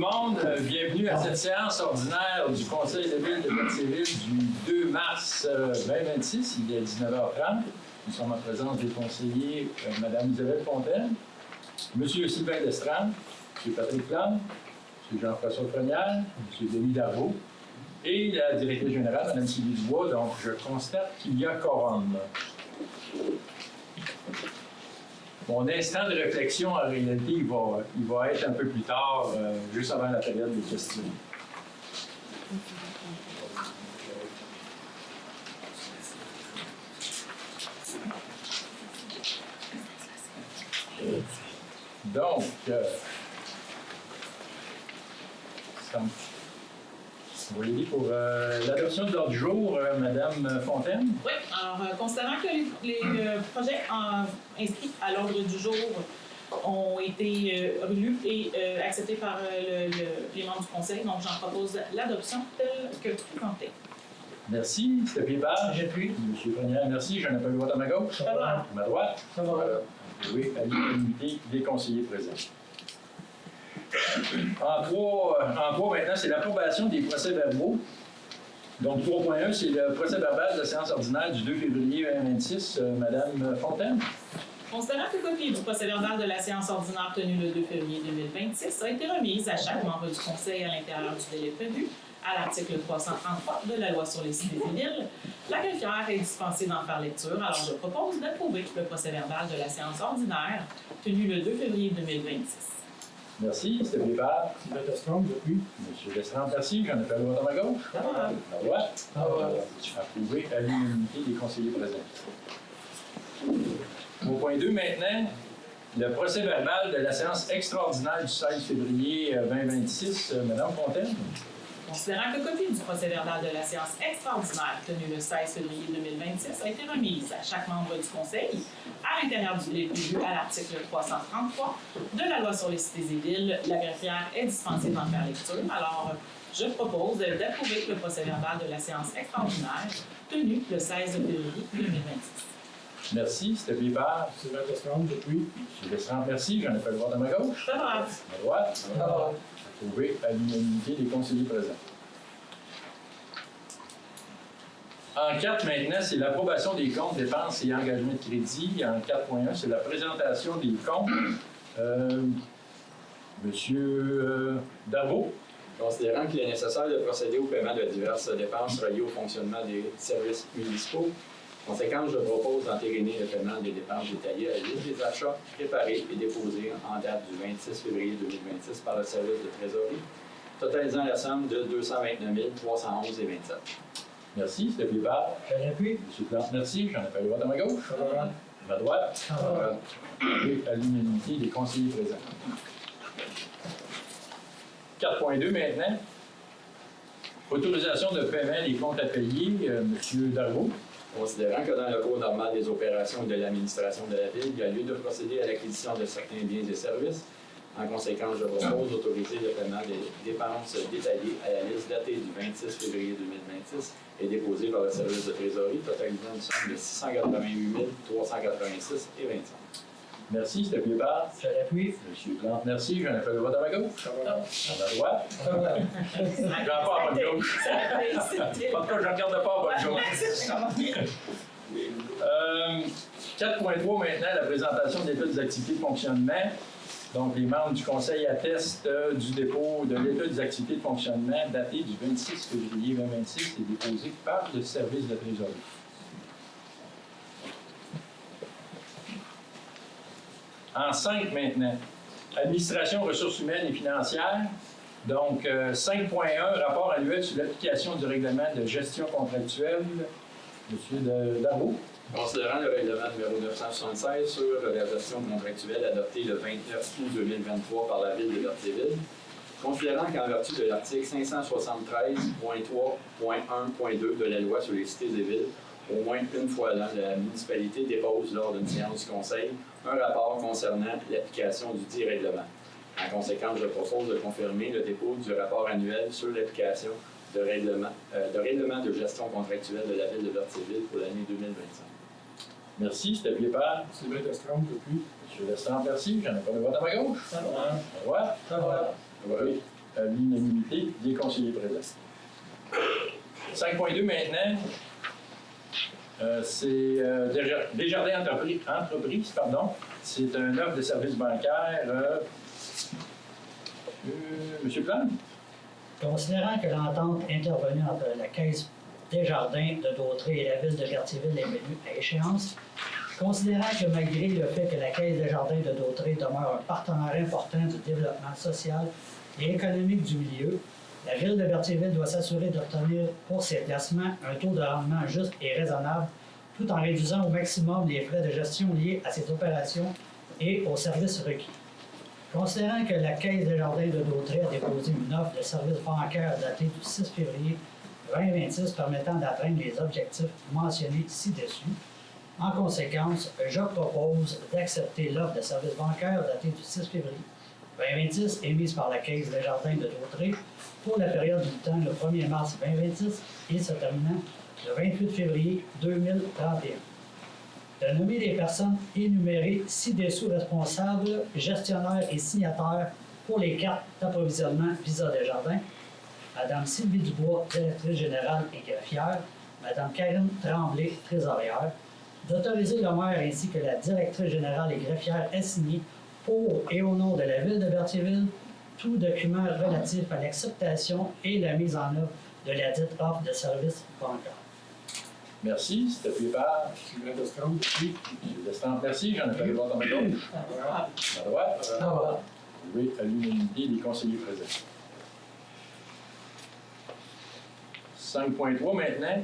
monde. Bienvenue à cette séance ordinaire du Conseil de ville de Berthierville du 2 mars 2026. Il est 19h30. Nous sommes en présence des conseillers Mme Isabelle Fontaine, M. Sylvain Lestrade, M. Patrick Plante, M. Jean-François Frenial, M. Denis Darvaux et la directrice générale, Mme Sylvie Dubois. Donc, je constate qu'il y a quorum. Mon instant de réflexion, en réalité, il va être un peu plus tard, juste avant la période des questions. Donc, vous voyez pour l'adoption de l'ordre du jour, Mme Fontaine? Oui, alors, considérant que les projets inscrits à l'ordre du jour ont été relus et acceptés par les membres du Conseil, donc j'en propose l'adoption telle que présentée. Merci. C'était Pied-Page. J'appuie. M. Frenial, merci. J'en ai pas le vote à ma gauche. Ça va. À ma droite. Ça va. Oui, à l'unanimité des conseillers présents. En trois, maintenant, c'est l'approbation des procès-verbaux. Donc, 3.1, c'est le procès-verbal de la séance ordinaire du 2 février 2026. Madame Fontaine? Considérant que copie du procès-verbal de la séance ordinaire tenue le 2 février 2026 a été remise à chaque membre du Conseil à l'intérieur du délai prévu à l'article 333 de la loi sur les cités civiles, la greffière est dispensée d'en faire lecture. Alors, je propose d'approuver le procès-verbal de la séance ordinaire tenue le 2 février 2026. Merci. C'était Pied-Page. Sylvain Lestrade, j'appuie. M. Lestrade, merci. J'en ai pas le vote à ma gauche. Ça va. À ma droite. Approuvé à l'unanimité des conseillers présents. Au point 2 maintenant, le procès-verbal de la séance extraordinaire du 16 février 2026. Madame Fontaine? Considérant que copie du procès-verbal de la séance extraordinaire tenue le 16 février 2026 a été remise à chaque membre du Conseil à l'intérieur du délai prévu à l'article 333 de la loi sur les cités et villes, la greffière est dispensée d'en faire lecture. Alors, je propose d'approuver le procès-verbal de la séance extraordinaire tenue le 16 février 2026. Merci. C'était Pied-Page. Sylvain Lestrade, j'appuie. M. Lestrade, merci. J'en ai pas le vote à ma gauche. Ça va. À ma droite. Approuvé à l'unanimité des conseillers présents. En 4 maintenant, c'est l'approbation des comptes, dépenses et engagements de crédit. En 4.1, c'est la présentation des comptes. Monsieur Darvaux? Considérant qu'il est nécessaire de procéder au paiement de diverses dépenses reliées au fonctionnement des services municipaux, conséquent, je propose d'entériner le paiement des dépenses détaillées à la liste des achats préparés et déposés en date du 26 février 2026 par le service de trésorerie, totalisant la somme de 229 311,27. Merci. C'était Pied-Page. J'appuie. M. Plante, merci. J'en ai pas le vote à ma gauche. Ça va. À ma droite. Approuvé à l'unanimité des conseillers présents. 4.2 maintenant. Autorisation de paiement des comptes à payer. M. Darvaux? Considérant que dans le cours normal des opérations de l'administration de la Ville, il y a lieu de procéder à l'acquisition de certains biens et services. En conséquence, je propose d'autoriser le paiement des dépenses détaillées à la liste datée du 26 février 2026 et déposée par le service de trésorerie, totalisant une somme de 688 386,25. Merci. C'était Pied-Page. J'appuie. M. Plante, merci. J'en ai pas le vote à ma gauche. Ça va. À ma droite. Ça va. J'en pas à votre gauche. En tout cas, je ne regarde pas à votre gauche. 4.3 maintenant, la présentation de l'état des activités de fonctionnement. Donc, les membres du Conseil attestent du dépôt de l'état des activités de fonctionnement daté du 26 février 2026 et déposé par le service de trésorerie. En 5 maintenant, administration, ressources humaines et financières. Donc, 5.1, rapport annuel sur l'application du règlement de gestion contractuelle. Monsieur Darvaux? Considérant le règlement numéro 976 sur la gestion contractuelle adopté le 29 août 2023 par la Ville de Berthierville, considérant qu'en vertu de l'article 573.3.1.2 de la loi sur les cités et villes, au moins une fois l'an, la municipalité dépose lors d'une séance du Conseil un rapport concernant l'application du dit règlement. En conséquence, je propose de confirmer le dépôt du rapport annuel sur l'application de règlement de gestion contractuelle de la Ville de Berthierville pour l'année 2025. Merci, c'était Pied-Page. Sylvain Lestrade, j'appuie. M. Lestrade, merci. J'en ai pas de vote à ma gauche. Ça va. Ouais. Ça va. Oui. à l'unanimité des conseillers présents. 5.2 maintenant, c'est Desjardins Entreprises, pardon. C'est un offre de services bancaires. Monsieur Plante? Considérant que l'entente intervenue entre la Caisse Desjardins de Dautrey et la Ville de Berthierville est venue à échéance, considérant que malgré le fait que la Caisse Desjardins de Dautrey demeure un partenaire important du développement social et économique du milieu, la Ville de Berthierville doit s'assurer d'obtenir pour ses placements un taux de rendement juste et raisonnable, tout en réduisant au maximum les frais de gestion liés à ces opérations et aux services requis. Considérant que la Caisse Desjardins de Dautrey a déposé une offre de service bancaire datée du 6 février 2026 permettant d'atteindre les objectifs mentionnés ci-dessus, en conséquence, je propose d'accepter l'offre de service bancaire datée du 6 février 2026 émise par la Caisse Desjardins de Dautrey pour la période du temps le 1er mars 2026 et se terminant le 28 février 2031. De nommer les personnes énumérées ci-dessous responsables, gestionnaires et signataires pour les cartes d'approvisionnement Visa Desjardins, Mme Sylvie Dubois, directrice générale et greffière, Mme Karine Tremblay, trésorière, d'autoriser le maire ainsi que la directrice générale et greffière à signer pour et au nom de la Ville de Berthierville tout document relatif à l'acceptation et la mise en œuvre de la dite offre de services bancaires. Merci. C'est appuyé par Sylvain Destrempe, oui. M. Destrempe. Merci. J'en ai pas le vote à ma gauche. À droite. Favorable. Oui, à l'unanimité des conseillers présents. 5.3 maintenant,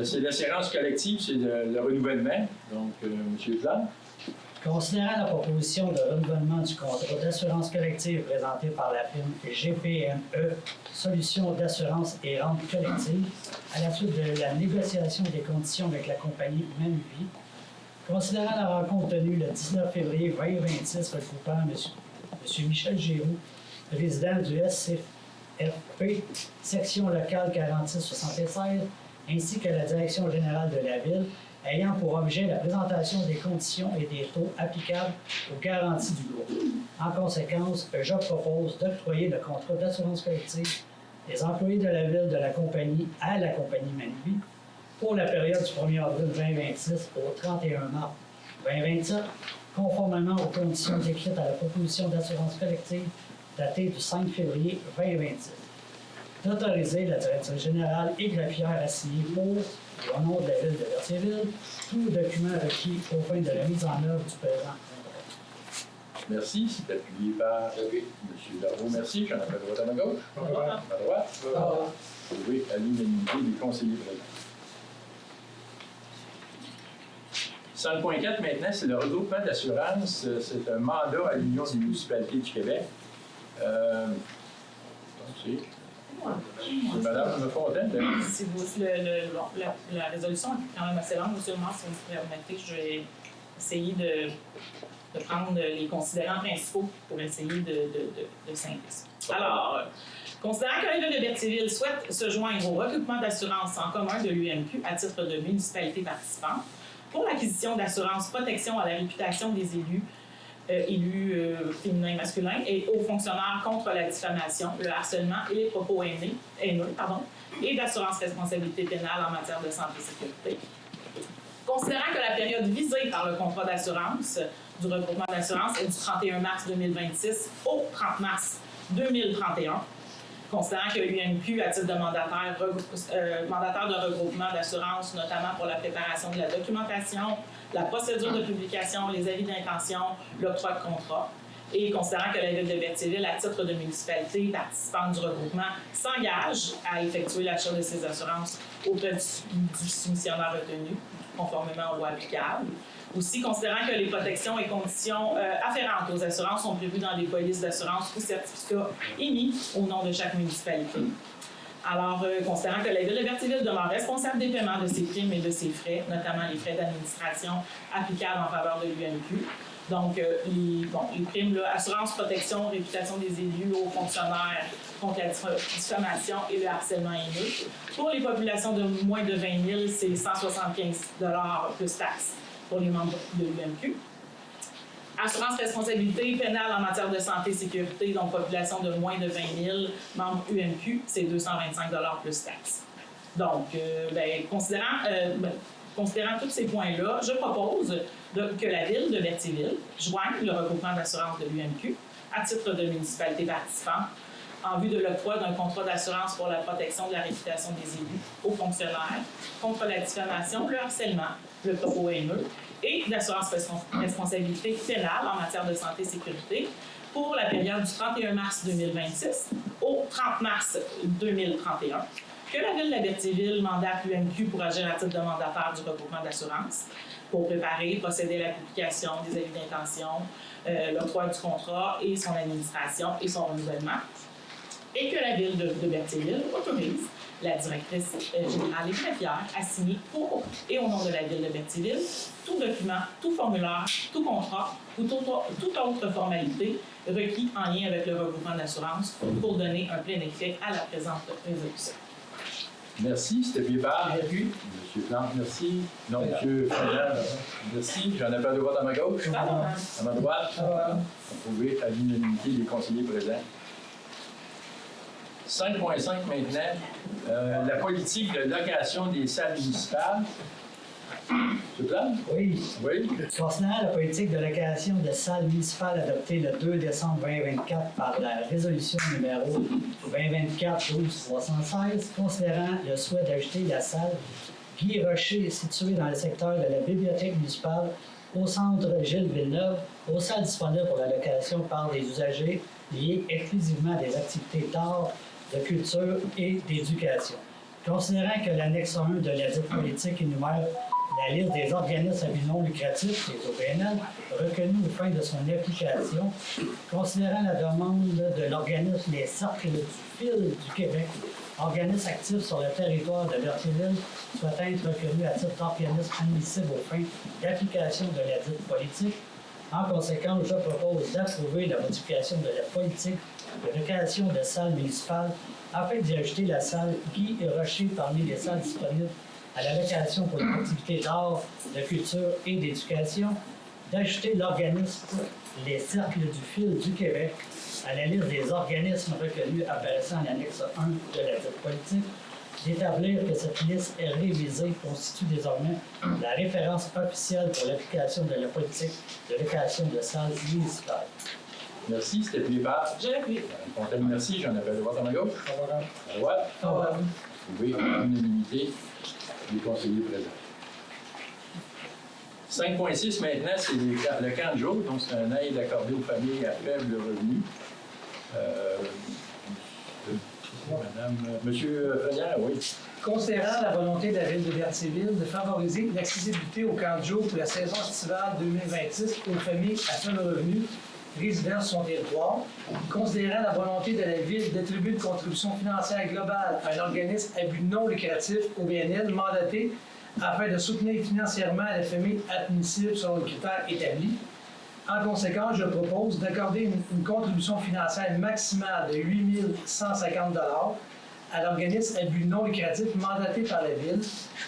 c'est l'assurance collective, c'est le renouvellement. Donc, M. Plante. Considérant la proposition de renouvellement du contrat d'assurance collective présentée par la firme GPME, Solutions d'assurance et rente collective, à la suite de la négociation des conditions avec la compagnie Manuvie, considérant la rencontre tenue le 19 février 2026 regroupant M. Michel Giroux, président du SCFP, section locale 4676, ainsi que la direction générale de la Ville, ayant pour objet la présentation des conditions et des taux applicables aux garanties du groupe. En conséquence, je propose d'octroyer le contrat d'assurance collective des employés de la Ville de la compagnie à la compagnie Manuvie pour la période du 1er avril 2026 au 31 mars 2027, conformément aux conditions décrites à la proposition d'assurance collective datée du 5 février 2026. D'autoriser la directrice générale et greffière à signer pour et au nom de la Ville de Berthierville tout document requis aux fins de la mise en œuvre du présent contrat. Merci. C'est appuyé par M. Darvaux. Merci. J'en ai pas le vote à ma gauche. Favorable. À droite. Oui, à l'unanimité des conseillers présents. 5.4 maintenant, c'est le regroupement d'assurance. C'est un mandat à l'Union des municipalités du Québec. C'est Mme Fontaine. Si vous, la résolution est quand même assez longue, monsieur le maire, si vous me permettez, je vais essayer de prendre les considérants principaux pour essayer de simplifier. Alors, considérant que la Ville de Berthierville souhaite se joindre au regroupement d'assurance en commun de l'UMQ à titre de municipalité participante pour l'acquisition d'assurance protection à la réputation des élus féminins et masculins et aux fonctionnaires contre la diffamation, le harcèlement et les propos haineux, et d'assurance responsabilité pénale en matière de santé et sécurité. Considérant que la période visée par le contrat d'assurance du regroupement d'assurance est du 31 mars 2026 au 30 mars 2031, considérant que l'UMQ, à titre de mandataire de regroupement d'assurance, notamment pour la préparation de la documentation, la procédure de publication, les avis d'intention, l'octroi de contrat, et considérant que la Ville de Berthierville, à titre de municipalité participante du regroupement, s'engage à effectuer l'achat de ces assurances auprès du soumissionnaire retenu, conformément aux lois applicables. Aussi, considérant que les protections et conditions afférentes aux assurances sont prévues dans des polices d'assurance ou certificats émis au nom de chaque municipalité. Alors, considérant que la Ville de Berthierville demeure responsable des paiements de ses primes et de ses frais, notamment les frais d'administration applicables en faveur de l'UMQ. Donc, les primes, là, assurance, protection, réputation des élus, aux fonctionnaires contre la diffamation et le harcèlement haineux. Pour les populations de moins de 20 000, c'est 175 $ plus taxes pour les membres de l'UMQ. Assurance responsabilité pénale en matière de santé et sécurité, donc population de moins de 20 000 membres UMQ, c'est 225 plus taxes. Donc, considérant tous ces points-là, je propose que la Ville de Berthierville joigne le regroupement d'assurance de l'UMQ à titre de municipalité participante en vue de l'octroi d'un contrat d'assurance pour la protection de la réputation des élus aux fonctionnaires contre la diffamation, le harcèlement, le propos haineux et d'assurance responsabilité pénale en matière de santé et sécurité pour la période du 31 mars 2026 au 30 mars 2031, que la Ville de la Berthierville mandate l'UMQ pour agir à titre de mandataire du regroupement d'assurance pour préparer, procéder à la publication des avis d'intention, l'octroi du contrat et son administration et son renouvellement, et que la Ville de Berthierville autorise la directrice générale et greffière à signer pour et au nom de la Ville de Berthierville tout document, tout formulaire, tout contrat ou toute autre formalité requis en lien avec le regroupement d'assurance pour donner un plein effet à la présente résolution. Merci, c'était Biépard. Monsieur Plante, merci. Non, Monsieur Fayard, merci. J'en ai pas de vote à ma gauche. À ma droite. Approuvé à l'unanimité des conseillers présents. 5.5 maintenant, la politique de location des salles municipales. Monsieur Plante? Oui. Oui. Considérant la politique de location de salles municipales adoptée le 2 décembre 2024 par la résolution numéro 2024-12-316, considérant le souhait d'ajouter la salle Guy Rocher située dans le secteur de la bibliothèque municipale au centre Gilles Villeneuve, aux salles disponibles pour la location par des usagers liés exclusivement à des activités d'art, de culture et d'éducation. Considérant que l'annexe 1 de la dite politique énumère la liste des organismes à but non lucratif, les OBNL, reconnus aux fins de son application, considérant la demande de l'organisme Les Cercles du Fil du Québec, organisme actif sur le territoire de Berthierville, soit être reconnu à titre d'organisme admissible aux fins d'application de la dite politique. En conséquence, je propose d'approuver la modification de la politique de location de salles municipales afin d'y ajouter la salle Guy Rocher parmi les salles disponibles à la location pour les activités d'art, de culture et d'éducation, d'ajouter l'organisme Les Cercles du Fil du Québec à la liste des organismes reconnus apparaissant en annexe 1 de la dite politique, d'établir que cette liste est révisée constitue désormais la référence officielle pour l'application de la politique de location de salles municipales. Merci, c'était Biépard. Je l'appuie. Fontaine, merci. J'en appelle le vote à ma gauche. Favorable. À droite. Approuvé à l'unanimité des conseillers présents. 5.6 maintenant, c'est le camp de jour, donc c'est un aide accordé aux familles à faible revenu. Monsieur Fayard, oui. Considérant la volonté de la Ville de Berthierville de favoriser l'accessibilité au camp de jour pour la saison estivale 2026 aux familles à faible revenu résidant sur son territoire, considérant la volonté de la Ville d'attribuer une contribution financière globale à un organisme à but non lucratif, OBNL, mandaté afin de soutenir financièrement les familles admissibles selon les critères établis. En conséquence, je propose d'accorder une contribution financière maximale de 8 150 $ à l'organisme à but non lucratif mandaté par la Ville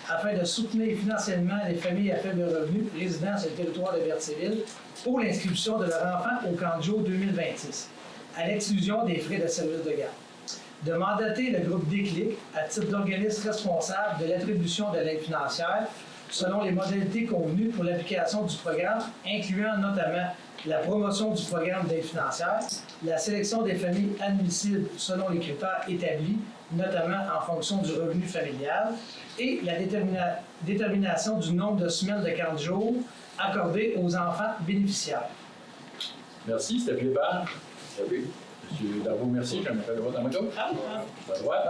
afin de soutenir financièrement les familles à faible revenu résidant sur le territoire de Berthierville pour l'inscription de leur enfant au camp de jour 2026, à l'exclusion des frais de service de garde. De mandater le groupe Déclic à titre d'organisme responsable de l'attribution de l'aide financière selon les modalités convenues pour l'application du programme, incluant notamment la promotion du programme d'aide financière, la sélection des familles admissibles selon les critères établis, notamment en fonction du revenu familial, et la détermination du nombre de semaines de 40 jours accordées aux enfants bénéficiaires. Merci, c'était Biépard. Salut. Monsieur Darvaux, merci. J'en appelle le vote à ma gauche. À droite.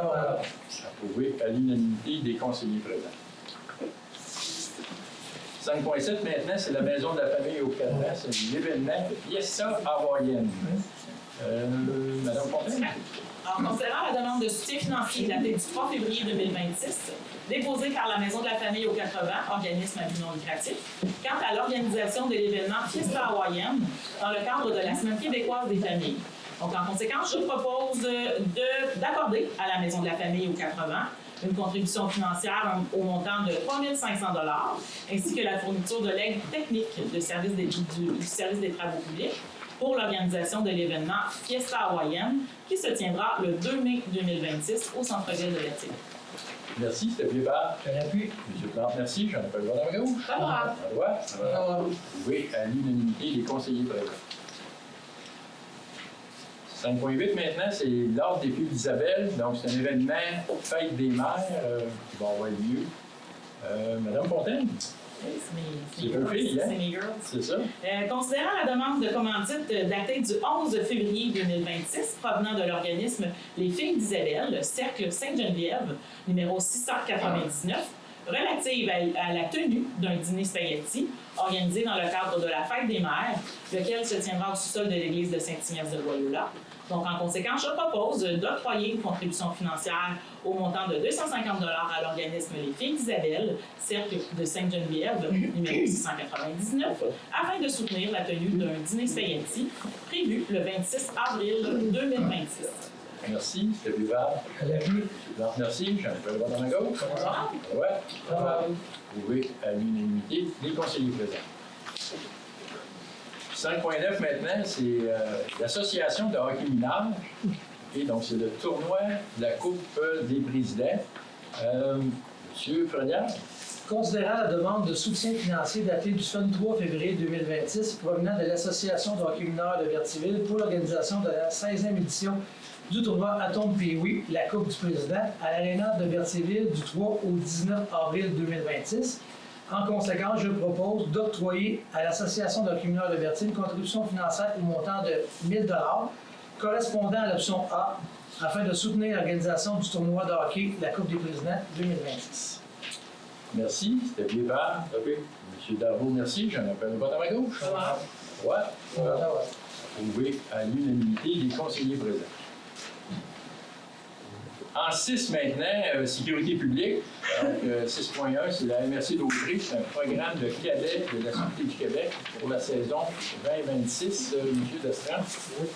Approuvé à l'unanimité des conseillers présents. 5.7 maintenant, c'est la maison de la famille au cadran, c'est l'événement Fiesta hawaïenne. Madame Fontaine? En considérant la demande de soutien financier datée du 3 février 2026, déposée par la Maison de la Famille aux 80, organisme à but non lucratif, quant à l'organisation de l'événement Fiesta hawaïenne dans le cadre de la Semaine québécoise des familles, Donc, en conséquence, je propose d'accorder à la Maison de la Famille aux 80 une contribution financière au montant de 3 500 $, ainsi que la fourniture de l'aide technique du service des travaux publics pour l'organisation de l'événement Fiesta Hawaïenne qui se tiendra le 2 mai 2026 au centre-ville de Berthier. Merci, c'était appuyé par Je l'appuie. M. Plante, merci. J'en appelle le vote à ma gauche. Favorable. À droite. Oui, à l'unanimité des conseillers présents. 5.8 maintenant, c'est l'ordre des filles d'Isabelle. Donc, c'est un événement fête des mères qui va avoir lieu. Madame Fontaine, C'est deux filles, hein? C'est mes girls. c'est ça? Considérant la demande de commandite datée du 11 février 2026 provenant de l'organisme Les Filles d'Isabelle, Cercle Sainte-Geneviève, numéro 699, relative à la tenue d'un dîner spaghetti organisé dans le cadre de la Fête des Mères, lequel se tiendra au sous-sol de l'église de Saint-Ignace de Loyola. Donc, en conséquence, je propose d'octroyer une contribution financière au montant de 250 $ à l'organisme Les Filles d'Isabelle, Cercle de Sainte-Geneviève, numéro 699, afin de soutenir la tenue d'un dîner spaghetti prévu le 26 avril 2026. Merci, c'était buvable. Je l'appuie. Plante, merci. J'en appelle le vote à ma gauche. Favorable. À droite. Oui, à l'unanimité des conseillers présents. 5.9 maintenant, c'est l'association de hockey mineur. Et donc, c'est le tournoi de la Coupe des présidents. Monsieur Frenière. Considérant la demande de soutien financier datée du 23 février 2026 provenant de l'Association de hockey mineur de Berthierville pour l'organisation de la 16e édition du tournoi Atom Pee-Wee, la Coupe du Président, à l'Aréna de Berthierville du 3 au 19 avril 2026. En conséquence, je propose d'octroyer à l'Association de hockey mineur de Berthierville une contribution financière au montant de 1 000 $ correspondant à l'option A afin de soutenir l'organisation du tournoi de hockey, la Coupe des Présidents 2026. Merci, c'était appuyé par M. Darvaux, merci. J'en appelle le vote à ma gauche. Favorable. À droite. Approuvé à l'unanimité des conseillers présents. En 6 maintenant, sécurité publique. Donc, 6.1, c'est la MRC d'Autry. C'est un programme de cadets de la Sûreté du Québec pour la saison 2026. M. Destran. Oui.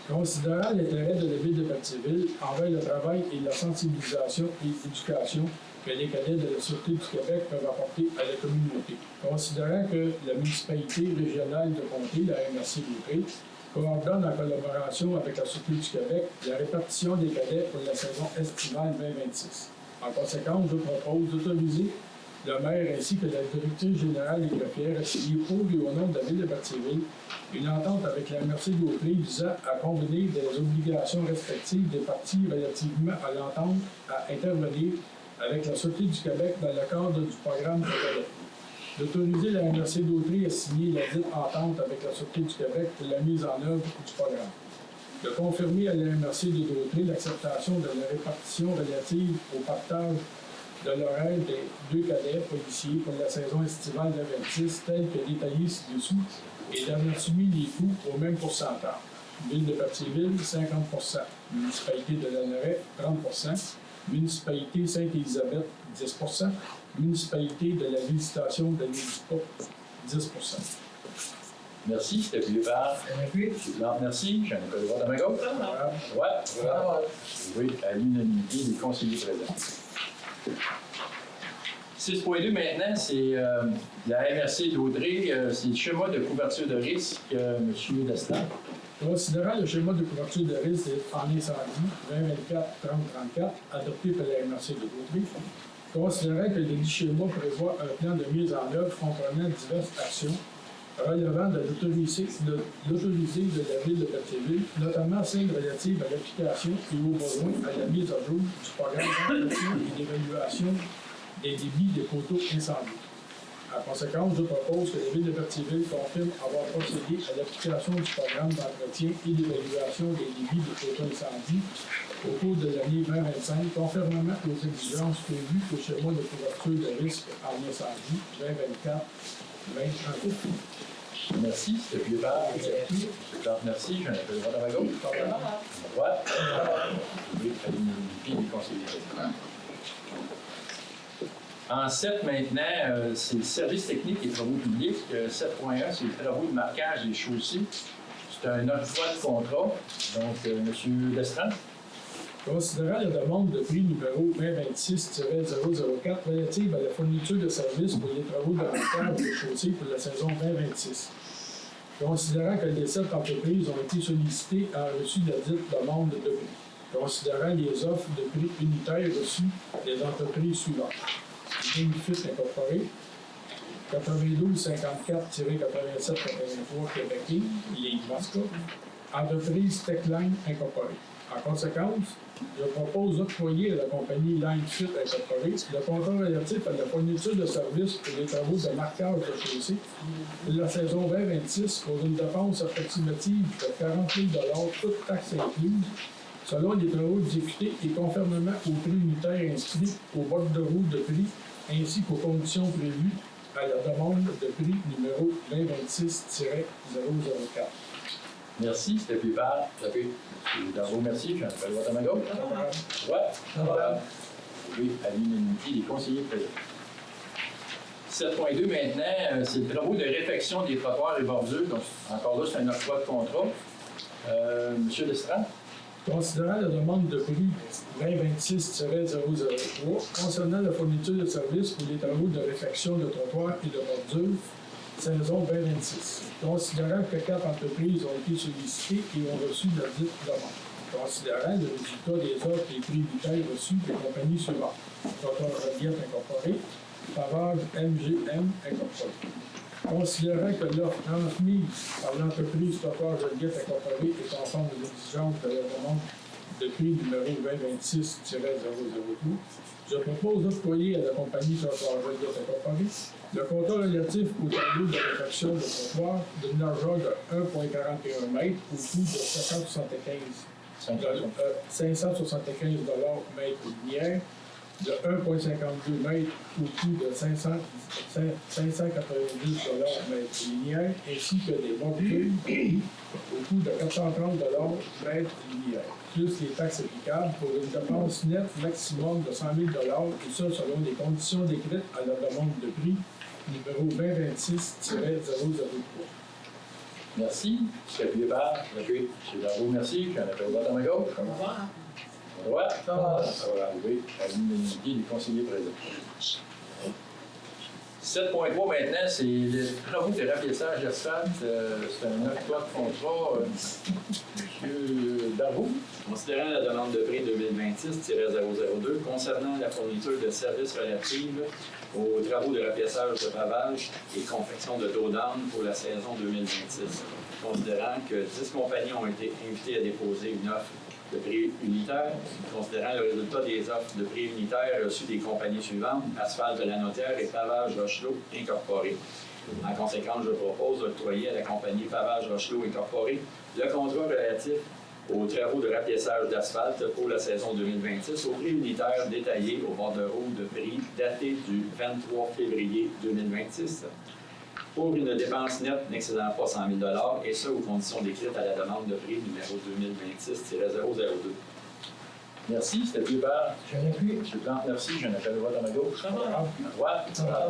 Considérant l'intérêt de la ville de Berthierville envers le travail et la sensibilisation et l'éducation que les cadets de la Sûreté du Québec peuvent apporter à la communauté. Considérant que la municipalité régionale de comté, la MRC d'Autry, coordonne en collaboration avec la Sûreté du Québec la répartition des cadets pour la saison estivale 2026. En conséquence, je propose d'autoriser le maire ainsi que la directrice générale des greffières à signer pour et au nom de la ville de Berthierville une entente avec la MRC d'Autry visant à convenir des obligations respectives des parties relativement à l'entente à intervenir avec la Sûreté du Québec dans le cadre du programme de cadets. D'autoriser la MRC d'Autry à signer la dite entente avec la Sûreté du Québec pour la mise en œuvre du programme. De confirmer à la MRC d'Autry l'acceptation de la répartition relative au partage de l'horaire des 2 cadets policiers pour la saison estivale 2026 telle que détaillée ci-dessous et d'avoir soumis les coûts au même pourcentage. Ville de Berthierville, 50 %. Municipalité de Lanoret, 30 %. Municipalité Sainte-Élisabeth, 10 %. Municipalité de la Ville-Station de l'Éducat, 10 %. Merci, c'était appuyé par Je l'appuie. M. Plante, merci. J'en appelle le vote à ma gauche. À droite. Oui, à l'unanimité des conseillers présents. 6.2 maintenant, c'est la MRC d'Audrey, c'est le schéma de couverture de risque, M. Destran. Considérant le schéma de couverture de risque en incendie 2024-3034 adopté par la MRC de Gautry, considérant que le dit schéma prévoit un plan de mise en œuvre comprenant diverses actions relevant de l'autorité de la ville de Berthierville, notamment celles relatives à l'application et aux besoins à la mise à jour du programme d'entretien et d'évaluation des débits des poteaux incendies. En conséquence, je propose que la ville de Berthierville confirme avoir procédé à l'application du programme d'entretien et d'évaluation des débits des poteaux incendies au cours de l'année 2025, conformément aux exigences prévues au schéma de couverture de risque en incendie 2024-2030. Merci, c'était appuyé par M. Plante, merci. J'en appelle le vote à ma gauche. À droite. Oui, à l'unanimité des conseillers présents. En 7 maintenant, c'est le service technique et travaux publics. 7.1, c'est les travaux de marquage des chaussées. C'est un octroi de contrat. Donc, M. Lestrade. Considérant la demande de prix numéro 2026-004 relative à la fourniture de services pour les travaux de remplissage de chaussée pour la saison 2026. Considérant que les 7 entreprises ont été sollicitées et ont reçu la dite demande de prix. Considérant les offres de prix unitaires reçues des entreprises suivantes. Benefit Incorporé, 9254-8783 Québec, Ligue Mascot, entreprise Techline Incorporée. En conséquence, je propose d'octroyer à la compagnie Linefit Incorporée le contrat relatif à la fourniture de services pour les travaux de marquage de chaussée de la saison 2026 pour une dépense approximative de 40 000 toutes taxes incluses, selon les travaux exécutés et conformément au prix unitaire inscrit au bord de roue de prix ainsi qu'aux conditions prévues à la demande de prix numéro 2026-004. Merci, c'était plus par. M. Darvaux, merci. Je m'appelle Watamago. Ouais. Oui, à l'unanimité des conseillers présents. 7.2 maintenant, c'est les travaux de réfection des trottoirs et bordures. Donc, encore là, c'est un octroi de contrat. M. Lestrade. Considérant la demande de prix 2026-003 concernant la fourniture de services pour les travaux de réfection de trottoirs et de bordures, saison 2026. Considérant que 4 entreprises ont été sollicitées et ont reçu la dite demande. Considérant le résultat des offres et prix unitaires reçus des compagnies suivantes. Trottoir Joliette Incorporé, Pavage MGM Incorporé. Considérant que l'offre transmise par l'entreprise Trottoir Joliette Incorporé est conforme aux exigences de la demande de prix numéro 2026-002, je propose d'octroyer à la compagnie Trottoir Joliette Incorporé le contrat relatif au tableau de réfection de trottoir d'une largeur de 1,41 m au coût de 575 mètres linéaires, de 1,52 m au coût de 590 mètres linéaires, ainsi que des bordures au coût de 430 mètres linéaires, plus les taxes applicables pour une dépense nette maximum de 100 000 et ça selon les conditions décrites à la demande de prix numéro 2026-003. Merci. C'est appuyé par. M. Darvaux, merci. J'en appelle Watamago. Droite. Ça va arriver à l'unanimité des conseillers présents. 7.3 maintenant, c'est les travaux de rapiessage d'asphalte. C'est un octroi de contrat. M. Darvaux. Considérant la demande de prix 2026-002 concernant la fourniture de services relatifs aux travaux de rapiessage de pavage et confection de dos d'âne pour la saison 2026. Considérant que 10 compagnies ont été invitées à déposer une offre de prix unitaire, considérant le résultat des offres de prix unitaires reçues des compagnies suivantes, Asphalte La Notière et Pavage Rochelot Incorporé. En conséquence, je propose d'octroyer à la compagnie Pavage Rochelot Incorporé le contrat relatif aux travaux de rapiessage d'asphalte pour la saison 2026 au prix unitaire détaillé au bordereau de prix daté du 23 février 2026 pour une dépense nette n'excédant pas 100 000 et ce aux conditions décrites à la demande de prix numéro 2026-002. Merci. C'était appuyé par. Je l'appuie. M. Plante, merci. J'en appelle Watamago. Ça va. À droite. Ça va.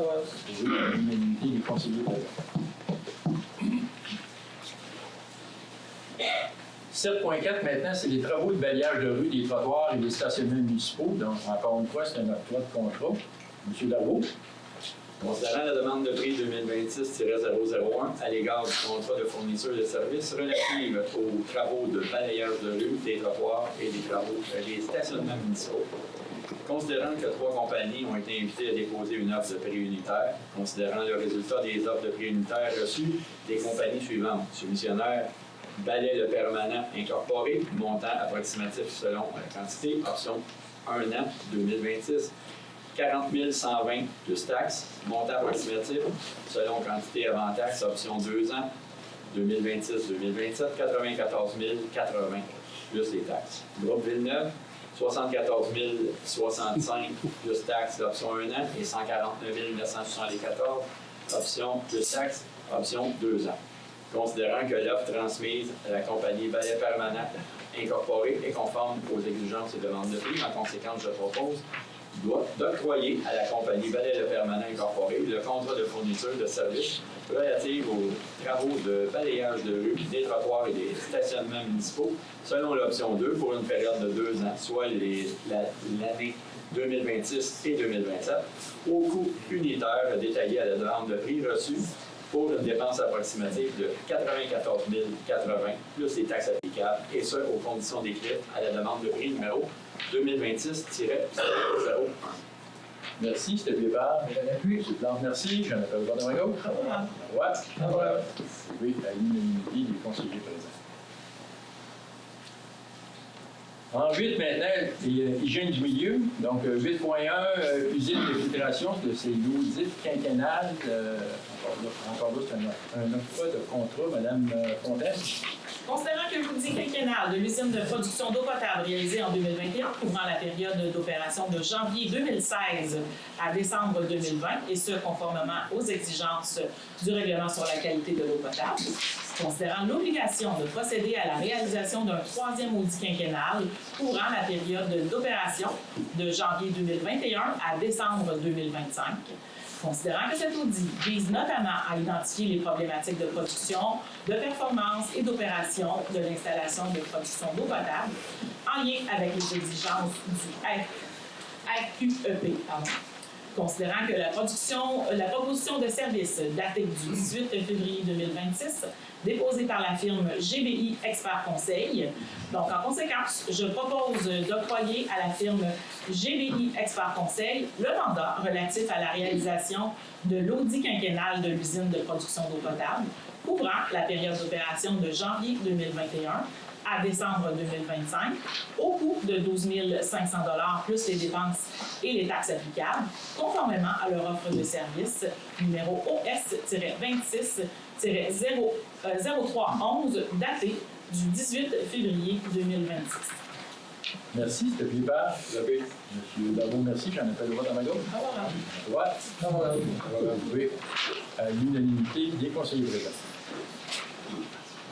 Oui, à l'unanimité des conseillers présents. 7.4 maintenant, c'est les travaux de balayage de rue, des trottoirs et des stationnements municipaux. Donc, encore une fois, c'est un octroi de contrat. M. Darvaux. Considérant la demande de prix 2026-001 à l'égard du contrat de fourniture de services relative aux travaux de balayage de rue, des trottoirs et des stationnements municipaux. Considérant que 3 compagnies ont été invitées à déposer une offre de prix unitaire, considérant le résultat des offres de prix unitaires reçues des compagnies suivantes, soumissionnaire Balai Le Permanent Incorporé, montant approximatif selon la quantité, option 1 an 2026, 40 120 plus taxes, montant approximatif selon quantité avant taxe, option 2 ans 2026-2027, 94 080 plus les taxes. Groupe Villeneuve, 74 065 plus taxes, option 1 an, et 149 974, option plus taxes, option 2 ans. Considérant que l'offre transmise à la compagnie Balai Permanent Incorporé est conforme aux exigences et demandes de prix, en conséquence, je propose d'octroyer à la compagnie Valet Le Permanent Incorporé le contrat de fourniture de services relatifs aux travaux de balayage de rue, des trottoirs et des stationnements municipaux selon l'option 2 pour une période de 2 ans, soit l'année 2026 et 2027, au coût unitaire détaillé à la demande de prix reçu pour une dépense approximative de 94 080 plus les taxes applicables, et ce, aux conditions décrites à la demande de prix numéro 2026-0. Merci, c'était Pépard. M. Plante, merci. J'en appelle le vote à ma gauche. Droite. Oui, à l'unanimité des conseillers présents. En 8, maintenant, hygiène du milieu. Donc, 8.1, usine de filtration, c'est l'audit quinquennal. Encore là, c'est un octroi de contrat, Mme Fontaine. Considérant que l'audit quinquennal de l'usine de production d'eau potable réalisée en 2021, couvrant la période d'opération de janvier 2016 à décembre 2020, et ce, conformément aux exigences du règlement sur la qualité de l'eau potable, considérant l'obligation de procéder à la réalisation d'un 3e audit quinquennal couvrant la période d'opération de janvier 2021 à décembre 2025, considérant que cet audit vise notamment à identifier les problématiques de production, de performance et d'opération de l'installation de production d'eau potable en lien avec les exigences du RQEP. Considérant que la proposition de service datée du 18 février 2026, déposée par la firme GBI Expert Conseil. Donc, en conséquence, je propose d'octroyer à la firme GBI Expert Conseil le mandat relatif à la réalisation de l'audit quinquennal de l'usine de production d'eau potable, couvrant la période d'opération de janvier 2021 à décembre 2025, au coût de 12 500 $ plus les dépenses et les taxes applicables, conformément à leur offre de service numéro OS-26-0311, datée du 18 février 2026. Merci, c'était Pépard. M. Darbo, merci. J'en appelle le vote à ma gauche. Droite. Oui, à l'unanimité des conseillers présents.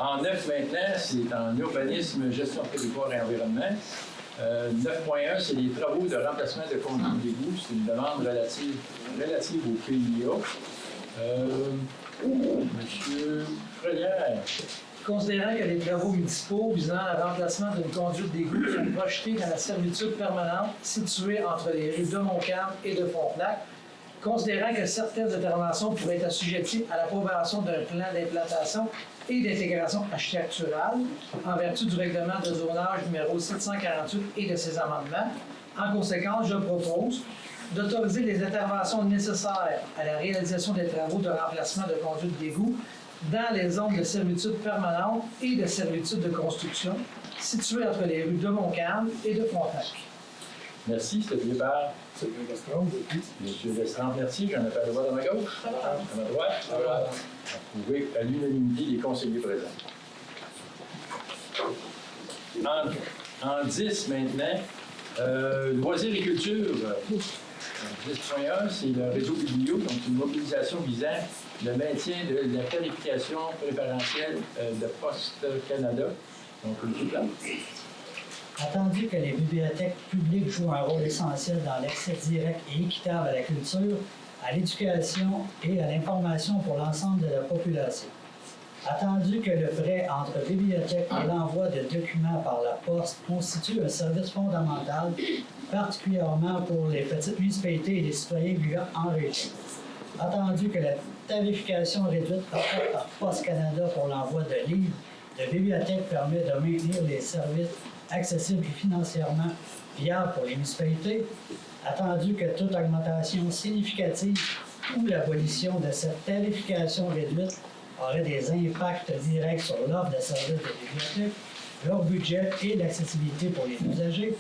En 9 maintenant, c'est en urbanisme, gestion territoire et environnement. 9.1, c'est les travaux de remplacement de conduite d'égout. C'est une demande relative au PIA. Monsieur Frelière. Considérant que les travaux municipaux visant le remplacement d'une conduite d'égout sont projetés dans la servitude permanente située entre les rues de Montcalm et de Frontenac, considérant que certaines interventions pourraient être assujetties à l'approbation d'un plan d'implantation et d'intégration architecturale en vertu du règlement de zonage numéro 748 et de ses amendements. En conséquence, je propose d'autoriser les interventions nécessaires à la réalisation des travaux de remplacement de conduite d'égout dans les zones de servitude permanente et de servitude de construction situées entre les rues de Montcalm et de Frontenac. Merci, c'était Pépard. C'est bien Lestrade. Monsieur Lestrade, merci. J'en appelle le vote à ma gauche. À ma droite. Approuvé à l'unanimité des conseillers présents. En 10 maintenant, loisirs et culture. 10.1, c'est le réseau biblio, donc une mobilisation visant le maintien de la tarification préférentielle de Poste Canada. Donc, le plan. Attendu que les bibliothèques publiques jouent un rôle essentiel dans l'accès direct et équitable à la culture, à l'éducation et à l'information pour l'ensemble de la population. Attendu que le prêt entre bibliothèques et l'envoi de documents par la poste constitue un service fondamental, particulièrement pour les petites municipalités et les citoyens vivant en région. Attendu que la tarification réduite offerte par Poste Canada pour l'envoi de livres de bibliothèque permet de maintenir les services accessibles et financièrement viables pour les municipalités, attendu que toute augmentation significative ou l'abolition de cette tarification réduite aurait des impacts directs sur l'offre de services de bibliothèque, leur budget et l'accessibilité pour les usagers,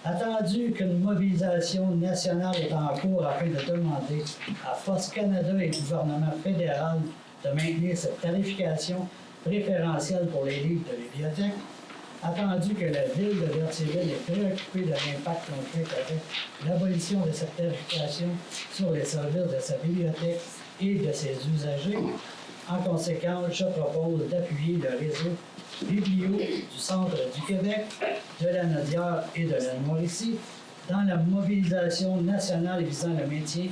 attendu qu'une mobilisation nationale est en cours afin de demander à Poste Canada et au gouvernement fédéral de maintenir cette tarification préférentielle pour les livres de bibliothèque, attendu que la ville de Berthierville est préoccupée de l'impact concret qu'avait l'abolition de cette tarification sur les services de sa bibliothèque et de ses usagers. En conséquence, je propose d'appuyer le réseau biblio du Centre du Québec, de la Nodière et de la Mauricie dans la mobilisation nationale visant le maintien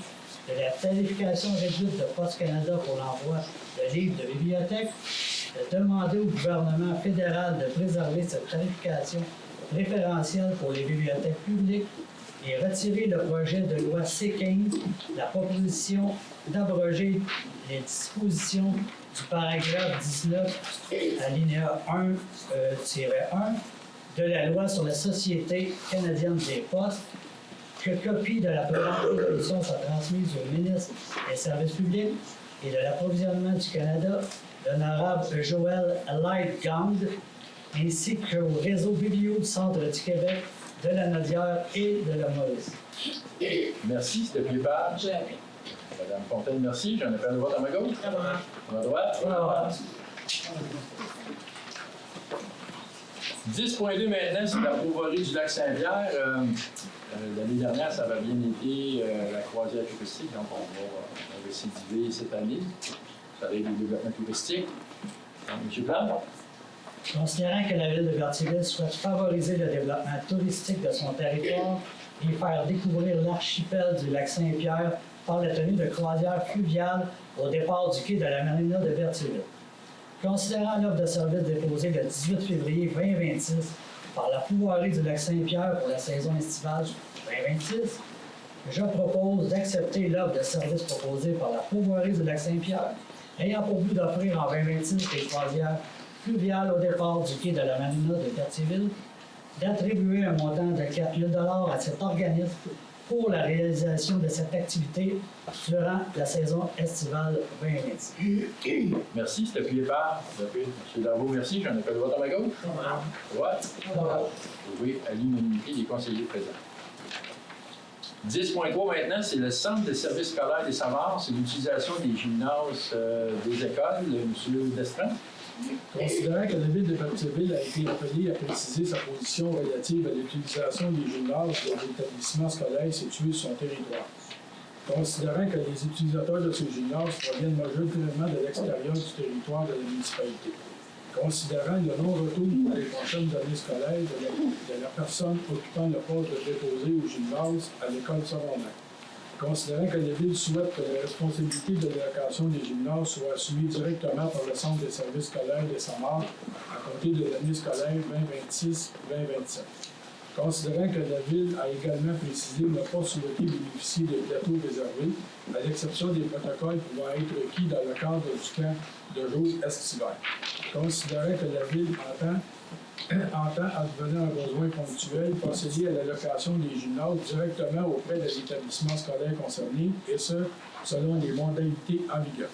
de la tarification réduite de Poste Canada pour l'envoi de livres de bibliothèque, de demander au gouvernement fédéral de préserver cette tarification préférentielle pour les bibliothèques publiques et retirer le projet de loi C-15, la proposition d'abroger les dispositions du paragraphe 19, alinéa 1-1 de la loi sur la Société canadienne des postes, que copie de la présente résolution soit transmise au ministre des Services publics et de l'Approvisionnement du Canada, l'honorable Joël Lightgand, ainsi qu'au réseau biblio du Centre du Québec, de la Nodière et de la Maurice. Merci, c'était Pépard. Je l'appuie. Madame Fontaine, merci. J'en appelle le vote à ma gauche. Favorable. À ma droite. 10.2 maintenant, c'est la Pauvorerie du lac Saint-Pierre. L'année dernière, ça avait bien été la croisière touristique, donc on va récidiver cette année. Ça va être le développement touristique. M. Plante. Considérant que la ville de Berthierville souhaite favoriser le développement touristique de son territoire et faire découvrir l'archipel du lac Saint-Pierre par la tenue de croisières fluviales au départ du quai de la marina de Berthierville. Considérant l'offre de service déposée le 18 février 2026 par la Pauvorerie du lac Saint-Pierre pour la saison estivale 2026, je propose d'accepter l'offre de service proposée par la Pauvorerie du lac Saint-Pierre ayant pour but d'offrir en 2026 des croisières fluviales au départ du quai de la marina de Berthierville, d'attribuer un montant de 4 000 $ à cet organisme pour la réalisation de cette activité durant la saison estivale 2026. Merci, c'était Pépard. M. Darvaux, merci. J'en appelle le vote à ma gauche. Favorable. Oui, à l'unanimité des conseillers présents. 10.3 maintenant, c'est le centre de services scolaires des Samarres. C'est l'utilisation des gymnases des écoles. M. Destrin. Considérant que la ville de Berthierville a été appelée à préciser sa position relative à l'utilisation des gymnases des établissements scolaires situés sur son territoire. Considérant que les utilisateurs de ces gymnases proviennent majoritairement de l'extérieur du territoire de la municipalité. Considérant le non-retour pour les prochaines années scolaires de la personne occupant le poste de déposé au gymnase à l'école secondaire. Considérant que la Ville souhaite que la responsabilité de l'allocation des gymnases soit assumée directement par le Centre des services scolaires des Samarres à compter de l'année scolaire 2026-2027. Considérant que la Ville a également précisé ne pas souhaiter bénéficier des plateaux réservés, à l'exception des protocoles pouvant être requis dans le cadre du camp de jour estival. Considérant que la Ville entend, advenant un besoin ponctuel, procéder à l'allocation des gymnases directement auprès des établissements scolaires concernés, et ce, selon les modalités en vigueur.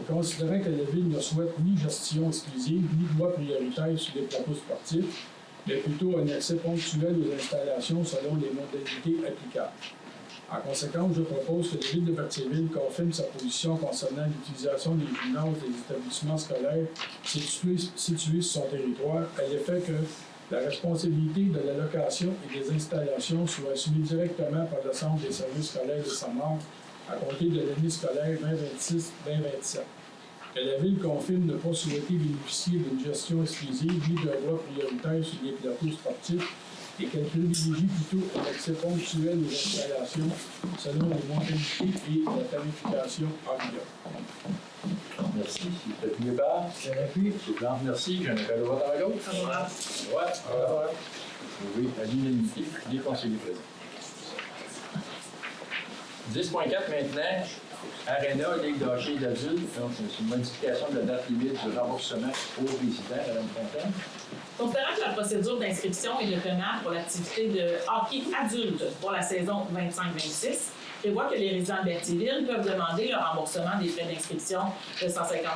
Considérant que la Ville ne souhaite ni gestion exclusive, ni loi prioritaire sur les plateaux sportifs, mais plutôt un accès ponctuel aux installations selon les modalités applicables. En conséquence, je propose que la Ville de Berthierville confirme sa position concernant l'utilisation des gymnases des établissements scolaires situés sur son territoire, à l'effet que la responsabilité de l'allocation et des installations soit assumée directement par le Centre des services scolaires de Samarres à compter de l'année scolaire 2026-2027. Que la Ville confirme ne pas souhaiter bénéficier d'une gestion exclusive ni d'un droit prioritaire sur les plateaux sportifs et qu'elle privilégie plutôt un accès ponctuel aux installations selon les modalités et la tarification en vigueur. Merci. C'est le Pépard. Je l'appuie. M. Plante, merci. J'en appelle le vote à ma gauche. Favorable. Ouais. Oui, à l'unanimité des conseillers présents. 10.4 maintenant. Arena, Ligue de hockey d'adultes. Donc, c'est une modification de la date limite du remboursement aux résidents, Mme Fontaine. Considérant que la procédure d'inscription et de paiement pour l'activité de hockey adulte pour la saison 25-26 prévoit que les résidents de Berthierville peuvent demander le remboursement des frais d'inscription de 150 $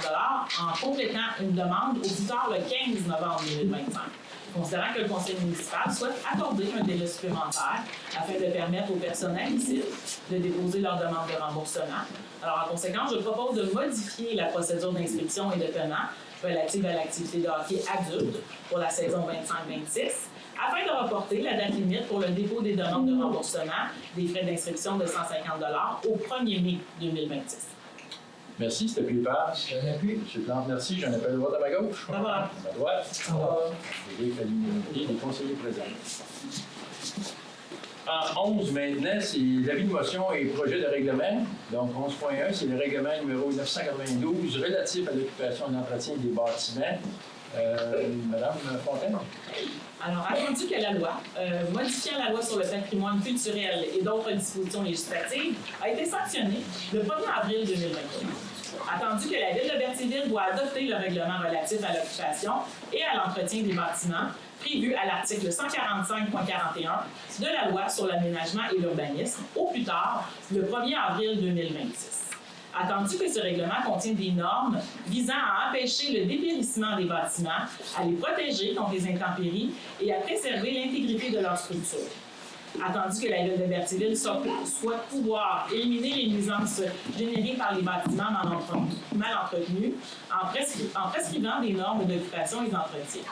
en complétant une demande au plus tard le 15 novembre 2025. Considérant que le conseil municipal souhaite accorder un délai supplémentaire afin de permettre au personnel ici de déposer leur demande de remboursement. Alors, en conséquence, je propose de modifier la procédure d'inscription et de paiement relative à l'activité de hockey adulte pour la saison 25-26 afin de reporter la date limite pour le dépôt des demandes de remboursement des frais d'inscription de 150 $ au 1er mai 2026. Merci, c'était Pépard. Je l'appuie. M. Plante, merci. J'en appelle le vote à ma gauche. Favorable. À ma droite. Favorable. Oui, à l'unanimité des conseillers présents. En 11 maintenant, c'est l'avis de motion et projet de règlement. Donc 11.1, c'est le règlement numéro 992 relatif à l'occupation et l'entretien des bâtiments. Madame Fontaine. Alors, attendu que la loi, modifiant la loi sur le patrimoine culturel et d'autres dispositions législatives, a été sanctionnée le 1er avril 2021. Attendu que la Ville de Berthierville doit adopter le règlement relatif à l'occupation et à l'entretien des bâtiments prévu à l'article 145.41 de la loi sur l'aménagement et l'urbanisme, au plus tard le 1er avril 2026. Attendu que ce règlement contient des normes visant à empêcher le dépérissement des bâtiments, à les protéger contre les intempéries et à préserver l'intégrité de leur structure. Attendu que la Ville de Berthierville souhaite pouvoir éliminer les nuisances générées par les bâtiments mal entretenus en prescrivant des normes d'occupation et d'entretien.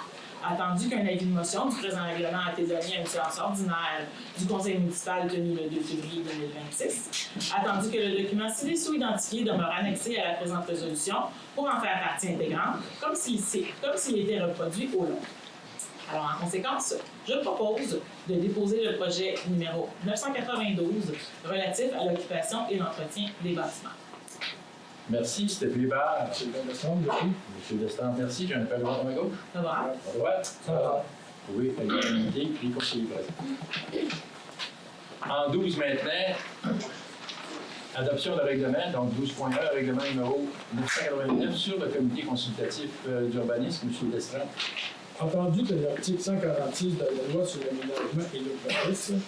Attendu qu'un avis de motion du présent règlement a été donné à une séance ordinaire du Conseil municipal tenue le 2 février 2026. Attendu que le document ci-dessous identifié demeure annexé à la présente résolution pour en faire partie intégrante, comme s'il était reproduit au long. Alors, en conséquence, je propose de déposer le projet numéro 992 relatif à l'occupation et l'entretien des bâtiments. Merci, c'était Pébard. C'est le Destrand, depuis. Monsieur Destrand, merci. J'en appelle droit à ma gauche. Favorable? À droite. Ça va. Oui, à l'unanimité, puis conseiller présent. En 12 maintenant, adoption de règlement, donc 12.1, règlement numéro 989 sur le comité consultatif d'urbanisme, M. Destrand. Entendu que l'article 146 de la loi sur l'aménagement et l'urbanisme,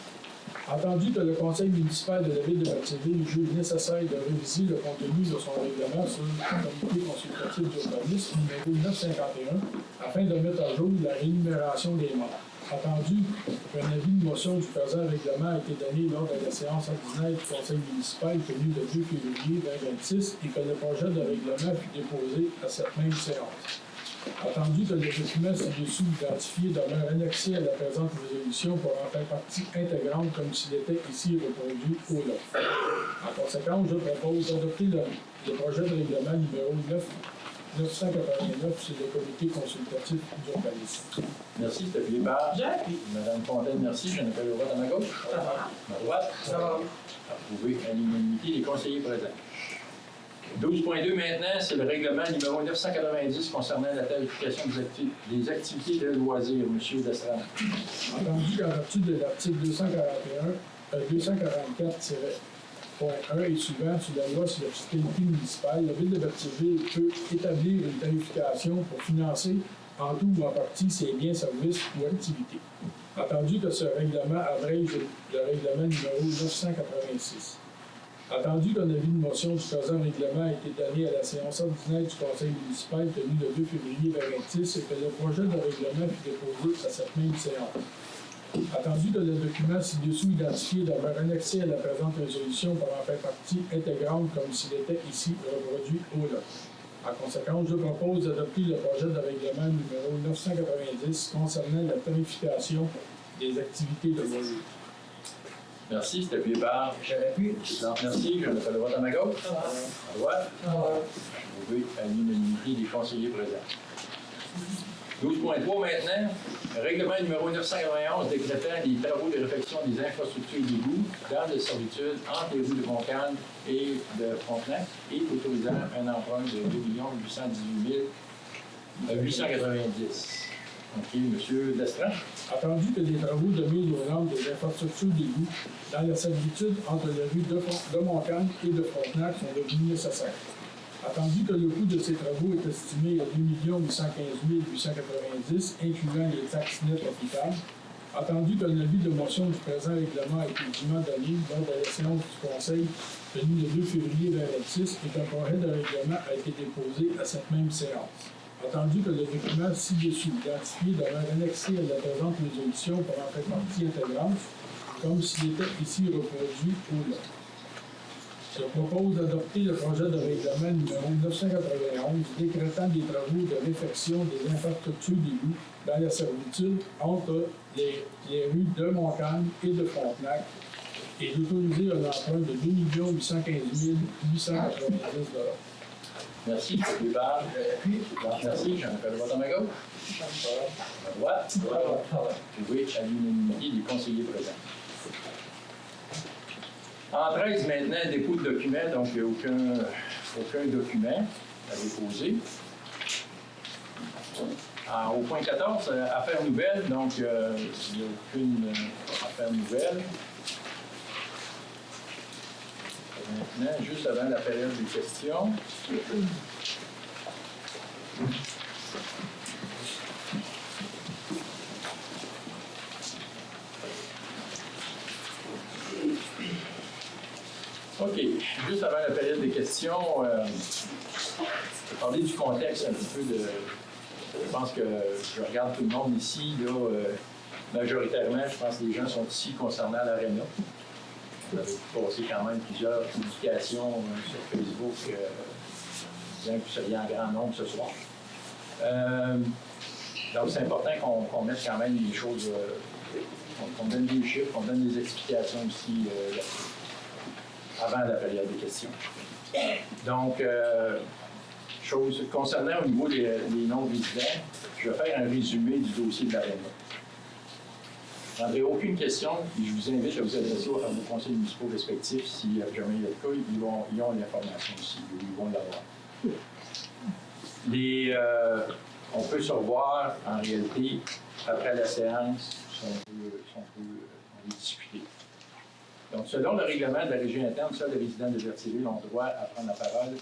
entendu que le conseil municipal de la ville de Berthierville juge nécessaire de réviser le contenu de son règlement sur le comité consultatif d'urbanisme numéro 951 afin de mettre à jour la rémunération des membres. Entendu qu'un avis de motion du présent règlement a été donné lors de la séance ordinaire du conseil municipal tenue le 2 février 2026 et que le projet de règlement fut déposé à cette même séance. Attendu que le document ci-dessous identifié demeure annexé à la présente résolution pour en faire partie intégrante comme s'il était ici reproduit au lot. En conséquence, je propose d'adopter le projet de règlement numéro 989 sur le comité consultatif d'urbanisme. Merci, c'était Pébard. J'appuie. Madame Fontaine, merci. J'en appelle droit à ma gauche. Favorable? À droite. Ça va. Approuvé à l'unanimité des conseillers présents. 12.2 maintenant, c'est le règlement numéro 990 concernant la tarification des activités de loisirs. M. Destrand. Entendu qu'en vertu de l'article 244-1 et suivant sur la loi sur la fiscalité municipale, la Ville de Berthierville peut établir une tarification pour financer en tout ou en partie ses biens, services ou activités. Entendu que ce règlement abrège le règlement numéro 986. Attendu qu'un avis de motion du présent règlement a été donné à la séance ordinaire du conseil municipal tenue le 2 février 2026 et que le projet de règlement fut déposé à cette même séance. Attendu que le document ci-dessous identifié demeure annexé à la présente résolution pour en faire partie intégrante comme s'il était ici reproduit au lot. En conséquence, je propose d'adopter le projet de règlement numéro 990 concernant la tarification des activités de loisirs. Merci, c'était Pébard. J'appuie. Merci. J'en appelle droit à ma gauche. À droite. Approuvé à l'unanimité des conseillers présents. 12.3 maintenant, règlement numéro 991 décrétant les travaux de réfection des infrastructures d'égouts dans les servitudes entre les rues de Montcalm et de Frontenac et autorisant un emprunt de 2 818 890. OK, M. Destrand. Attendu que les travaux de mise aux normes des infrastructures d'égout dans la servitude entre les rues de Montcalm et de Frontenac sont devenus nécessaires. Attendu que le coût de ces travaux est estimé à 2 815 890, incluant les taxes nettes applicables. Attendu que l'avis de motion du présent règlement a été dûment donné lors de la séance du Conseil tenue le 2 février 2026 et qu'un projet de règlement a été déposé à cette même séance. Attendu que le document ci-dessous identifié demeure annexé à la présente résolution pour en faire partie intégrante, comme s'il était ici reproduit au lot. Je propose d'adopter le projet de règlement numéro 991 décrétant des travaux de réfection des infrastructures d'égout dans la servitude entre les rues de Montcalm et de Frontenac et d'autoriser un emprunt de 2 815 890 $. Merci, M. Pébard. Merci, j'en appelle droit à ma gauche. À droite. Approuvé à l'unanimité des conseillers présents. En 13, maintenant, dépôt de documents, donc il n'y a aucun document à déposer. Au point 14, affaires nouvelles, donc il n'y a aucune affaire nouvelle. Maintenant, juste avant la période des questions. OK. Juste avant la période des questions, je vais parler du contexte un petit peu de... Je pense que je regarde tout le monde ici, là, majoritairement, je pense que les gens sont ici concernant l'Arena. Vous avez passé quand même plusieurs publications sur Facebook disant que vous seriez en grand nombre ce soir. Donc, c'est important qu'on mette quand même les choses, qu'on donne des chiffres, qu'on donne des explications aussi avant la période des questions. Donc, concernant au niveau des non-résidents, je vais faire un résumé du dossier de l'Arena. Je n'aurai aucune question, et je vous invite à vous adresser à vos conseils municipaux respectifs. Si jamais il y a le cas, ils ont l'information aussi, ils vont l'avoir. On peut se revoir, en réalité, après la séance, si on peut en discuter. Donc, selon le règlement de la régie interne, seuls les résidents de Berthierville ont droit à prendre la parole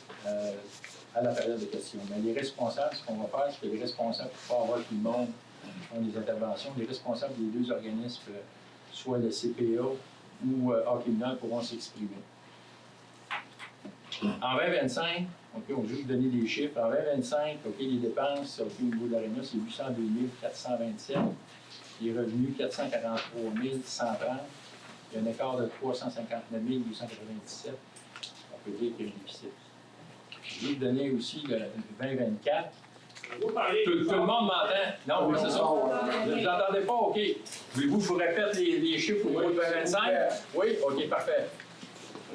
à la période de questions. Mais les responsables, ce qu'on va faire, c'est que les responsables, pour pas avoir tout le monde qui font des interventions, les responsables des deux organismes, soit le CPA ou Hockey Mineur, pourront s'exprimer. En 2025, OK, on veut juste donner des chiffres. En 2025, OK, les dépenses au niveau de l'Arena, c'est 802 427. Les revenus, 443 130. Il y a un écart de 359 297. On peut dire qu'il y a un déficit. Je vais vous donner aussi le 2024. Tout le monde m'entend? Non, oui, c'est ça. Vous n'entendez pas? OK. Voulez-vous que je vous répète les chiffres au niveau de 2025? Oui? OK, parfait.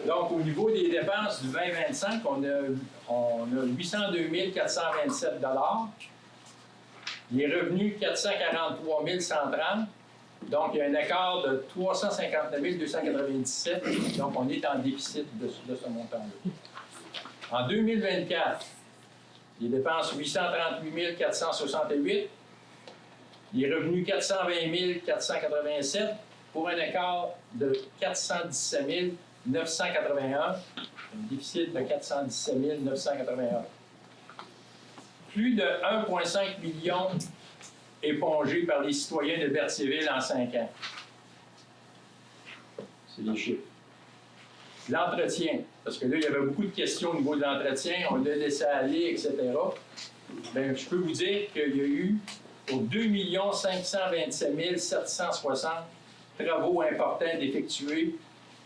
Donc, au niveau des dépenses du 2025, on a 802 427 $. Les revenus, 443 130. Donc, il y a un écart de 359 297. Donc, on est en déficit de ce montant-là. En 2024, les dépenses 838 468. Les revenus 420 487 pour un écart de 417 981. Un déficit de 417 981. Plus de 1,5 million épongés par les citoyens de Berthierville en 5 ans. C'est les chiffres. L'entretien, parce que là, il y avait beaucoup de questions au niveau de l'entretien, on l'a laissé aller, etc. Bien, je peux vous dire qu'il y a eu pour 2 527 760 travaux importants d'effectuer.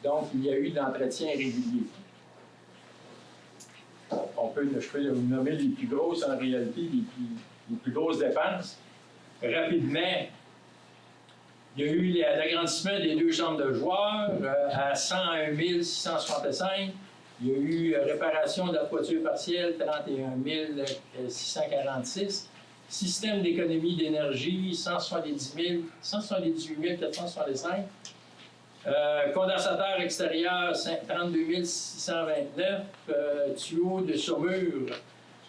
Donc, il y a eu de l'entretien régulier. Je peux vous nommer les plus grosses, en réalité, les plus grosses dépenses. Rapidement, il y a eu l'agrandissement des 2 chambres de joueurs à 101 665. Il y a eu réparation de la toiture partielle, 31 646. Système d'économie d'énergie, 178 465. Condensateur extérieur, 32 629. Tuyaux de saumure,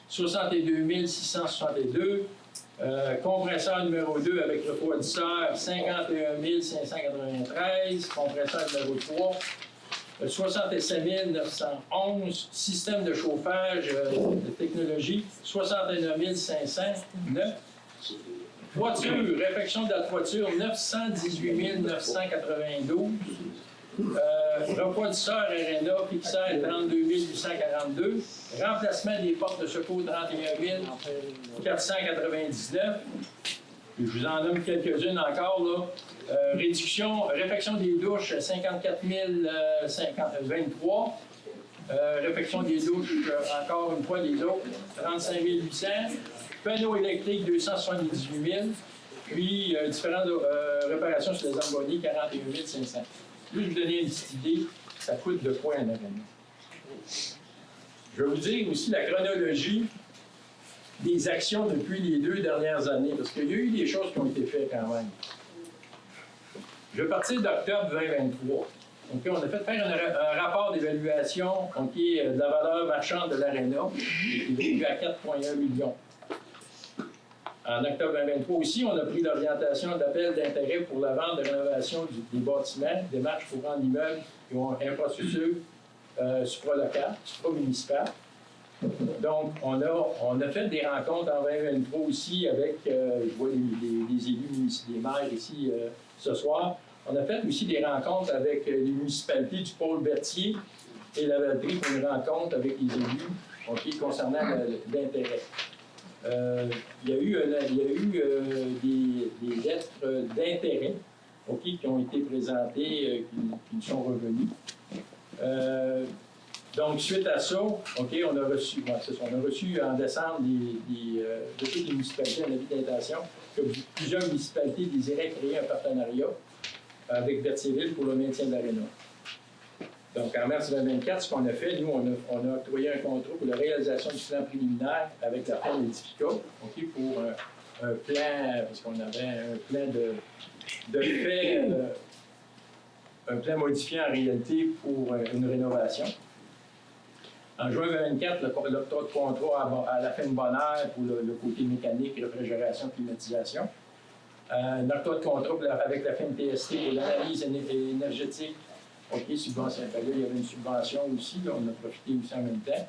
62 662. Compresseur numéro 2 avec refroidisseur, 51 593. Compresseur numéro 3, 67 911. Système de chauffage de technologie, 61 509. Toiture, réfection de la toiture, 918 992. Refroidisseur Arena, fixeur, 32 842. Remplacement des portes de secours, 31 499. Je vous en nomme quelques-unes encore, là. Réfection des douches, 54 023. Réfection des douches, encore une fois, les autres, 35 800. Panneaux électriques, 278 000. Puis, différentes réparations sur les embonnies, 41 500. Juste vous donner une petite idée, ça coûte de quoi un événement. Je vais vous dire aussi la chronologie des actions depuis les 2 dernières années, parce qu'il y a eu des choses qui ont été faites quand même. Je vais partir d'octobre 2023. OK, on a fait faire un rapport d'évaluation de la valeur marchande de l'Arena, qui est évalué à 4,1 millions. En octobre 2023 aussi, on a pris l'orientation d'appel d'intérêt pour la vente de rénovation des bâtiments, démarches pour rendre l'immeuble qui ont infrastructure supralocale, supramunicipale. Donc, on a fait des rencontres en 2023 aussi avec, je vois les élus municipaux, les maires ici ce soir. On a fait aussi des rencontres avec les municipalités du pôle Berthier et la Valtrie pour une rencontre avec les élus concernant l'intérêt. Il y a eu des lettres d'intérêt qui ont été présentées, qui nous sont revenues. Donc, suite à ça, on a reçu en décembre de toutes les municipalités un avis d'intention que plusieurs municipalités désiraient créer un partenariat avec Berthierville pour le maintien de l'Arena. Donc, en mars 2024, ce qu'on a fait, nous, on a octroyé un contrat pour la réalisation du plan préliminaire avec la firme Edifica, pour un plan, parce qu'on avait un plan de fait, un plan modifié en réalité pour une rénovation. En juin 2024, l'octroi de contrat à la fin de bonheur pour le côté mécanique, réfrigération, climatisation. Un octroi de contrat avec la firme TST pour l'analyse énergétique. Subvention. Là, il y avait une subvention aussi, là, on a profité aussi en même temps.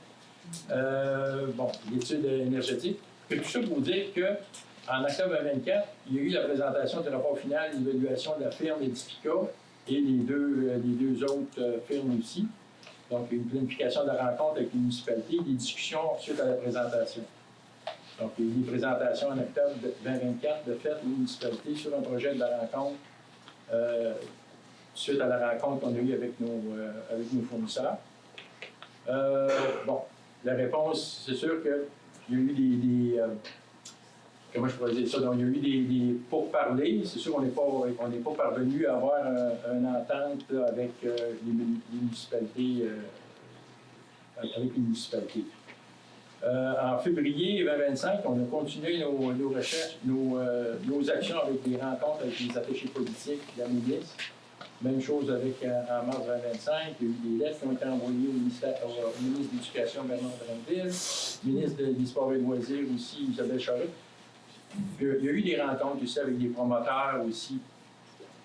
L'étude énergétique. Tout ça pour dire qu'en octobre 2024, il y a eu la présentation du rapport final d'évaluation de la firme Edifica et les deux autres firmes aussi. Donc, une planification de la rencontre avec les municipalités, des discussions suite à la présentation. Donc, il y a eu des présentations en octobre 2024 de fait aux municipalités sur un projet de la rencontre suite à la rencontre qu'on a eue avec nos fournisseurs. La réponse, c'est sûr qu'il y a eu des comment je pourrais dire ça? Donc, il y a eu des pourparlers. C'est sûr qu'on n'est pas parvenu à avoir une entente avec les municipalités. En février 2025, on a continué nos recherches, nos actions avec des rencontres avec les attachés politiques de la ministre. Même chose en mars 2025. Il y a eu des lettres qui ont été envoyées au ministre de l'Éducation, Bernard Drinville, ministre des Sports et Loisirs aussi, Isabelle Charest. Il y a eu des rencontres aussi avec des promoteurs aussi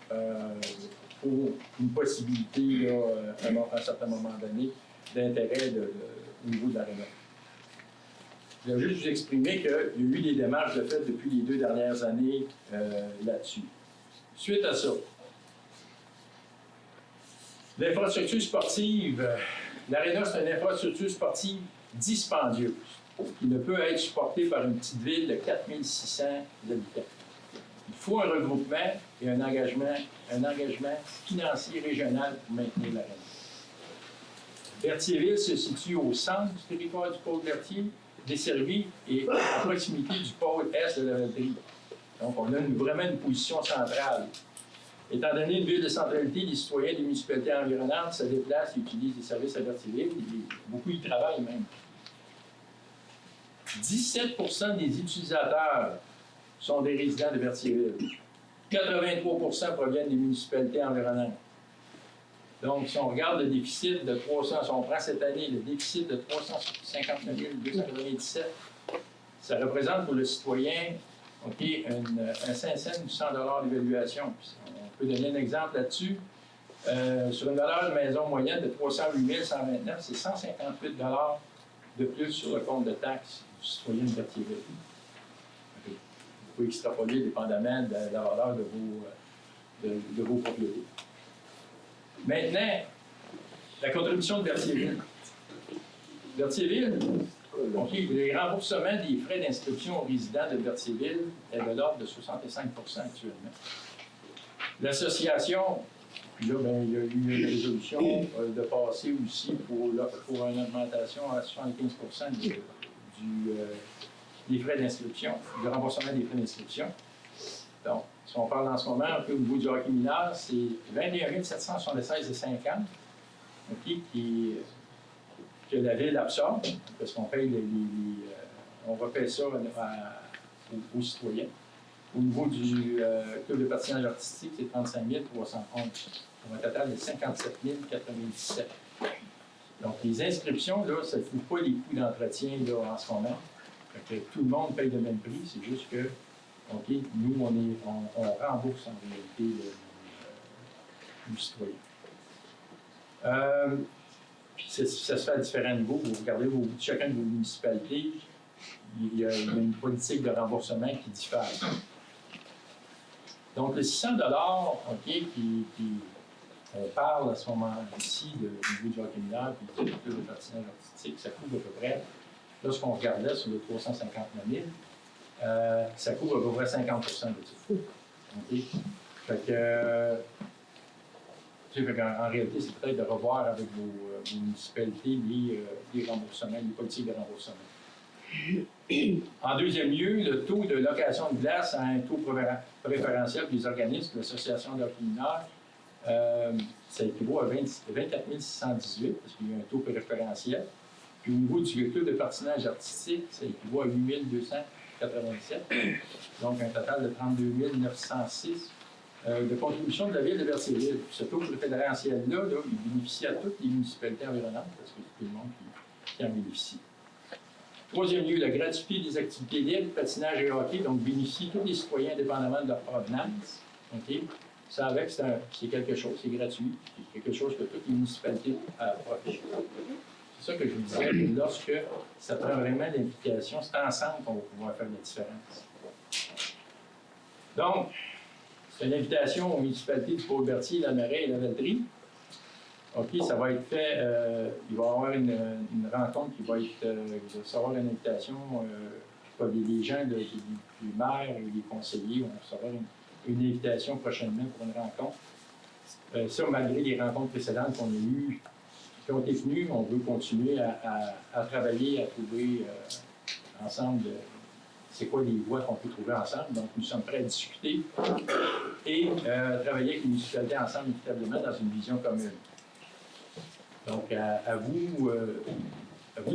pour une possibilité, à un certain moment donné, d'intérêt au niveau de l'Arena. Je vais juste vous exprimer qu'il y a eu des démarches de fait depuis les 2 dernières années là-dessus. Suite à ça, l'infrastructure sportive, l'Arena, c'est une infrastructure sportive dispendieuse qui ne peut être supportée par une petite ville de 4600 habitants. Il faut un regroupement et un engagement financier régional pour maintenir l'Arena. Berthierville se situe au centre du territoire du pôle Berthier, desservi et à proximité du pôle est de la Valtrie. Donc, on a vraiment une position centrale. Étant donné une ville de centralité, les citoyens des municipalités environnantes se déplacent et utilisent les services à Berthierville. Beaucoup y travaillent même. 17 des utilisateurs sont des résidents de Berthierville. 83 proviennent des municipalités environnantes. Donc, si on regarde le déficit de 300, si on prend cette année, le déficit de 359 297, ça représente pour le citoyen un 500 d'évaluation. On peut donner un exemple là-dessus. Sur une valeur de maison moyenne de 308 129, c'est 158 de plus sur le compte de taxes du citoyen de Berthierville. Vous pouvez extrapoler dépendamment de la valeur de vos propriétés. Maintenant, la contribution de Berthierville. Berthierville, les remboursements des frais d'inscription aux résidents de Berthierville est de l'ordre de 65 actuellement. L'association, puis là, il y a eu une résolution de passer aussi pour une augmentation à 75 des frais d'inscription, du remboursement des frais d'inscription. Donc, si on parle en ce moment, au niveau du hockey mineur, c'est 21 776,50 que la ville absorbe, parce qu'on paye on repaie ça aux citoyens. Au niveau du club de patinage artistique, c'est 35 330 pour un total de 57 097. Donc, les inscriptions, là, ça ne couvre pas les coûts d'entretien là, en ce moment. Fait que tout le monde paye le même prix, c'est juste que, OK, nous, on rembourse en réalité le citoyen. Puis ça se fait à différents niveaux. Vous regardez chacun de vos municipalités, il y a une politique de remboursement qui diffère. Donc, le 600 OK, on parle à ce moment-ci du niveau du hockey mineur et du club de patinage artistique, ça couvre à peu près, lorsqu'on regardait sur les 359 000, ça couvre à peu près 50 de ça. OK? Fait que, en réalité, c'est peut-être de revoir avec vos municipalités les remboursements, les politiques de remboursement. En deuxième lieu, le taux de location de glace a un taux préférentiel des organismes de l'association de hockey mineur. Ça équivaut à 24 618 parce qu'il y a un taux préférentiel. Puis au niveau du club de patinage artistique, ça équivaut à 8 287, donc un total de 32 906 de contribution de la ville de Berthierville. Ce taux préférentiel-là, il bénéficie à toutes les municipalités environnantes parce que c'est tout le monde qui en bénéficie. Troisième lieu, la gratuité des activités libres, patinage et hockey, donc bénéficie tous les citoyens indépendamment de leur provenance. Okay? Ça avec, c'est quelque chose, c'est gratuit, c'est quelque chose que toutes les municipalités approchent. C'est ça que je vous disais, que lorsque ça prend vraiment l'implication, c'est ensemble qu'on va pouvoir faire la différence. Donc, c'est une invitation aux municipalités du Pôle-Berthier, la Marais et la Valtrie. OK, ça va être fait, il va y avoir une rencontre qui va être, il va recevoir une invitation, les gens du maire et les conseillers vont recevoir une invitation prochainement pour une rencontre. Ça, malgré les rencontres précédentes qu'on a eues, qui ont été tenues, on veut continuer à travailler, à trouver ensemble c'est quoi les voies qu'on peut trouver ensemble. Donc, nous sommes prêts à discuter et travailler avec les municipalités ensemble équitablement dans une vision commune. Donc, à vous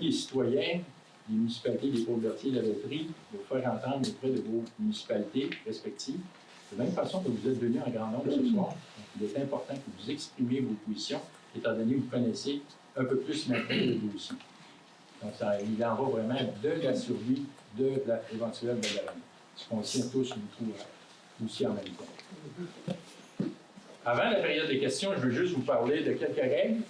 les citoyens, les municipalités des Pôles-Berthier et de la Valtrie, de vous faire entendre auprès de vos municipalités respectives. De la même façon que vous êtes venus en grand nombre ce soir, donc il est important que vous exprimiez vos positions, étant donné que vous connaissez un peu plus maintenant le dossier. Donc, il en va vraiment de la survie de l'éventuelle de la ce qu'on tient tous aussi en même temps. Avant la période des questions, je veux juste vous parler de quelques règles.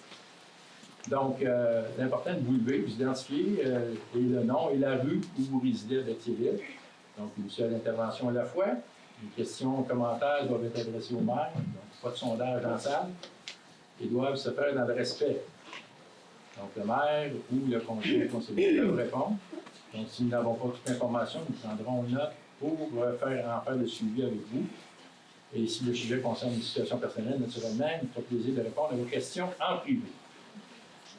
Donc, c'est important de vous lever, vous identifier et le nom et la rue où vous résidez à Berthierville. Donc, une seule intervention à la fois. Les questions, commentaires doivent être adressés au maire, donc pas de sondage dans la salle, et doivent se faire dans le respect. Donc, le maire ou le conseiller peuvent répondre. Donc, si nous n'avons pas toute l'information, nous prendrons note pour en faire le suivi avec vous. Et si le sujet concerne une situation personnelle, naturellement, il nous fera plaisir de répondre à vos questions en privé.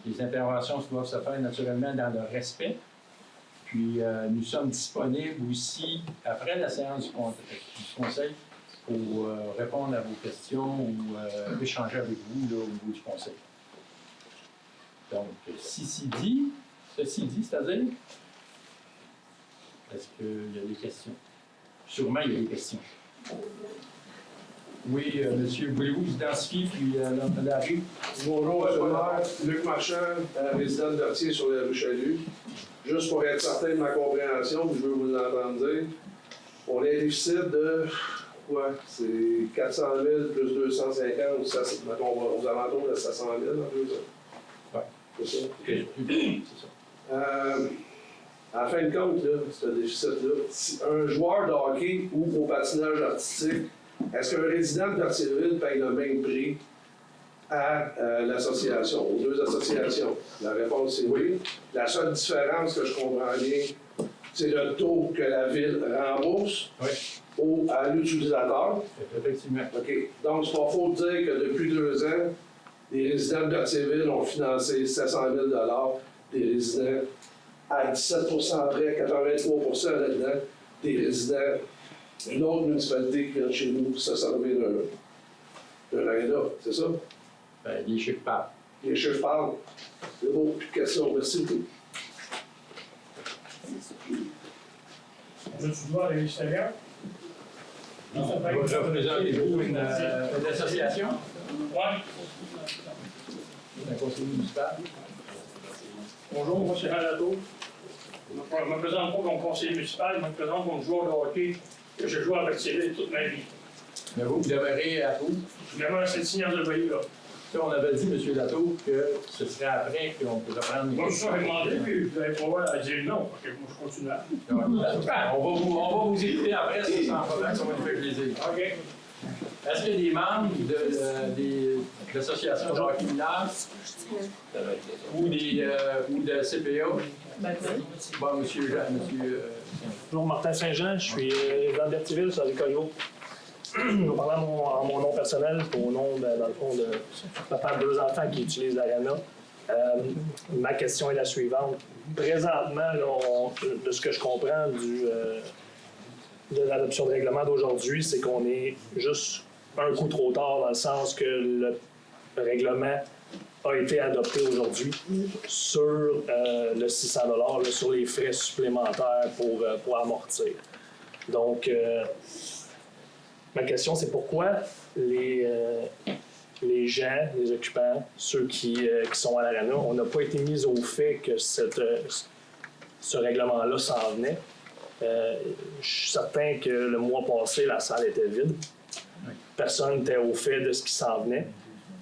Les interventions doivent se faire naturellement dans le respect. Puis, nous sommes disponibles aussi après la séance du conseil pour répondre à vos questions ou échanger avec vous là, au niveau du conseil. Donc, ceci dit, c'est-à-dire, est-ce qu'il y a des questions? Sûrement, il y a des questions. Oui, monsieur, voulez-vous vous identifier puis la rue? Bonjour, monsieur le maire. Luc Marchand, résident de Berthier sur la rue Chalut. Juste pour être certain de ma compréhension, je veux vous l'entendre dire, on a un déficit de, quoi? C'est 400 000 plus 250, ça, mettons, aux alentours de 700 000 en 2 ans. Oui. C'est ça? Okay. C'est ça. En fin de compte, là, ce déficit-là, si un joueur de hockey ou au patinage artistique, est-ce qu'un résident de Berthierville paye le même prix à l'association, aux deux associations? La réponse est oui. La seule différence que je comprends bien, c'est le taux que la ville rembourse à l'utilisateur. Effectivement. OK. Donc, c'est pas faux de dire que depuis 2 ans, les résidents de Berthierville ont financé 700 000 des résidents à 17 près, 83 là-dedans, des résidents d'une autre municipalité qui vient chez nous pour se servir d'un aréna, c'est ça? Bien, les chiffres parlent. Les chiffres parlent. C'est bon, plus de questions. Merci beaucoup. On a-tu droit à l'extérieur? Représentez-vous une association? Ouais. Un conseiller municipal? Bonjour, moi c'est Ralato. Je ne me présente pas comme conseiller municipal, je me présente comme joueur de hockey que je joue à Berthierville toute ma vie. Mais vous demeurez à Tours? Je demeure à Saint-Ignace-de-Loyer, là. Ça, on avait dit, M. Latour, que ce serait après qu'on pourrait prendre les Moi, je suis demandé, puis vous allez pouvoir dire non. Fait que moi, je continue là. On va vous écouter après, ça, sans problème, ça va nous faire plaisir. OK. Est-ce qu'il y a des membres de l'association de hockey mineur ou de CPA? Bon, monsieur Jean, Bonjour, Martin Saint-Jean, je suis résident de Berthierville, sur l'école Hugo. Je vais parler en mon nom personnel, au nom, dans le fond, de papa de 2 enfants qui utilisent l'Arena. Ma question est la suivante. Présentement, là, de ce que je comprends de l'adoption de règlement d'aujourd'hui, c'est qu'on est juste un coup trop tard dans le sens que le règlement a été adopté aujourd'hui sur le 600 $, sur les frais supplémentaires pour amortir. Donc, ma question, c'est pourquoi les gens, les occupants, ceux qui sont à l'Arena, on n'a pas été mis au fait que ce règlement-là s'en venait. Je suis certain que le mois passé, la salle était vide. Personne n'était au fait de ce qui s'en venait.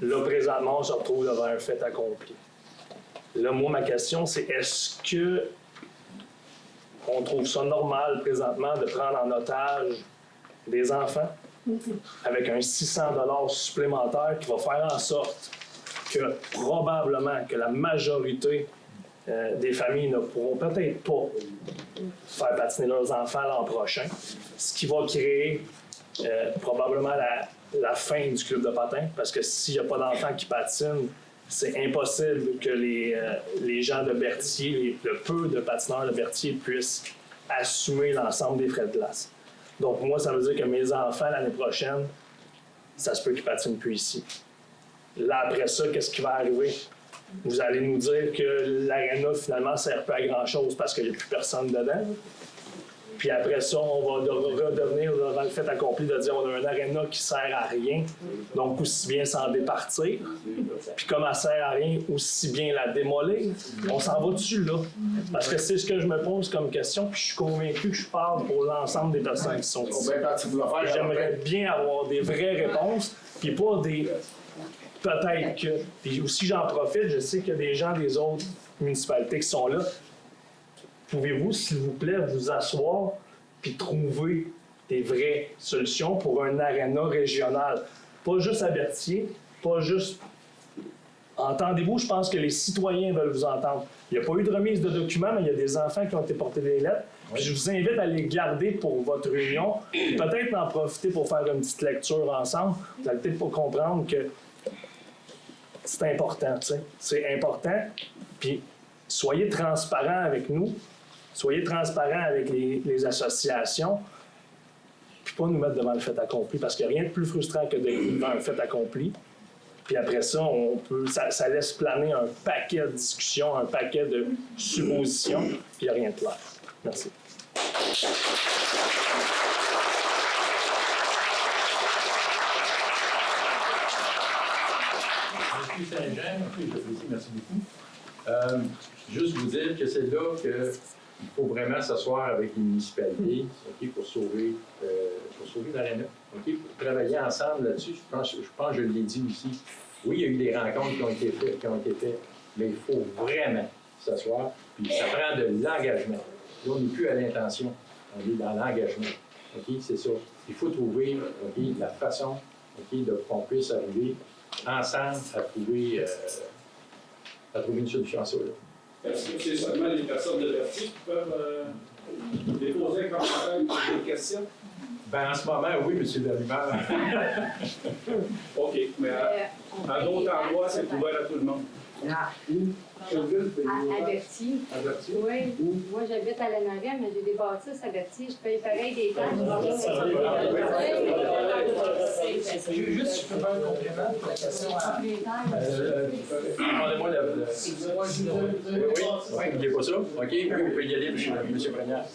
Là, présentement, on se retrouve devant un fait accompli. Là, moi, ma question, c'est est-ce que on trouve ça normal présentement de prendre en otage des enfants avec un 600 $ supplémentaire qui va faire en sorte que probablement que la majorité des familles ne pourront peut-être pas faire patiner leurs enfants l'an prochain, ce qui va créer probablement la fin du club de patin, parce que s'il n'y a pas d'enfants qui patinent, c'est impossible que les gens de Berthier, le peu de patineurs de Berthier puissent assumer l'ensemble des frais de place. Donc moi, ça veut dire que mes enfants, l'année prochaine, ça se peut qu'ils patinent plus ici. Là, après ça, qu'est-ce qui va arriver? Vous allez nous dire que l'Arena, finalement, ne sert pas à grand-chose parce qu'il n'y a plus personne dedans. Puis après ça, on va redevenir devant le fait accompli de dire qu'on a un Arena qui ne sert à rien, donc aussi bien s'en départir. Puis comme elle ne sert à rien, aussi bien la démolir. On s'en va dessus là. Parce que c'est ce que je me pose comme question, puis je suis convaincu que je parle pour l'ensemble des personnes qui sont ici. J'aimerais bien avoir des vraies réponses, puis pas des peut-être que. Puis aussi, j'en profite, je sais qu'il y a des gens des autres municipalités qui sont là. Pouvez-vous, s'il vous plaît, vous asseoir puis trouver des vraies solutions pour un aréna régional? Pas juste à Berthier, pas juste... Entendez-vous, je pense que les citoyens veulent vous entendre. Il n'y a pas eu de remise de documents, mais il y a des enfants qui ont été portés des lettres. Puis je vous invite à les garder pour votre réunion. Peut-être en profiter pour faire une petite lecture ensemble. Vous allez peut-être pas comprendre que c'est important, tu sais. C'est important. Puis soyez transparents avec nous. Soyez transparents avec les associations, puis pas nous mettre devant le fait accompli, parce qu'il n'y a rien de plus frustrant que d'être devant un fait accompli. Puis après ça, ça laisse planer un paquet de discussions, un paquet de suppositions, puis il n'y a rien de clair. Merci. Monsieur Saint-Jean, merci beaucoup. Juste vous dire que c'est là qu'il faut vraiment s'asseoir avec les municipalités pour sauver l'Arena, pour travailler ensemble là-dessus. Je pense que je l'ai dit aussi. Oui, il y a eu des rencontres qui ont été faites, mais il faut vraiment s'asseoir. Puis ça prend de l'engagement. Là, on n'est plus à l'intention, on est dans l'engagement. C'est ça. Il faut trouver la façon qu'on puisse arriver ensemble à trouver une solution à ça. Est-ce que c'est seulement les personnes de Berthier qui peuvent déposer un commentaire ou des questions? Ben, en ce moment, oui, M. Berrimard. OK, mais à d'autres endroits, c'est ouvert à tout le monde. À Berthier. À Berthier? Oui. Moi, j'habite à Lanarelle, mais j'ai des bâtisses à Berthier. Je paye pareil des taxes. Juste, si je peux faire un complément pour la question à... Demandez-moi oui, n'oubliez pas ça. OK, vous pouvez y aller, M. Prégnard.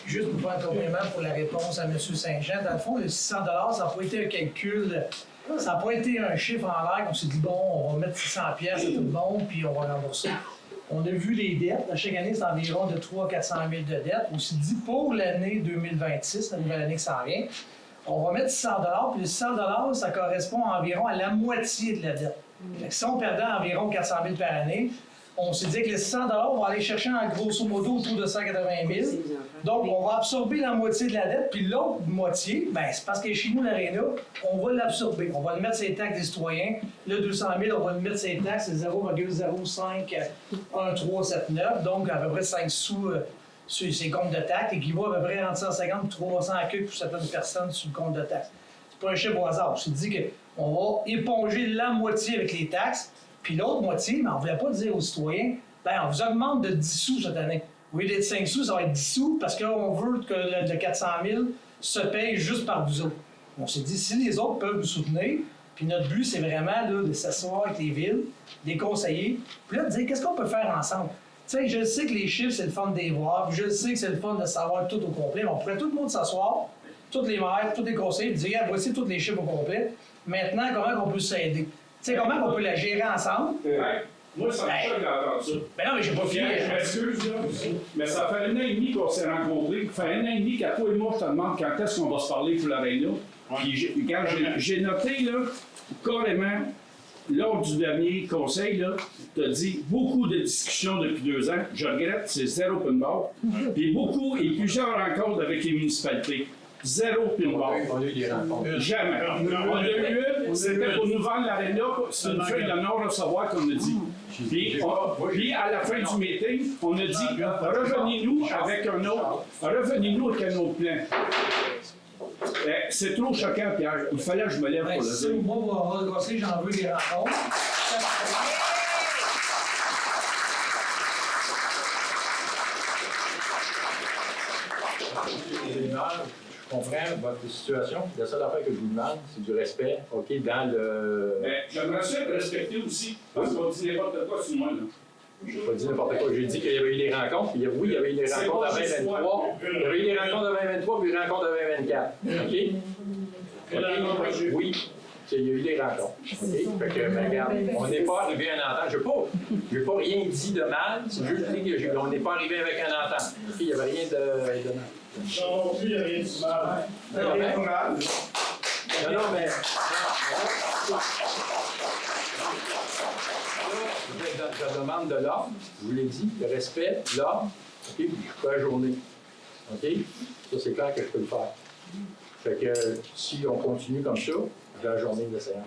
Juste pour faire un complément pour la réponse à M. Saint-Jean, dans le fond, le 600 $, ça n'a pas été un calcul, ça n'a pas été un chiffre en l'air qu'on s'est dit, bon, on va mettre 600 pièces à tout le monde, puis on va rembourser. On a vu les dettes. À chaque année, c'est environ de 300 000 à 400 000 de dettes. On s'est dit, pour l'année 2026, la nouvelle année qui s'en vient, on va mettre 600 $, puis les 600 $, ça correspond environ à la moitié de la dette. Fait que si on perdait environ 400 000 par année, on s'est dit que les 100 $, on va aller chercher en grosso modo autour de 180 000. Donc, on va absorber la moitié de la dette, puis l'autre moitié, ben, c'est parce que chez nous, l'Arena, on va l'absorber. On va le mettre sur les taxes des citoyens. Le 200 000, on va le mettre sur les taxes, c'est 0,051379, donc à peu près 5 sous sur ces comptes de taxes, et qui va à peu près entre 150 et 300 à queue pour certaines personnes sur le compte de taxes. C'est pas un chiffre au hasard. On s'est dit qu'on va éponger la moitié avec les taxes, puis l'autre moitié, mais on ne voulait pas dire aux citoyens, ben on vous augmente de 10 sous cette année. Au lieu d'être 5 sous, ça va être 10 sous parce qu'on veut que le 400 000 se paye juste par vous autres. On s'est dit, si les autres peuvent vous soutenir, puis notre but, c'est vraiment là, de s'asseoir avec les villes, des conseillers, puis là, de dire qu'est-ce qu'on peut faire ensemble. Tu sais, je sais que les chiffres, c'est le fun de les voir, puis je sais que c'est le fun de savoir tout au complet, mais on pourrait tout le monde s'asseoir, tous les maires, tous les conseillers, puis dire, voici tous les chiffres au complet. Maintenant, comment on peut s'aider? Tu sais, comment on peut la gérer ensemble? Moi, ça me choque d'entendre ça. Ben non, mais j'ai pas fini. Je m'excuse, là, mais ça fait 1 an et demi qu'on s'est rencontrés. Ça fait 1 an et demi qu'à toi et moi, je te demande quand est-ce qu'on va se parler pour l'Arena. Puis quand j'ai noté, là, carrément, lors du dernier conseil, tu as dit beaucoup de discussions depuis 2 ans. Je regrette, c'est 0 open bar. Puis beaucoup et plusieurs rencontres avec les municipalités. 0 open bar. On a eu des rencontres. Jamais. On a eu une, c'était pour nous vendre l'Arena. C'est une feuille de non-recevoir qu'on a dit. Puis à la fin du meeting, on a dit revenez-nous avec un autre. Revenez-nous avec un autre plan. C'est trop choquant, Pierre. Il fallait que je me lève pour le Si dire. moi, on va regosser, j'en veux des rencontres. Je comprends votre situation. La seule affaire que je vous demande, c'est du respect, OK, dans le... Mais j'aimerais ça être respecté aussi, parce qu'on dit n'importe quoi sur moi, là. Je n'ai pas dit n'importe quoi. J'ai dit qu'il y avait eu des rencontres. Puis oui, il y avait eu des rencontres à 2023. Il y avait eu des rencontres à 2023 puis des rencontres à 2024. OK? OK? Oui. Il y a eu des rencontres. OK? Fait que, ben, regarde, on n'est pas arrivé à une entente. Je n'ai pas rien dit de mal. C'est juste qu'on n'est pas arrivé avec une entente. OK? Il n'y avait rien de mal. Non plus, il n'y a rien de mal. Non, mais... Je demande de l'ordre, je vous l'ai dit, le respect, l'ordre, OK, puis je fais la journée. OK? Ça, c'est clair que je peux le faire. Fait que si on continue comme ça, j'ai la journée de séance.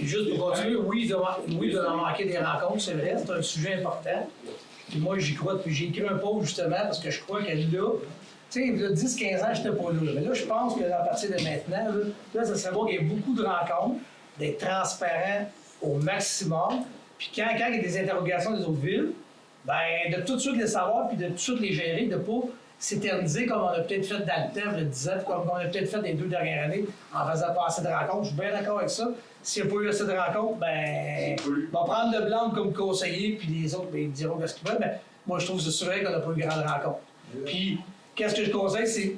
Juste pour continuer, oui, de en manquer des rencontres, c'est vrai, c'est un sujet important. Puis moi, j'y crois, puis j'ai écrit un post justement parce que je crois que là, tu sais, il y a 10-15 ans, je n'étais pas là. Mais là, je pense que à partir de maintenant, là ça serait bon qu'il y ait beaucoup de rencontres, d'être transparent au maximum. Puis quand il y a des interrogations des autres villes, ben de tout de suite les savoir, puis de tout de suite les gérer, de ne pas s'éterniser comme on a peut-être fait dans le temps, le 17, comme on a peut-être fait les 2 dernières années, en faisant pas assez de rencontres. Je suis bien d'accord avec ça. S'il n'y a pas eu assez de rencontres, ben on va prendre le blanc comme conseiller, puis les autres, ben, ils diront ce qu'ils veulent. Mais moi, je trouve que c'est sûr qu'on n'a pas eu de grande rencontre. Puis, qu'est-ce que je conseille, c'est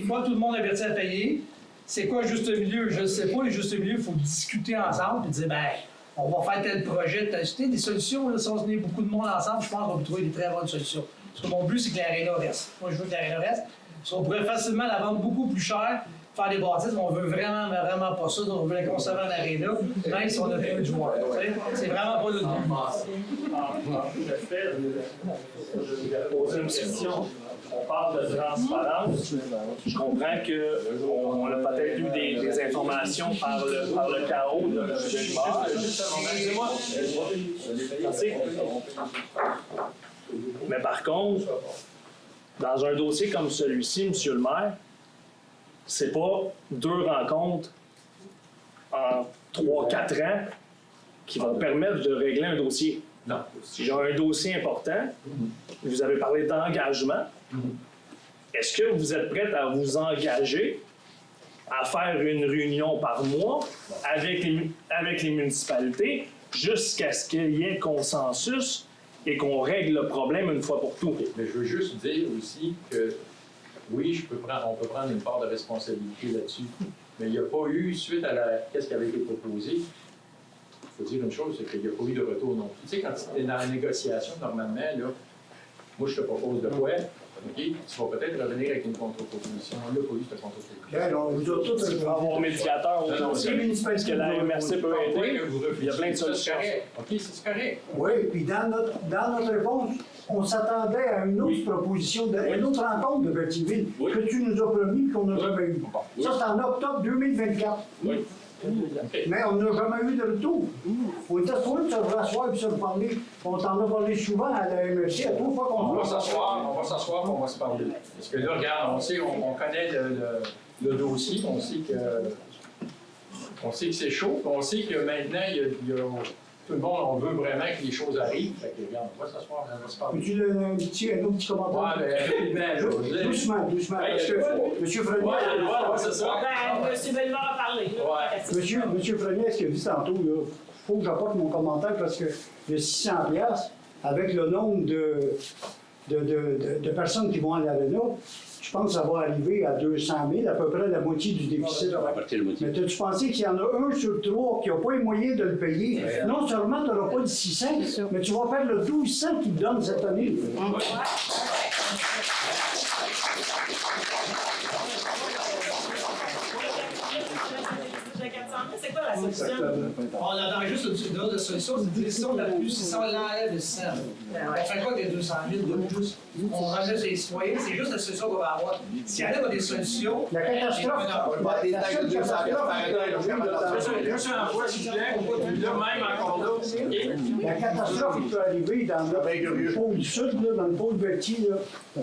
pas tout le monde averti à payer. C'est quoi le juste milieu? Je ne sais pas. Le juste milieu, il faut discuter ensemble, puis dire, ben on va faire tel projet, des solutions. Là, si on se met beaucoup de monde ensemble, je pense qu'on va trouver des très bonnes solutions. Parce que mon but, c'est que l'Arena reste. Moi, je veux que l'Arena reste. Parce qu'on pourrait facilement la vendre beaucoup plus cher, faire des bâtisses, mais on veut vraiment pas ça. Donc, on veut la conserver en Arena, même si on a plus de joueurs. C'est vraiment pas notre but. Je vais poser une question. On parle de transparence. Je comprends qu'on a peut-être eu des informations par le chaos de l'image. Excusez-moi. Merci. Mais par contre, dans un dossier comme celui-ci, Monsieur le maire, c'est pas 2 rencontres en 3-4 ans qui vont permettre de régler un dossier. Non. Si j'ai un dossier important, vous avez parlé d'engagement. Est-ce que vous êtes prête à vous engager à faire une réunion par mois avec les municipalités jusqu'à ce qu'il y ait consensus et qu'on règle le problème une fois pour toutes? Mais je veux juste dire aussi que oui, on peut prendre une part de responsabilité là-dessus. Mais il n'y a pas eu, suite à qu'est-ce qui avait été proposé, il faut dire une chose, c'est qu'il n'y a pas eu de retour non plus. Tu sais, quand tu es dans la négociation, normalement, là, moi, je te propose de quoi, OK, tu vas peut-être revenir avec une contre-proposition. On n'a pas eu cette contre-proposition. On vous a tous Il faut avoir un médiateur aussi, parce que la MRC peut aider. Il y a plein de solutions. OK, c'est correct. Oui, puis dans notre réponse, on s'attendait à une autre proposition, une autre rencontre de Berthierville que tu nous as promis et qu'on n'a jamais eu. Ça, c'est en octobre 2024. Oui. Mais on n'a jamais eu de retour. On était trop de se rasseoir et de se parler. On t'en a parlé souvent à la MRC, à trois fois qu'on On va s'asseoir, on va se parler. Parce que là, regarde, on connaît le dossier, on sait que c'est chaud, on sait que maintenant, il y a tout le monde, on veut vraiment que les choses arrivent. Fait que, regarde, on va s'asseoir, on va se parler. Peux-tu un autre petit commentaire? Ouais, mais Doucement. Monsieur Frenier. Ouais, c'est ça. Ben, M. Bellemare a parlé. Ouais. Monsieur Frenier, ce qu'il a dit tantôt, il faut que j'apporte mon commentaire parce que le 600$, avec le nombre de personnes qui vont à l'aréna, je pense que ça va arriver à 200 000, à peu près la moitié du déficit. Mais as-tu pensé qu'il y en a un sur trois qui n'a pas les moyens de le payer? Non seulement tu n'auras pas le 600, mais tu vas faire le 1200 qu'ils te donnent cette année. C'est quoi la solution? On attend juste une autre solution, c'est que si on a plus, si on l'enlève le 600 000, on fait quoi des 200 000 de plus? On rajoute les citoyens, c'est juste la solution qu'on va avoir. S'il y en a des solutions, La catastrophe, la seule catastrophe, la catastrophe qui peut arriver dans le pôle sud, là, dans le pôle Berthier,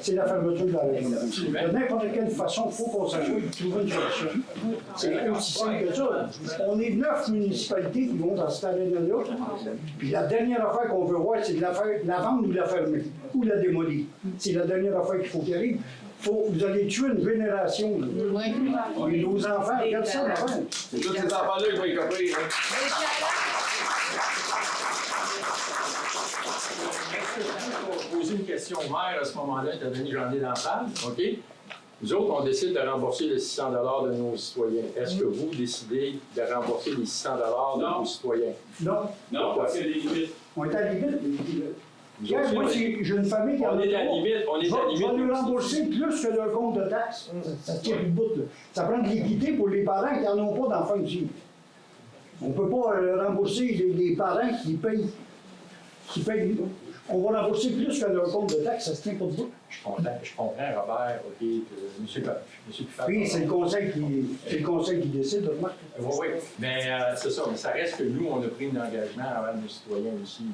c'est la fermeture de la région. De n'importe quelle façon, il faut qu'on s'assure de trouver une solution. C'est aussi simple que ça. On est 9 municipalités qui vont dans cette arène-là. Puis la dernière affaire qu'on veut voir, c'est de la vendre ou de la fermer, ou la démolir. C'est la dernière affaire qu'il faut qu'il arrive. Vous allez tuer une génération. Oui. Nos enfants, regardent ça d'avant. C'est tous ces enfants-là qui vont y copier. Poser une question au maire à ce moment-là, étant donné que j'en ai dans la salle, OK? Nous autres, on décide de rembourser les 600 $ de nos citoyens. Est-ce que vous décidez de rembourser les 600 $ de nos citoyens? Non, parce qu'il y a des limites. On est à la limite. Moi, j'ai une famille qui on est à la limite. On est à la limite. Je vais lui rembourser plus que leur compte de taxes. Ça tire le bout. Là. Ça prend de l'équité pour les parents qui n'en ont pas d'enfants ici. On ne peut pas rembourser les parents qui payent. On va rembourser plus que leur compte de taxes, ça se tient pas debout. Je comprends, Robert, OK, que M. Pifard. Oui, c'est le conseil qui décide, remarque. Oui, mais c'est ça. Mais ça reste que nous, on a pris un engagement envers nos citoyens ici.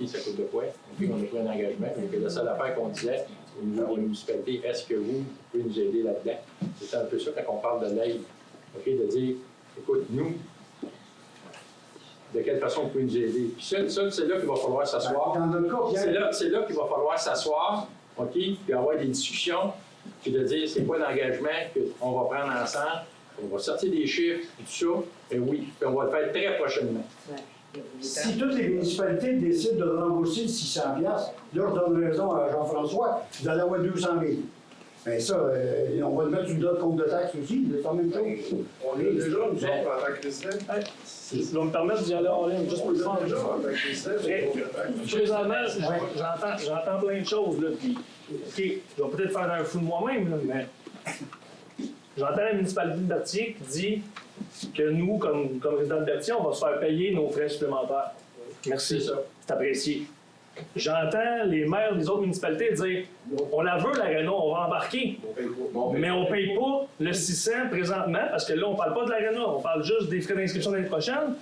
OK, ça coûte de quoi? On a pris un engagement. Donc, la seule affaire qu'on disait au niveau des municipalités, est-ce que vous pouvez nous aider là-dedans? C'est un peu ça quand on parle de l'aide. OK, de dire, écoute, nous, de quelle façon vous pouvez nous aider? Puis ça, c'est là qu'il va falloir s'asseoir. C'est là qu'il va falloir s'asseoir, OK, puis avoir des discussions, puis de dire c'est quoi l'engagement qu'on va prendre ensemble, on va sortir des chiffres, et tout ça, et oui, puis on va le faire très prochainement. Si toutes les municipalités décident de rembourser le 600$, là, je donne raison à Jean-François, vous allez avoir 200 000. Bien ça, on va le mettre sur le compte de taxes aussi, c'est la même chose. On est déjà, nous autres, en tant que président. Ça va me permettre d'y aller en ligne, juste pour le fun. Présentement, j'entends plein de choses, là, puis, OK, je vais peut-être faire un fou de moi-même, là, mais j'entends la municipalité de Berthier qui dit que nous, comme résidents de Berthier, on va se faire payer nos frais supplémentaires. Merci, c'est apprécié. J'entends les maires des autres municipalités dire on la veut, l'aréna, on va embarquer. Mais on ne paye pas le 600 présentement, parce que là, on ne parle pas de l'aréna, on parle juste des frais d'inscription l'année prochaine.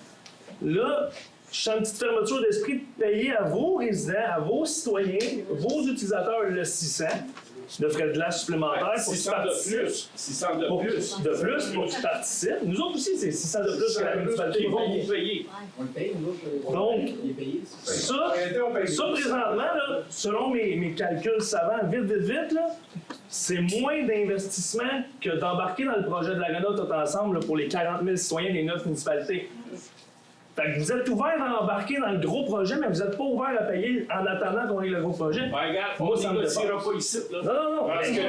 Là, je sens une petite fermeture d'esprit de payer à vos résidents, à vos citoyens, vos utilisateurs le 600 de frais de glace supplémentaires pour qu'ils participent. 600 de plus. De plus pour qu'ils participent. Nous autres aussi, c'est 600 de plus que la municipalité vont vous payer. Donc, ça présentement, là, selon mes calculs savants, vite, là, c'est moins d'investissement que d'embarquer dans le projet de l'aréna tout ensemble là, pour les 40 000 citoyens des 9 municipalités. Fait que vous êtes ouvert à embarquer dans le gros projet, mais vous n'êtes pas ouvert à payer en attendant qu'on ait le gros projet. Ben, regarde, Moi, ça on me négociera dépasse. pas ici, là. Non. Parce mais que-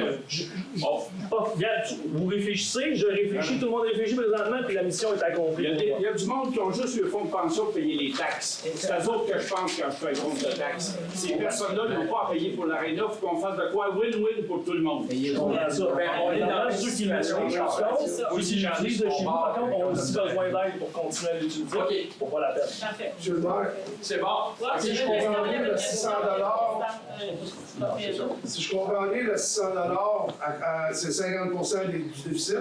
regarde, vous réfléchissez, je réfléchis, tout le monde réfléchit présentement, puis la mission est accomplie. Il y a du monde qui ont juste le fonds de pension pour payer les taxes. C'est eux autres que je pense quand je fais le compte de taxes. Ces personnes-là ne vont pas en payer pour l'aréna, il faut qu'on fasse de quoi win-win pour tout le monde. On a ça. On est dans ceux qui le sont. Par contre, si j'en ai de chez vous, par contre, on a aussi besoin d'aide pour continuer à l'utiliser. Pour pas la perdre. Parfait. Monsieur le maire, C'est bon. si je comprends bien, le 600 si je comprends bien, le 600 c'est 50 du déficit.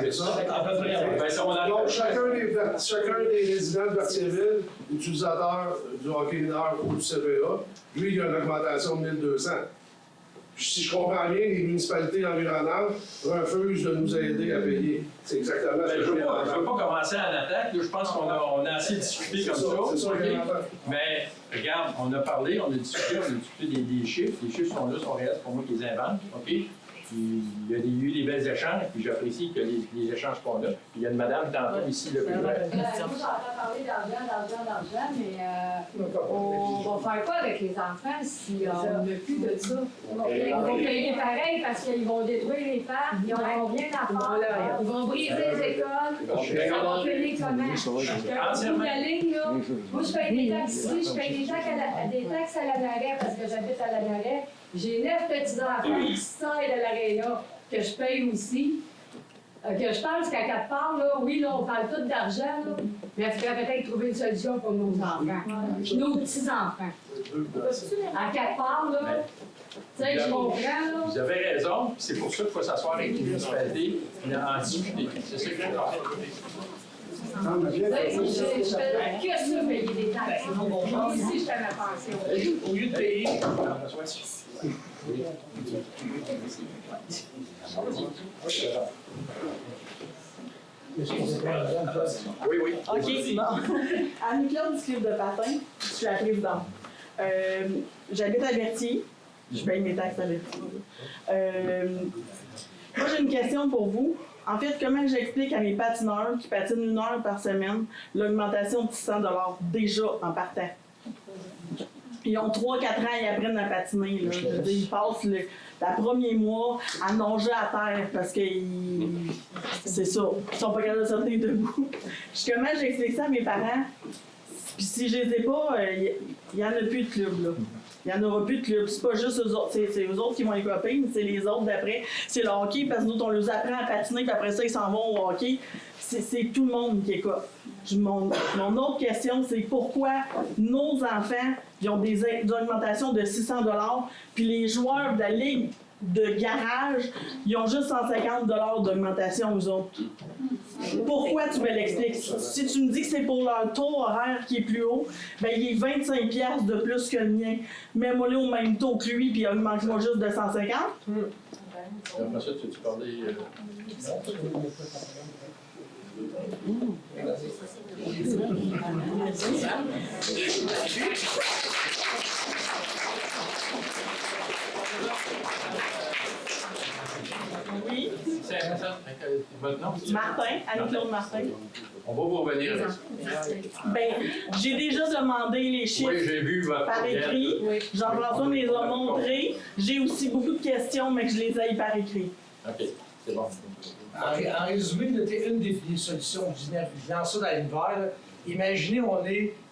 C'est ça? Ben, si on arrive- Donc, chacun des résidents de Berthierville, utilisateurs du hockey mineur ou du CPA, lui, il y a une augmentation de 1200. Puis, si je comprends bien, les municipalités environnantes refusent de nous aider à payer. C'est exactement ce Ben, que je je ne viens veux d'entendre. pas commencer à l'attaque. Là, je pense qu'on a assez discuté comme ça. C'est ça que je viens d'entendre. Mais regarde, on a parlé, on a discuté des chiffres. Les chiffres sont là, sont réels, c'est pour moi qui les invente. OK? Puis, il y a eu des belles échanges, puis j'apprécie que les échanges qu'on a. Puis il y a une madame tantôt ici, le plus vrai. Moi, j'entends parler d'argent, mais on va faire quoi avec les enfants si on n'a plus de ça? Ils vont payer pareil parce qu'ils vont détruire les parcs, ils n'auront rien à faire. Ils vont briser les écoles, ça va payer comment? Parce que bout de la ligne, là, moi, je paye des taxes ici, je paye des taxes à la Marais parce que j'habite à la Marais. J'ai 9 petits-enfants qui sortent de l'aréna que je paye aussi. Que je pense qu'à quatre parts, là, oui, là, on parle tout d'argent, là, mais il faudrait peut-être trouver une solution pour nos enfants, nos petits-enfants. À quatre parts, là, tu sais, je comprends, là. Vous avez raison, puis c'est pour ça qu'il faut s'asseoir avec les municipalités et en discuter. C'est ça que je veux dire. Je fais que ça, payer des taxes. Moi aussi, je fais ma pension. Au lieu de payer. Oui, oui. OK, bon. Anne-Claude du Club de patin, je suis la présidente. J'habite à Berthier. Je paye mes taxes à Berthier. Moi, j'ai une question pour vous. En fait, comment j'explique à mes patineurs qui patinent 1 heure par semaine l'augmentation de 600 $ déjà en partant? Ils ont 3-4 ans, ils apprennent à patiner. Là. Je veux dire, ils passent le premier mois à nager à terre parce que c'est ça, ils sont pas capables de se tenir debout. Comment j'explique ça à mes parents? Puis si je les ai pas, il y en a plus de club là. Il n'y en aura plus de club. C'est pas juste eux autres, c'est eux autres qui vont les copier, mais c'est les autres d'après. C'est le hockey, parce que nous, on les apprend à patiner, puis après ça, ils s'en vont au hockey. C'est tout le monde qui écoute. Mon autre question, c'est pourquoi nos enfants ils ont des augmentations de 600 $, puis les joueurs de la Ligue de garage, ils ont juste 150 $ d'augmentation, eux autres. Pourquoi tu me l'expliques? Si tu me dis que c'est pour leur taux horaire qui est plus haut, ben il est 25 $ de plus que le mien. Mets-moi là au même taux que lui, puis augmente-moi juste de 150. Après ça, tu parlais. Oui. C'est votre nom? Martin, Anne-Claude Martin. On va vous revenir avec ça. Ben, j'ai déjà demandé les chiffres Oui, j'ai vu votre par courriel. écrit. Jean-François me les a montrés. J'ai aussi beaucoup de questions, mais que je les aille par écrit. OK, c'est bon. En résumé, c'était une des solutions. Je lance ça dans l'univers. là. Imaginez,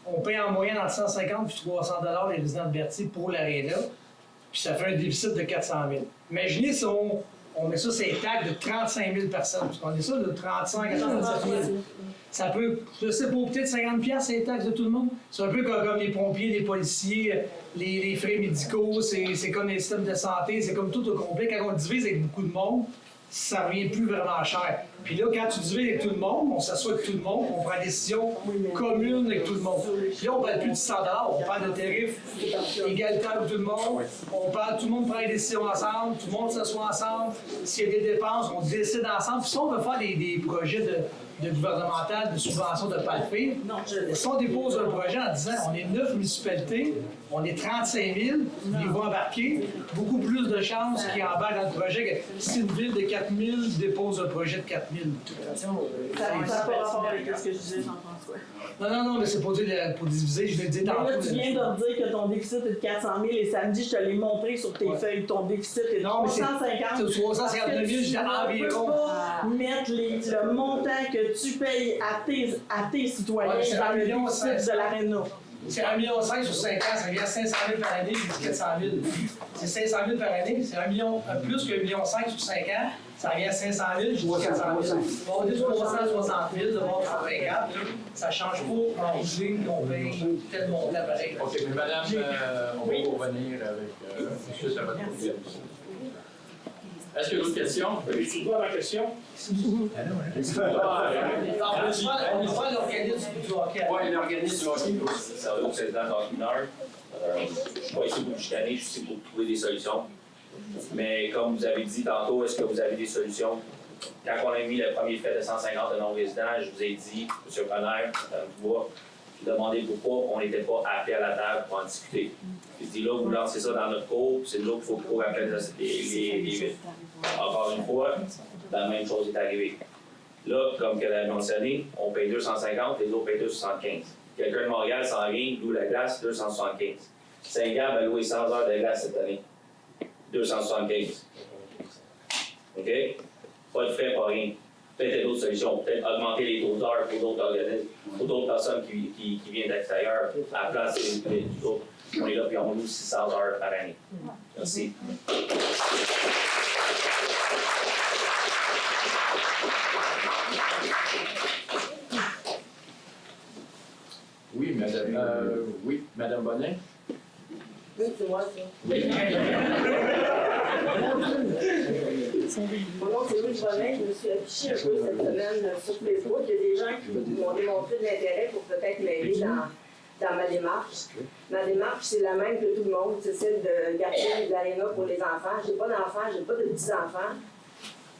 on paye en moyenne entre 150 et 300 $ les résidents de Berthier pour l'aréna, puis ça fait un déficit de 400 000. Imaginez si on met ça sur les taxes de 35 000 personnes, parce qu'on est ça de 35 à 37 000. Ça peut, je sais pas, peut-être 50 $, c'est les taxes de tout le monde. C'est un peu comme les pompiers, les policiers, les frais médicaux, c'est comme les systèmes de santé, c'est comme tout au complet. Quand on divise avec beaucoup de monde, ça revient plus vraiment cher. Puis là, quand tu divises avec tout le monde, on s'assoit avec tout le monde, on prend des décisions communes avec tout le monde. Puis là, on parle plus de 100 $, on parle de tarifs égalitaires pour tout le monde. On parle, tout le monde prend des décisions ensemble, tout le monde s'assoit ensemble. S'il y a des dépenses, on décide ensemble. Puis si on veut faire des projets de gouvernemental, de subvention de PALFI, si on dépose un projet en disant on est 9 municipalités, on est 35 000, ils vont embarquer, beaucoup plus de chances qu'ils embarquent dans le projet que si une ville de 4 000 dépose un projet de 4 000. Ça n'a pas rapport avec ce que je disais, Jean-François. François. Non, mais c'est pour diviser, je vais le dire Mais tantôt. là, tu viens de me dire que ton déficit est de 400 000 et samedi, je te l'ai montré sur tes feuilles. Ton déficit est de Non, mais c'est 350 c'est 352 000, j'ai environ. Tu ne peux pas mettre le montant que tu payes à tes citoyens Ouais, c'est dans le 1,5 million. déficit de l'ARENA. C'est 1,5 million sur 5 ans, ça vient à 500 000 par année, puis 400 000. C'est 500 000 par année, c'est 1 million, plus que 1,5 million sur 5 ans, ça vient à 500 000, je dis 400 000. On dit 360 000 de bord sur 20 ans, ça ne change pas en ligne qu'on paye tel montant pareil. OK, mais madame, on va revenir avec suite à votre courriel. Est-ce qu'il y a d'autres questions? C'est quoi la question? On va faire l'organisme du hockey. Oui, l'organisme du hockey. Ça va au président d'entraîneur. Je ne suis pas ici pour chicaner, je suis ici pour trouver des solutions. Mais comme vous avez dit tantôt, est-ce que vous avez des solutions? Quand on a mis le premier fait de 150 de non-résidents, je vous ai dit, M. Conner, Mme Dubois, je demandais pourquoi on n'était pas appelé à la table pour en discuter. Je dis là, vous lancez ça dans notre cours, c'est nous qu'il faut qu'on appelle les 8. Encore une fois, la même chose est arrivée. Là, comme qu'elle a mentionné, on paye 250, les autres payent 275. Quelqu'un de Montréal s'en vient, loue la glace, 275. Saint-Gab a loué 100 heures de glace cette année, 275. OK? Pas de frais, pas rien. Peut-être d'autres solutions, peut-être augmenter les taux d'heures pour d'autres organismes, pour d'autres personnes qui viennent d'extérieur, à la place des autres. On est là puis on loue 600 heures par année. Merci. Oui, madame Bonnet. Oui, c'est moi, ça. Oui. Mon nom, c'est Louis Bonnet. Je me suis affichée un peu cette semaine sur Facebook. Il y a des gens qui m'ont démontré de l'intérêt pour peut-être m'aider dans ma démarche. Ma démarche, c'est la même que tout le monde. C'est celle de garder de l'aréna pour les enfants. J'ai pas d'enfants, j'ai pas de petits-enfants.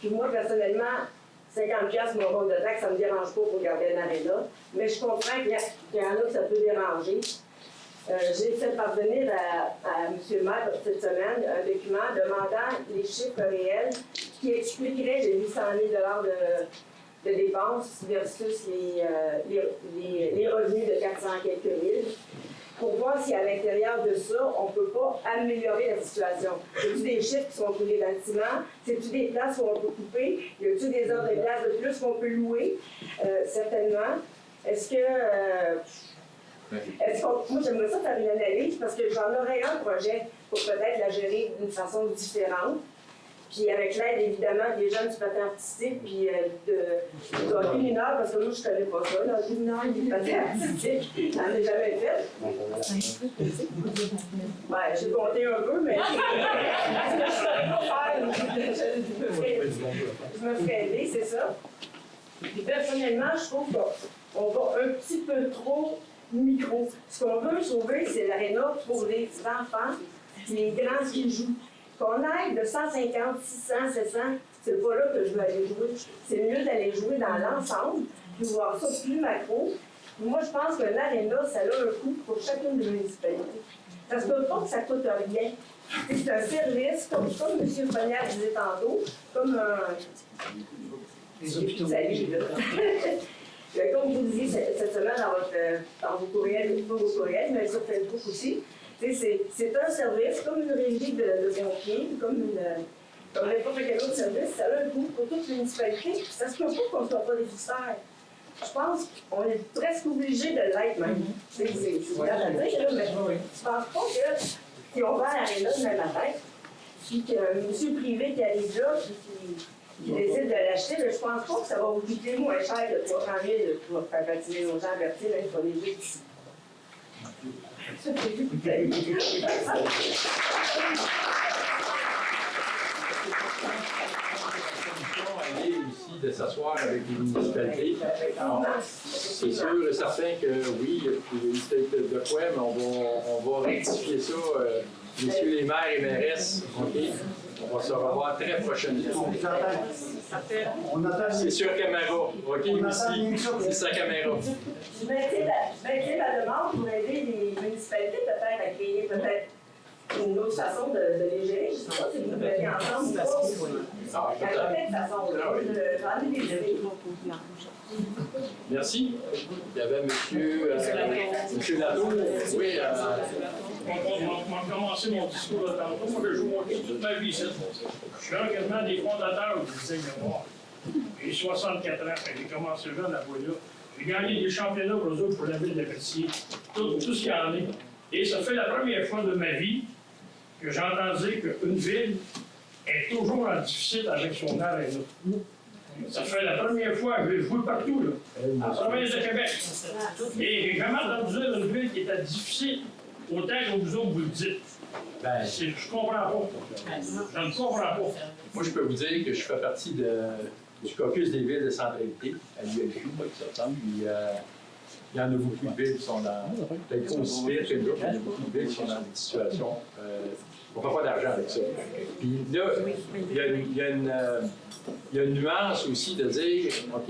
Puis moi, personnellement, 50$ mon compte de taxe, ça ne me dérange pas pour garder un aréna. Mais je comprends qu'il y en a que ça peut déranger. J'ai fait parvenir à M. le maire cette semaine un document demandant les chiffres réels qui expliqueraient les 800 000 de dépenses versus les revenus de 400 quelques mille, pour voir si à l'intérieur de ça, on ne peut pas améliorer la situation. Y a-t-il des chiffres qui sont coulés dans le ciment? C'est-tu des places qu'on peut couper? Y a-t-il des heures de places de plus qu'on peut louer? Certainement. Est-ce que moi, j'aimerais ça faire une analyse parce que j'en aurais un projet pour peut-être la gérer d'une façon différente. Puis avec l'aide, évidemment, des jeunes du patin artistique, puis de hockey mineur, parce que moi, je ne connais pas ça, le hockey mineur et du patin artistique. J'en ai jamais fait. Ben, j'ai compté un peu, mais ce que je ne peux pas faire, je me ferais aider, c'est ça. Puis personnellement, je trouve qu'on va un petit peu trop micro. Ce qu'on veut sauver, c'est l'aréna pour les enfants, les grands qui jouent. Qu'on aille de 150, 600, 700, c'est pas là que je veux aller jouer. C'est mieux d'aller jouer dans l'ensemble, puis voir ça plus macro. Puis moi, je pense que l'aréna, ça a un coût pour chacune des municipalités. Ça se peut pas que ça coûte rien. C'est un service, comme M. Fognard disait tantôt, comme un... Les hôpitaux. Comme vous disiez cette semaine dans vos courriels, pas vos courriels, mais sur Facebook aussi, c'est un service comme une régie de pompiers, comme n'importe quel autre service, ça a un coût pour toute l'municipalité. Ça se peut pas qu'on ne soit pas déficitaire. Je pense qu'on est presque obligé de l'être même. C'est bien à dire, mais je ne pense pas que si on va à l'aréna demain matin, puis qu'un monsieur privé qui arrive là, qui décide de l'acheter, je ne pense pas que ça va vous coûter moins cher de 300 000 pour faire patiner nos gens à Berthier, même sur les jeux ici. Aussi de s'asseoir avec les municipalités. C'est sûr et certain que oui, il y a peut-être de quoi, mais on va rectifier ça, messieurs les maires et mairesses. OK? On va se revoir très prochainement. C'est sur caméra. OK, ici, c'est sa caméra. Je maintiens la demande pour aider les municipalités peut-être à créer peut-être une autre autre façon de les gérer. Je ne sais pas si vous le mettez ensemble ou pas. Il y a peut-être une façon j'en ai des idées. Merci. Il y avait Monsieur Latour. Oui, On va commencer mon discours là tantôt. Moi, je joue mon hockey toute ma vie ici. Je suis quasiment des fondateurs du design mémoire. J'ai 64 ans, j'ai commencé jeune à Bois-là. J'ai gagné des championnats pour eux pour la ville de Pelletier. Tout ce qu'il y en est. Et ça fait la première fois de ma vie que j'entendais qu'une ville est toujours en difficile avec son aréna. Ça fait la première fois que j'ai joué partout, là, en province de Québec. Et j'ai jamais entendu dire une ville qui était difficile autant que vous autres vous le dites. Je comprends pas. Je ne comprends pas. Moi, je peux vous dire que je fais partie du caucus des villes de centralité à l'ULQ, qui s'entend. Il y en a beaucoup de villes qui sont dans, peut-être pas aussi vite que nous, mais il y a beaucoup de villes qui sont dans des situations. On ne fait pas d'argent avec ça. Puis là, il y a une nuance aussi de dire, OK,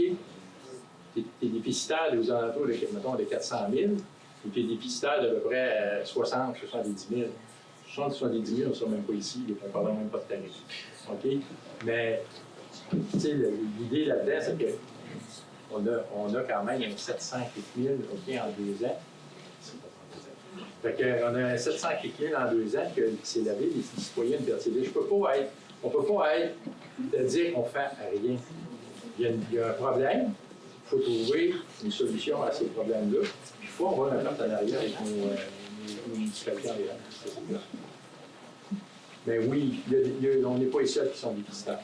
tu es déficitaire aux alentours de, mettons, de 400 000, et tu es déficitaire d'à peu près 60, 70 000. 60, 70 000, on ne sera même pas ici, on ne parle même pas de tarif. OK? Mais, tu sais, l'idée là-dedans, c'est que on a quand même un 700 000 OK, en 2 ans. Fait qu'on a un 700 000 en 2 ans, que c'est la ville des citoyens de Berthierville. On ne peut pas être de dire qu'on ne fait rien. Il y a un problème, il faut trouver une solution à ces problèmes-là. Puis il faut avoir un partenariat avec nos municipalités environnantes. Mais oui, on n'est pas les seuls qui sont déficitaires.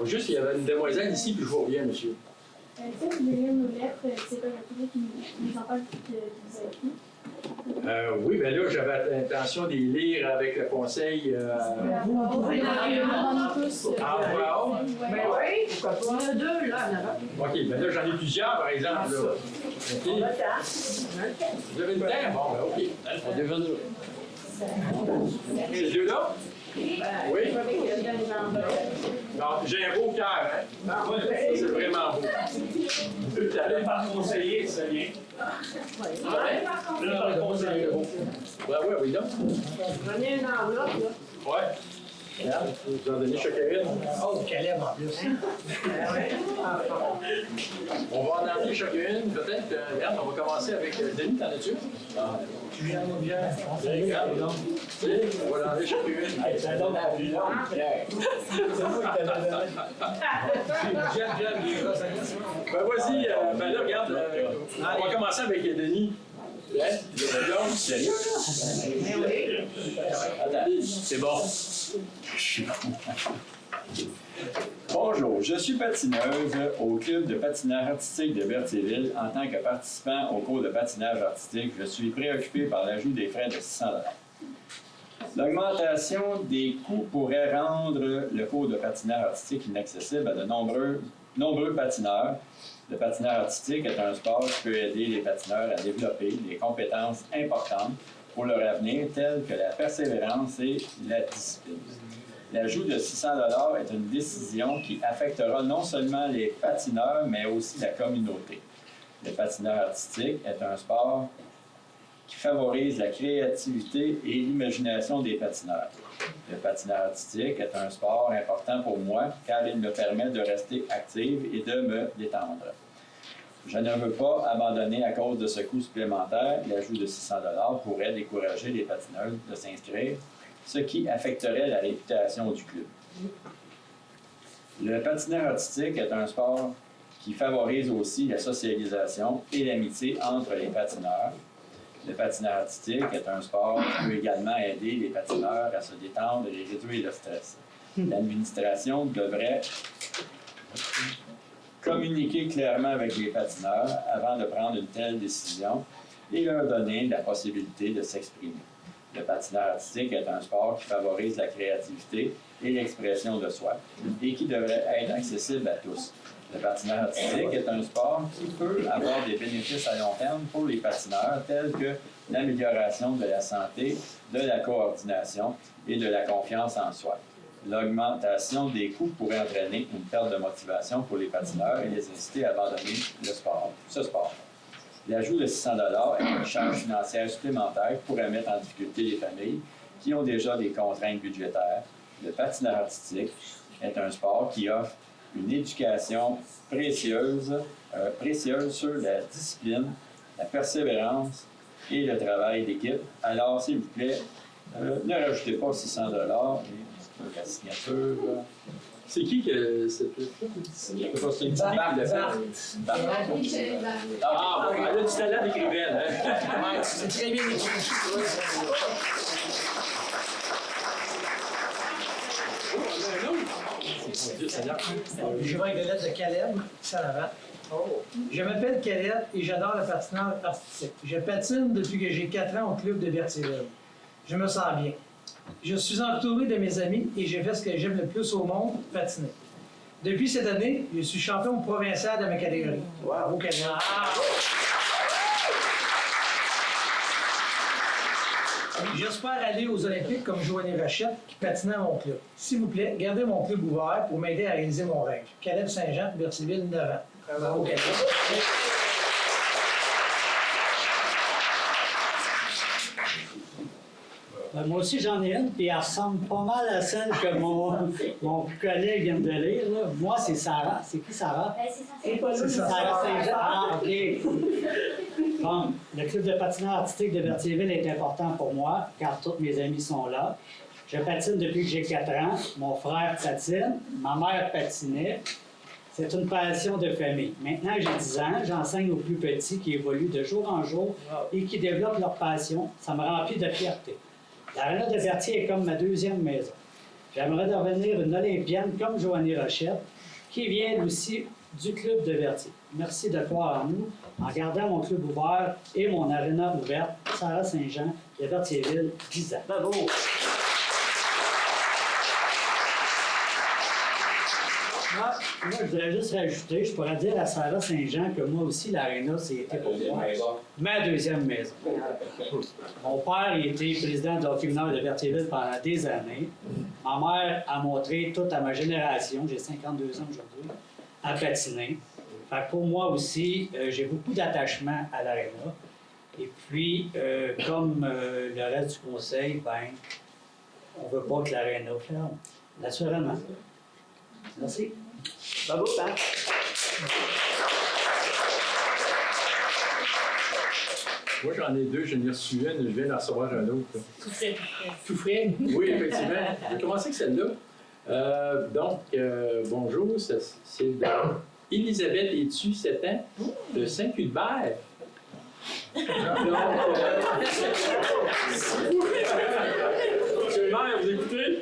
Juste, il y avait une demoiselle ici, puis je vous reviens, monsieur. Tu sais, vous lire nos lettres, c'est pas la République qui nous en parle qui vous a écrit. Oui, bien là, j'avais l'intention de les lire avec le conseil. En voix haute. Ben oui, pourquoi pas? On a 2 là, en avant. OK, bien là, j'en ai plusieurs, par exemple. Là. Okay. Vous avez le temps? Bon, ben OK. On devient les deux là? Oui? Non, j'ai un beau cœur, hein? C'est vraiment beau. Le par conseiller, c'est bien. Le par conseiller. Oui, oui, donc. Prenez une enveloppe, là. Oui. Regarde, vous en donnez chacun une. Oh, Caleb en plus. On va en emmener chacune, peut-être. Regarde, on va commencer avec Denis, t'en as-tu? Julien Maubière. Regarde, on va l'enlever chacune. C'est un homme à vie, Pierre. C'est moi qui t'avais donné. Ben vas-y, ben là, regarde, on va commencer avec Denis. Sérieux, là? C'est bon. Bonjour, je suis patineuse au club de patinage artistique de Berthierville. En tant que participant au cours de patinage artistique, je suis préoccupé par l'ajout des frais de 600 $. L'augmentation des coûts pourrait rendre le cours de patinage artistique inaccessible à de nombreux patineurs. Le patinage artistique est un sport qui peut aider les patineurs à développer des compétences importantes pour leur avenir, telles que la persévérance et la discipline. L'ajout de 600 $ est une décision qui affectera non seulement les patineurs, mais aussi la communauté. Le patinage artistique est un sport qui favorise la créativité et l'imagination des patineurs. Le patinage artistique est un sport important pour moi car il me permet de rester active et de me détendre. Je ne veux pas abandonner à cause de ce coût supplémentaire. L'ajout de 600 $ pourrait décourager les patineurs de s'inscrire, ce qui affecterait la réputation du club. Le patinage artistique est un sport qui favorise aussi la socialisation et l'amitié entre les patineurs. Le patinage artistique est un sport qui peut également aider les patineurs à se détendre et réduire le stress. L'administration devrait communiquer clairement avec les patineurs avant de prendre une telle décision et leur donner la possibilité de s'exprimer. Le patinage artistique est un sport qui favorise la créativité et l'expression de soi et qui devrait être accessible à tous. Le patinage artistique est un sport qui peut avoir des bénéfices à long terme pour les patineurs, tels que l'amélioration de la santé, de la coordination et de la confiance en soi. L'augmentation des coûts pourrait entraîner une perte de motivation pour les patineurs et les inciter à abandonner ce sport. L'ajout de 600 $ est une charge financière supplémentaire qui pourrait mettre en difficulté les familles qui ont déjà des contraintes budgétaires, le patinage artistique est un sport qui offre une éducation précieuse sur la discipline, la persévérance et le travail d'équipe. Alors, s'il vous plaît, ne rajoutez pas 600 $ et la signature. C'est qui que c'est? C'est une petite barbe de fer. Ah, bon, elle a du talent d'écrivaine. Hein? C'est très bien écrit. Je vais avec la lettre de Caleb, Salavat. Je m'appelle Caleb et j'adore le patinage artistique. Je patine depuis que j'ai 4 ans au club de Berthierville. Je me sens bien. Je suis entouré de mes amis et je fais ce que j'aime le plus au monde, patiner. Depuis cette année, je suis champion provincial de ma catégorie. Bravo, Caleb. J'espère aller aux Olympiques comme Joanie Rochette qui patinait à mon club. S'il vous plaît, gardez mon club ouvert pour m'aider à réaliser mon rêve. Caleb Saint-Jean, Berthierville, 9 ans. Bravo, Caleb. Ben, moi aussi, j'en ai une, puis elle ressemble pas mal à celle que mon collègue vient de lire. Là. Moi, c'est Sarah. C'est qui Sarah? C'est Sarah Saint-Jean. Ah, OK. Bon, le club de patinage artistique de Berthierville est important pour moi, car tous mes amis sont là. Je patine depuis que j'ai 4 ans. Mon frère patine. Ma mère patinait. C'est une passion de famille. Maintenant que j'ai 10 ans, j'enseigne aux plus petits qui évoluent de jour en jour et qui développent leur passion. Ça me remplit de fierté. L'Arena de Berthier est comme ma deuxième maison. J'aimerais devenir une Olympienne comme Joanie Rochette, qui vient aussi du club de Berthier. Merci de croire en nous en gardant mon club ouvert et mon aréna ouverte. Sarah Saint-Jean de Berthierville, 10 ans. Bravo! Moi, je voudrais juste rajouter, je pourrais dire à Sarah Saint-Jean que moi aussi, l'Aréna, c'était pour moi ma deuxième maison. Mon père, il était président de hockey mineur de Berthierville pendant des années. Ma mère a montré toute à ma génération, j'ai 52 ans aujourd'hui, à patiner. Fait que pour moi aussi, j'ai beaucoup d'attachement à l'Aréna. Et puis, comme le reste du conseil, ben, on ne veut pas que l'Aréna ferme, naturellement. Merci. Bravo, Pat. Moi, j'en ai deux, j'en ai reçu une, je viens d'en recevoir un autre. Tout frais. Tout frais? Oui, effectivement. Je vais commencer avec celle-là. Bonjour, c'est de Elisabeth Etu, 7 ans, de Saint-Hubert. Monsieur le maire, vous écoutez?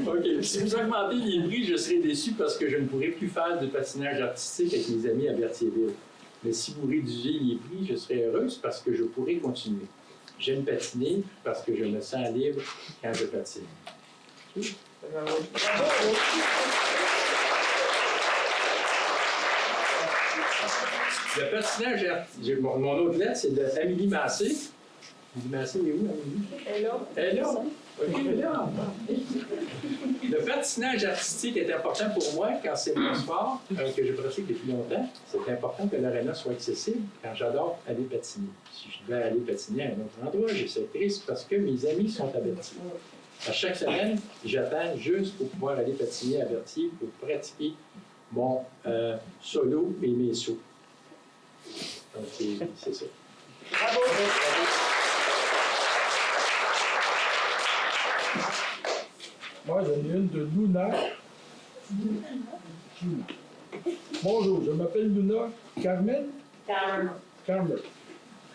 OK. Si vous augmentez les prix, je serai déçu parce que je ne pourrai plus faire de patinage artistique avec mes amis à Berthierville. Mais si vous réduisez les prix, je serai heureuse parce que je pourrai continuer. J'aime patiner parce que je me sens libre quand je patine. Le patinage artistique. Mon autre lettre, c'est de Amélie Massé. Amélie Massé, elle est où, Amélie? Elle est là. Elle est là? OK, elle est là. Le patinage artistique est important pour moi quand c'est mon sport que je pratique depuis longtemps. C'est important que l'aréna soit accessible quand j'adore aller patiner. Si je devais aller patiner à un autre endroit, je serais triste parce que mes amis sont à Berthier. À chaque semaine, j'attends juste pour pouvoir aller patiner à Berthier pour pratiquer mon solo et mes sauts. Donc, c'est ça. Bravo! Moi, j'en ai une de Luna. Bonjour, je m'appelle Luna Carmen. Carmen.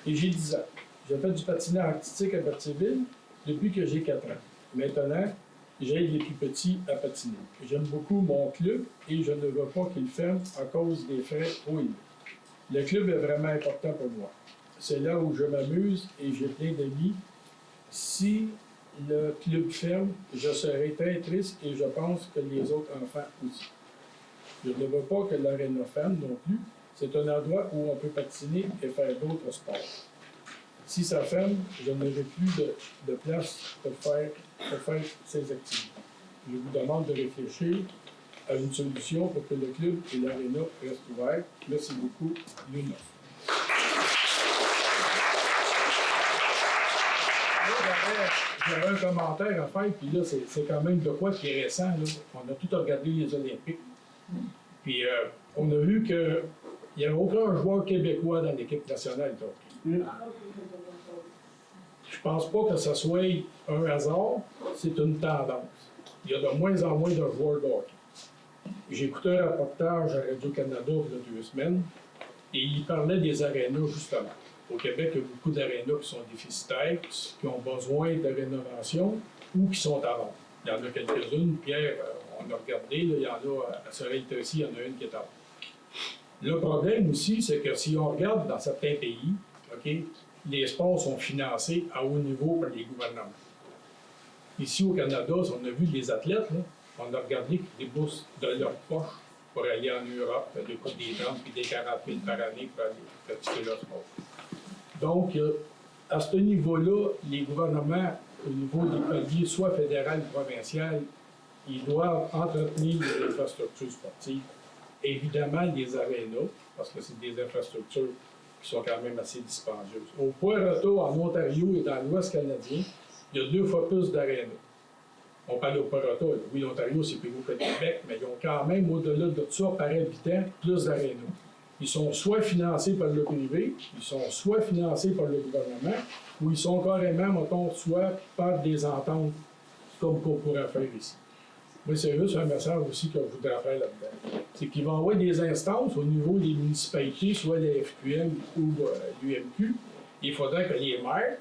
Et j'ai 10 ans. J'ai fait du patinage artistique à Berthierville depuis que j'ai 4 ans. Maintenant, j'aide les plus petits à patiner. J'aime beaucoup mon club et je ne veux pas qu'il ferme à cause des frais trop élevés. Le club est vraiment important pour moi. C'est là où je m'amuse et j'ai plein d'amis. Si le club ferme, je serai très triste et je pense que les autres enfants aussi. Je ne veux pas que l'aréna ferme non plus. C'est un endroit où on peut patiner et faire d'autres sports. Si ça ferme, je n'aurai plus de place pour faire ces activités. Je vous demande de réfléchir à une solution pour que le club et l'aréna restent ouverts. Merci beaucoup, Luna. J'avais un commentaire à faire, puis là, c'est quand même de quoi qui est récent. Là. On a tout regardé les Olympiques. Puis on a vu qu'il n'y avait aucun joueur québécois dans l'équipe nationale de hockey. Je pense pas que ce soit un hasard, c'est une tendance. Il y a de moins en moins de joueurs de hockey. J'ai écouté un reportage à Radio-Canada il y a 2 semaines, et il parlait des arénas, justement. Au Québec, il y a beaucoup d'arénas qui sont déficitaires, qui ont besoin de rénovation ou qui sont à vendre. Il y en a quelques-unes. Pierre, on a regardé, là, il y en a à Sorel-Tracy, il y en a une qui est à vendre. Le problème aussi, c'est que si on regarde dans certains pays, okay, les sports sont financés à haut niveau par les gouvernements. Ici au Canada, on a vu les athlètes, là, on a regardé des bourses de leur poche pour aller en Europe, des 30 puis des 40 000 par année pour aller pratiquer leur sport. Donc, à ce niveau-là, les gouvernements, au niveau des paliers, soit fédéral ou provincial, ils doivent entretenir les infrastructures sportives. Évidemment, les arénas, parce que c'est des infrastructures qui sont quand même assez dispendieuses. Au Point-Roto, en Ontario et dans l'Ouest canadien, il y a 2 fois plus d'arénas. On parle au Point-Roto. Oui, l'Ontario, c'est plus gros que le Québec, mais ils ont quand même, au-delà de ça, par habitant, plus d'arénas. Ils sont soit financés par le privé, ils sont soit financés par le gouvernement, ou ils sont carrément, mettons, soit par des ententes, comme qu'on pourrait faire ici. Moi, c'est juste un message aussi que je voudrais faire là-dedans. C'est qu'ils vont avoir des instances au niveau des municipalités, soit la FQM ou l'UMQ. Il faudrait que les maires,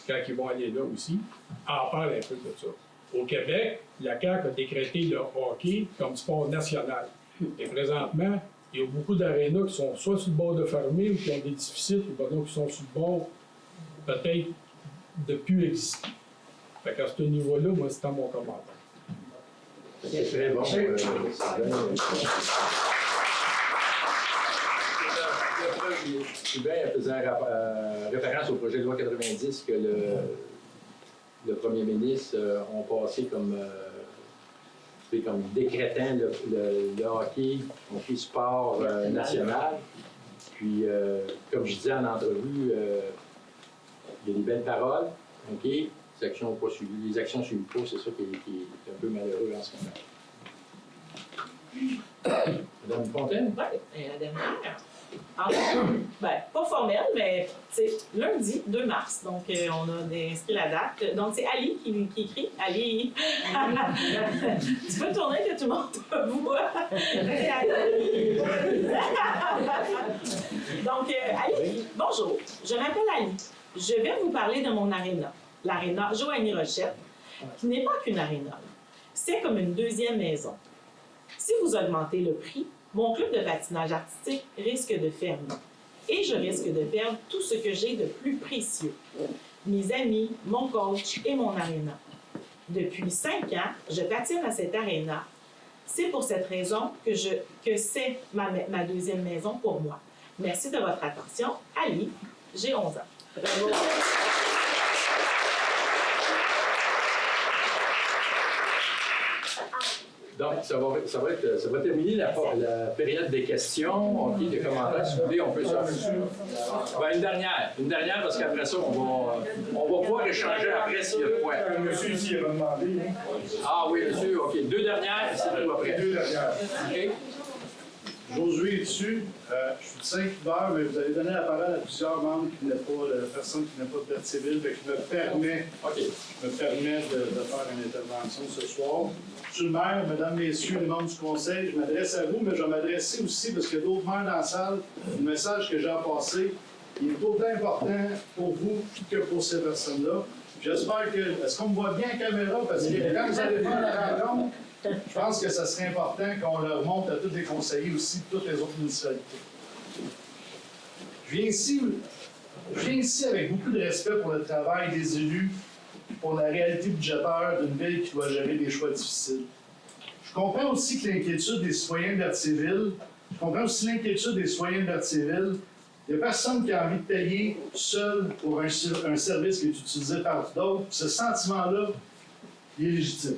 quand ils vont aller là aussi, en parlent un peu de ça. Au Québec, la CAQ a décrété le hockey comme sport national. Et présentement, il y a beaucoup d'arénas qui sont soit sur le bord de fermer ou qui ont des déficits, ou qui sont sur le bord peut-être de plus exister. Fait qu'à ce niveau-là, moi, c'est mon commentaire. C'est très bon. Sylvain faisait référence au projet de loi 90 que le premier ministre a passé comme décrétant le hockey sport national. Puis, comme je disais en entrevue, il y a des belles paroles, OK? Les actions suivies pas, c'est ça qui est un peu malheureux en ce moment. Madame Fontaine? Oui, la dernière. En fait, pas formelle, mais c'est lundi 2 mars. Donc, on a inscrit la date. Donc, c'est Ali qui écrit. Ali. Tu peux tourner que tout le monde te voit. C'est Ali. Donc, Ali, bonjour. Je m'appelle Ali. Je vais vous parler de mon aréna. L'aréna Joanie Rochette, qui n'est pas qu'une aréna. C'est comme une deuxième maison. Si vous augmentez le prix, mon club de patinage artistique risque de fermer. Et je risque de perdre tout ce que j'ai de plus précieux. Mes amis, mon coach et mon aréna. Depuis 5 ans, je patine à cette aréna. C'est pour cette raison que c'est ma deuxième maison pour moi. Merci de votre attention. Ali, j'ai 11 ans. Bravo. Donc, ça va terminer la période des questions, OK, des commentaires. Si vous voulez, on peut s'en une dernière, parce qu'après ça, on va pouvoir échanger après s'il y a de quoi. Monsieur ici, il va demander. Ah oui, monsieur, OK. 2 dernières, c'est tout après. 2 dernières. OK. Josué est dessus. Je suis de Saint-Hubert, mais vous avez donné la parole à plusieurs membres qui n'ont pas, de personnes qui n'ont pas de perte civile, donc je me permets de faire une intervention ce soir. Monsieur le maire, mesdames, messieurs, les membres du conseil, je m'adresse à vous, mais je vais m'adresser aussi, parce qu'il y a d'autres maires dans la salle, le message que j'ai à passer, il est autant important pour vous que pour ces personnes-là. J'espère que... Est-ce qu'on me voit bien en caméra? Parce que quand vous allez faire la rencontre, je pense que ça serait important qu'on le remonte à tous les conseillers aussi, de toutes les autres municipalités. Je viens ici avec beaucoup de respect pour le travail des élus, pour la réalité budgétaire d'une ville qui doit gérer des choix difficiles. Je comprends aussi que l'inquiétude des citoyens de Berthierville, il n'y a personne qui a envie de payer seul pour un service qui est utilisé par d'autres. Ce sentiment-là, il est légitime.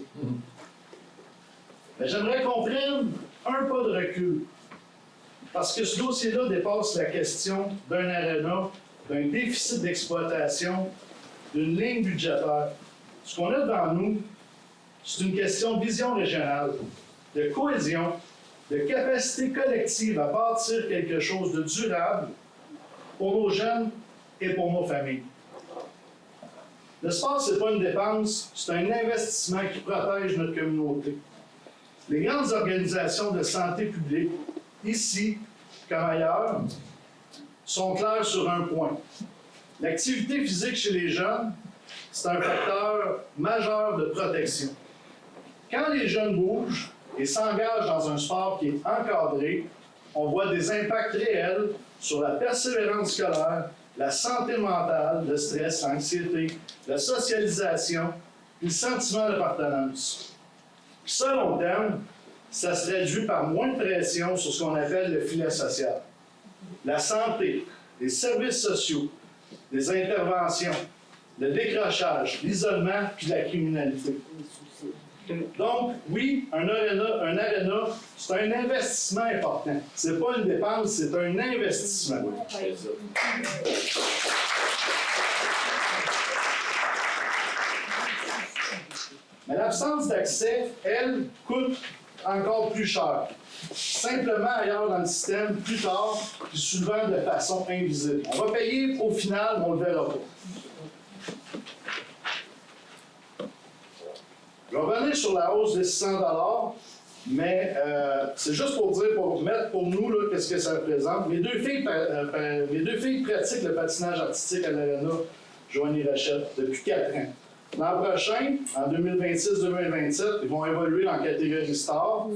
Mais j'aimerais qu'on prenne un pas de recul. Parce que ce dossier-là dépasse la question d'un aréna, d'un déficit d'exploitation d'une ligne budgétaire. Ce qu'on a devant nous, c'est une question de vision régionale, de cohésion, de capacité collective à bâtir quelque chose de durable pour nos jeunes et pour nos familles. Le sport, ce n'est pas une dépense, c'est un investissement qui protège notre communauté. Les grandes organisations de santé publique, ici comme ailleurs, sont claires sur un point. L'activité physique chez les jeunes, c'est un facteur majeur de protection. Quand les jeunes bougent et s'engagent dans un sport qui est encadré, on voit des impacts réels sur la persévérance scolaire, la santé mentale, le stress, l'anxiété, la socialisation, et le sentiment d'appartenance. Ça, à long terme, ça se traduit par moins de pression sur ce qu'on appelle le filet social. La santé, les services sociaux, les interventions, le décrochage, l'isolement puis la criminalité. Donc, oui, un aréna, c'est un investissement important. C'est pas une dépense, c'est un investissement. Mais l'absence d'accès, elle, coûte encore plus cher. Simplement ailleurs dans le système, plus tard, puis souvent de façon invisible. On va payer au final, mais on ne le verra pas. Je vais revenir sur la hausse des 600 $, mais c'est juste pour dire, pour mettre pour nous, qu'est-ce que ça représente. Mes deux filles pratiquent le patinage artistique à l'Arena Joanie Rachette depuis 4 ans. L'an prochain, en 2026-2027, ils vont évoluer en catégorie star,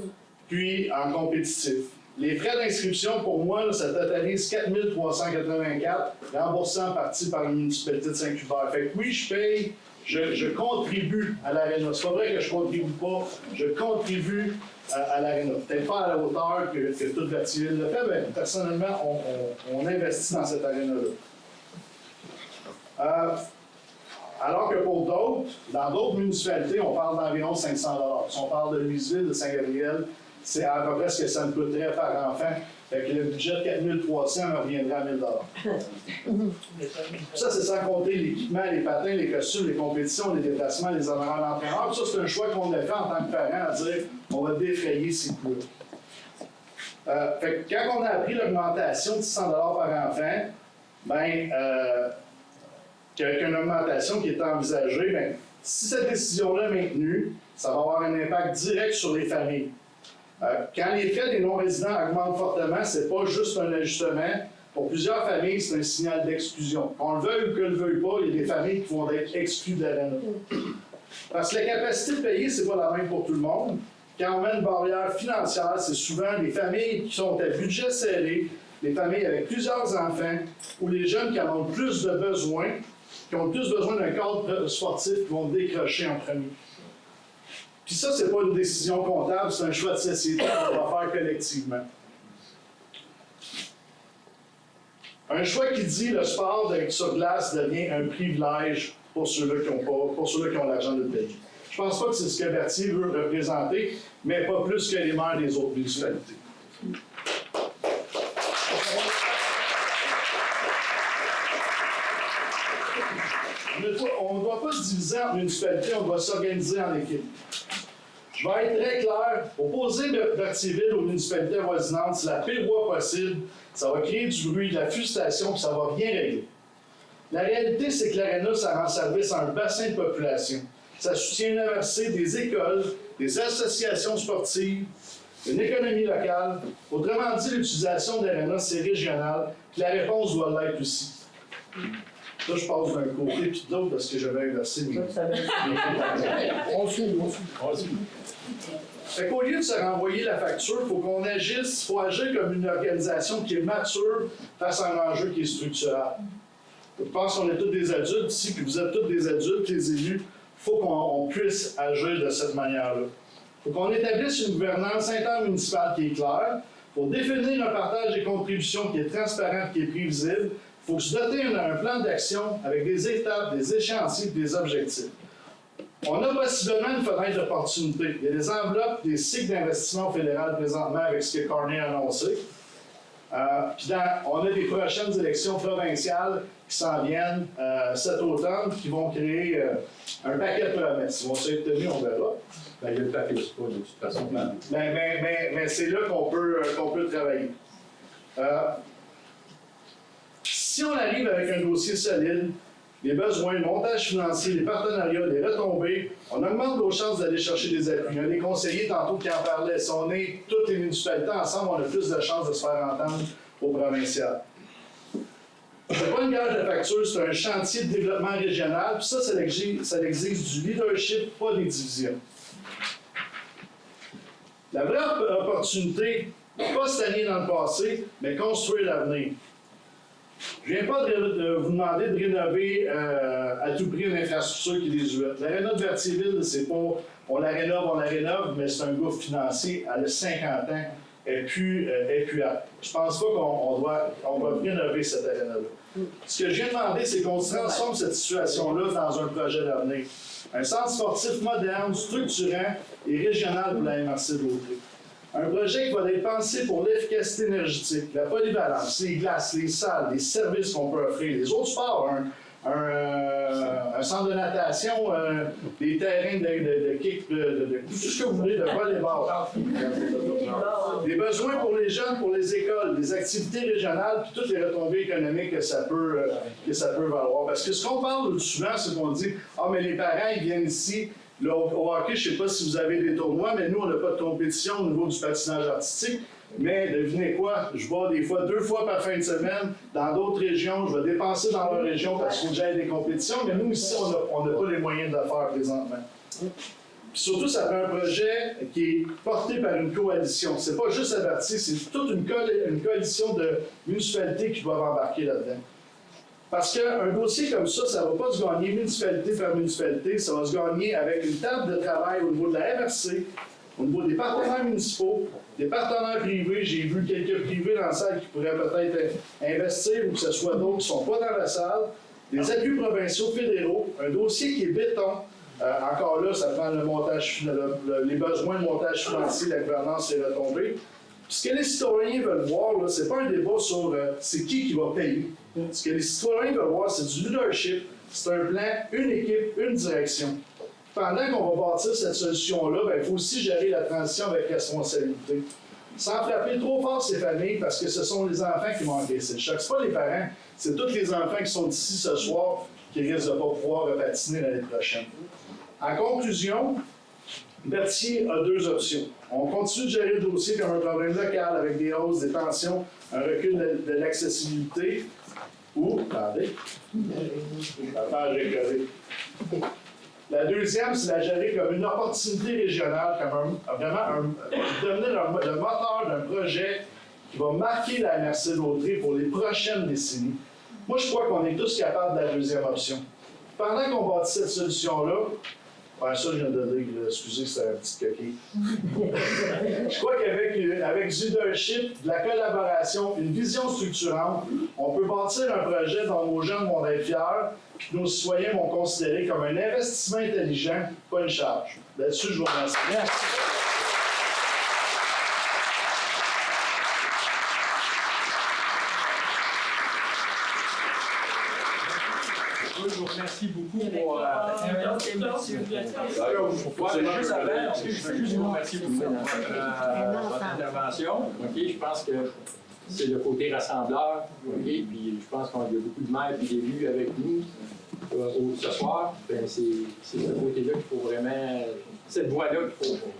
puis en compétitif. Les frais d'inscription, pour moi, là, ça totalise 4 384, remboursés en partie par la municipalité de Saint-Hubert. Fait que oui, je paye, je contribue à l'Arena. C'est pas vrai que je contribue pas, je contribue à l'Arena. Peut-être pas à la hauteur que toute la civile le fait, mais personnellement, on investit dans cette Arena-là. Alors que pour d'autres, dans d'autres municipalités, on parle d'environ 500 $. Si on parle de Louisville, de Saint-Gabriel, c'est à peu près ce que ça me coûterait par enfant. Fait que le budget de 4 300 me reviendrait à 1 000 $. Ça, c'est sans compter l'équipement, les patins, les costumes, les compétitions, les déplacements, les honoraires d'entraîneur. Ça, c'est un choix qu'on a fait en tant que parent à dire on va défrayer ces coûts-là. Fait que quand on a appris l'augmentation de 600 $ par enfant, qu'avec une augmentation qui est envisagée, bien, si cette décision-là est maintenue, ça va avoir un impact direct sur les familles. Quand les frais des non-résidents augmentent fortement, ce n'est pas juste un ajustement. Pour plusieurs familles, c'est un signal d'exclusion. Qu'on le veuille ou qu'on ne le veuille pas, il y a des familles qui vont être exclues de l'Arena. Parce que la capacité de payer, ce n'est pas la même pour tout le monde. Quand on met une barrière financière, c'est souvent les familles qui sont à budget serré, les familles avec plusieurs enfants, ou les jeunes qui en ont plus de besoins, qui ont plus besoin d'un cadre sportif, qui vont décrocher en premier. Puis ça, c'est pas une décision comptable, c'est un choix de société qu'on va faire collectivement. Un choix qui dit le sport sur glace devient un privilège pour ceux-là qui ont l'argent de le payer. Je pense pas que c'est ce que Berthier veut représenter, mais pas plus que les maires des autres municipalités. On ne doit pas se diviser en municipalités, on doit s'organiser en équipe. Je vais être très clair, opposer Berthierville aux municipalités avoisinantes, c'est la pire voie possible, ça va créer du bruit, de la frustration, puis ça va rien régler. La réalité, c'est que l'Arena, ça rend service à un bassin de population. Ça soutient l'université, des écoles, des associations sportives, une économie locale. Autrement dit, l'utilisation de l'Arena, c'est régional, puis la réponse doit l'être aussi. Là, je passe d'un côté puis de l'autre parce que j'avais inversé mes... On suit. Fait qu'au lieu de se renvoyer la facture, il faut qu'on agisse, il faut agir comme une organisation qui est mature face à un enjeu qui est structurel. Je pense qu'on est tous des adultes ici, puis vous êtes tous des adultes, les élus. Il faut qu'on puisse agir de cette manière-là. Il faut qu'on établisse une gouvernance intermunicipale qui est claire. Il faut définir un partage des contributions qui est transparent et qui est prévisible. Il faut se doter d'un plan d'action avec des étapes, des échéanciers et des objectifs. On a possiblement une fenêtre d'opportunité. Il y a des enveloppes, des cycles d'investissement fédéral présentement avec ce que Carney a annoncé. Puis on a des prochaines élections provinciales qui s'en viennent cet automne, qui vont créer un paquet de promesses. Ils vont être tenus, on verra. Ben, il y a le papier de toute façon. Mais c'est là qu'on peut travailler. Si on arrive avec un dossier solide, les besoins, le montage financier, les partenariats, les retombées, on augmente nos chances d'aller chercher des appuis. Il y a des conseillers tantôt qui en parlaient. Si on est toutes les municipalités ensemble, on a plus de chances de se faire entendre au provincial. C'est pas une gage de facture, c'est un chantier de développement régional. Puis ça exige du leadership, pas des divisions. La vraie opportunité, pas stagner dans le passé, mais construire l'avenir. Je ne viens pas de vous demander de rénover à tout prix une infrastructure qui est désuète. L'aréna de Berthierville, c'est pas on la rénove, mais c'est un gouffre financier. Elle a 50 ans, elle est plus apte. Je pense pas qu'on va rénover cette aréna-là. Ce que je viens de demander, c'est qu'on transforme cette situation-là dans un projet d'avenir. Un centre sportif moderne, structurant et régional pour la MRC Beaupré. Un projet qui va être pensé pour l'efficacité énergétique, la polyvalence, les glaces, les salles, les services qu'on peut offrir, les autres sports, un centre de natation, des terrains de kick, tout ce que vous voulez, de volleyball. Des besoins pour les jeunes, pour les écoles, des activités régionales, puis toutes les retombées économiques que ça peut valoir. Parce que ce qu'on parle souvent, c'est qu'on dit « Ah, mais les parents, ils viennent ici. » Là, au hockey, je ne sais pas si vous avez des tournois, mais nous, on n'a pas de compétition au niveau du patinage artistique. Mais devinez quoi? Je vais des fois 2 fois par fin de semaine dans d'autres régions. Je vais dépenser dans leur région parce qu'il faut que j'aille des compétitions. Mais nous, ici, on n'a pas les moyens de le faire présentement. Puis surtout, ça fait un projet qui est porté par une coalition. C'est pas juste Avertis, c'est toute une coalition de municipalités qui doivent embarquer là-dedans. Parce qu'un dossier comme ça ne va pas se gagner municipalité par municipalité, ça va se gagner avec une table de travail au niveau de la MRC, au niveau des partenaires municipaux, des partenaires privés. J'ai vu quelques privés dans la salle qui pourraient peut-être investir ou que ce soit d'autres qui ne sont pas dans la salle, des appuis provinciaux fédéraux, un dossier qui est béton. Encore là, ça prend le montage, les besoins de montage financier, la gouvernance, les retombées. Puis ce que les citoyens veulent voir, ce n'est pas un débat sur c'est qui va payer. Ce que les citoyens veulent voir, c'est du leadership, c'est un plan, une équipe, une direction. Pendant qu'on va bâtir cette solution-là, il faut aussi gérer la transition avec responsabilité. Sans frapper trop fort ces familles, parce que ce sont les enfants qui vont encaisser le choc. Ce pas les parents, c'est tous les enfants qui sont ici ce soir qui risquent de ne pas pouvoir patiner l'année prochaine. En conclusion, Berthier a 2 options. On continue de gérer le dossier comme un problème local avec des hausses, des tensions, un recul de l'accessibilité, ou, attendez, la deuxième, c'est la gérer comme une opportunité régionale, comme devenir le moteur d'un projet qui va marquer la MRC Beaupré pour les prochaines décennies. Moi, je crois qu'on est tous capables de la deuxième option. Pendant qu'on bâtit cette solution-là, ça, je viens de dire, excusez, c'est un petit coquille. Je crois qu'avec du leadership, de la collaboration, une vision structurante, on peut bâtir un projet dont nos jeunes vont être fiers, puis que nos citoyens vont considérer comme un investissement intelligent, pas une charge. Là-dessus, je vous remercie. Merci. Je vous remercie beaucoup pour je veux juste vous remercier beaucoup pour votre intervention. Je pense que c'est le côté rassembleur. Puis je pense qu'on a beaucoup de maires et d'élus avec nous ce soir. C'est ce côté-là qu'il faut vraiment, cette voie-là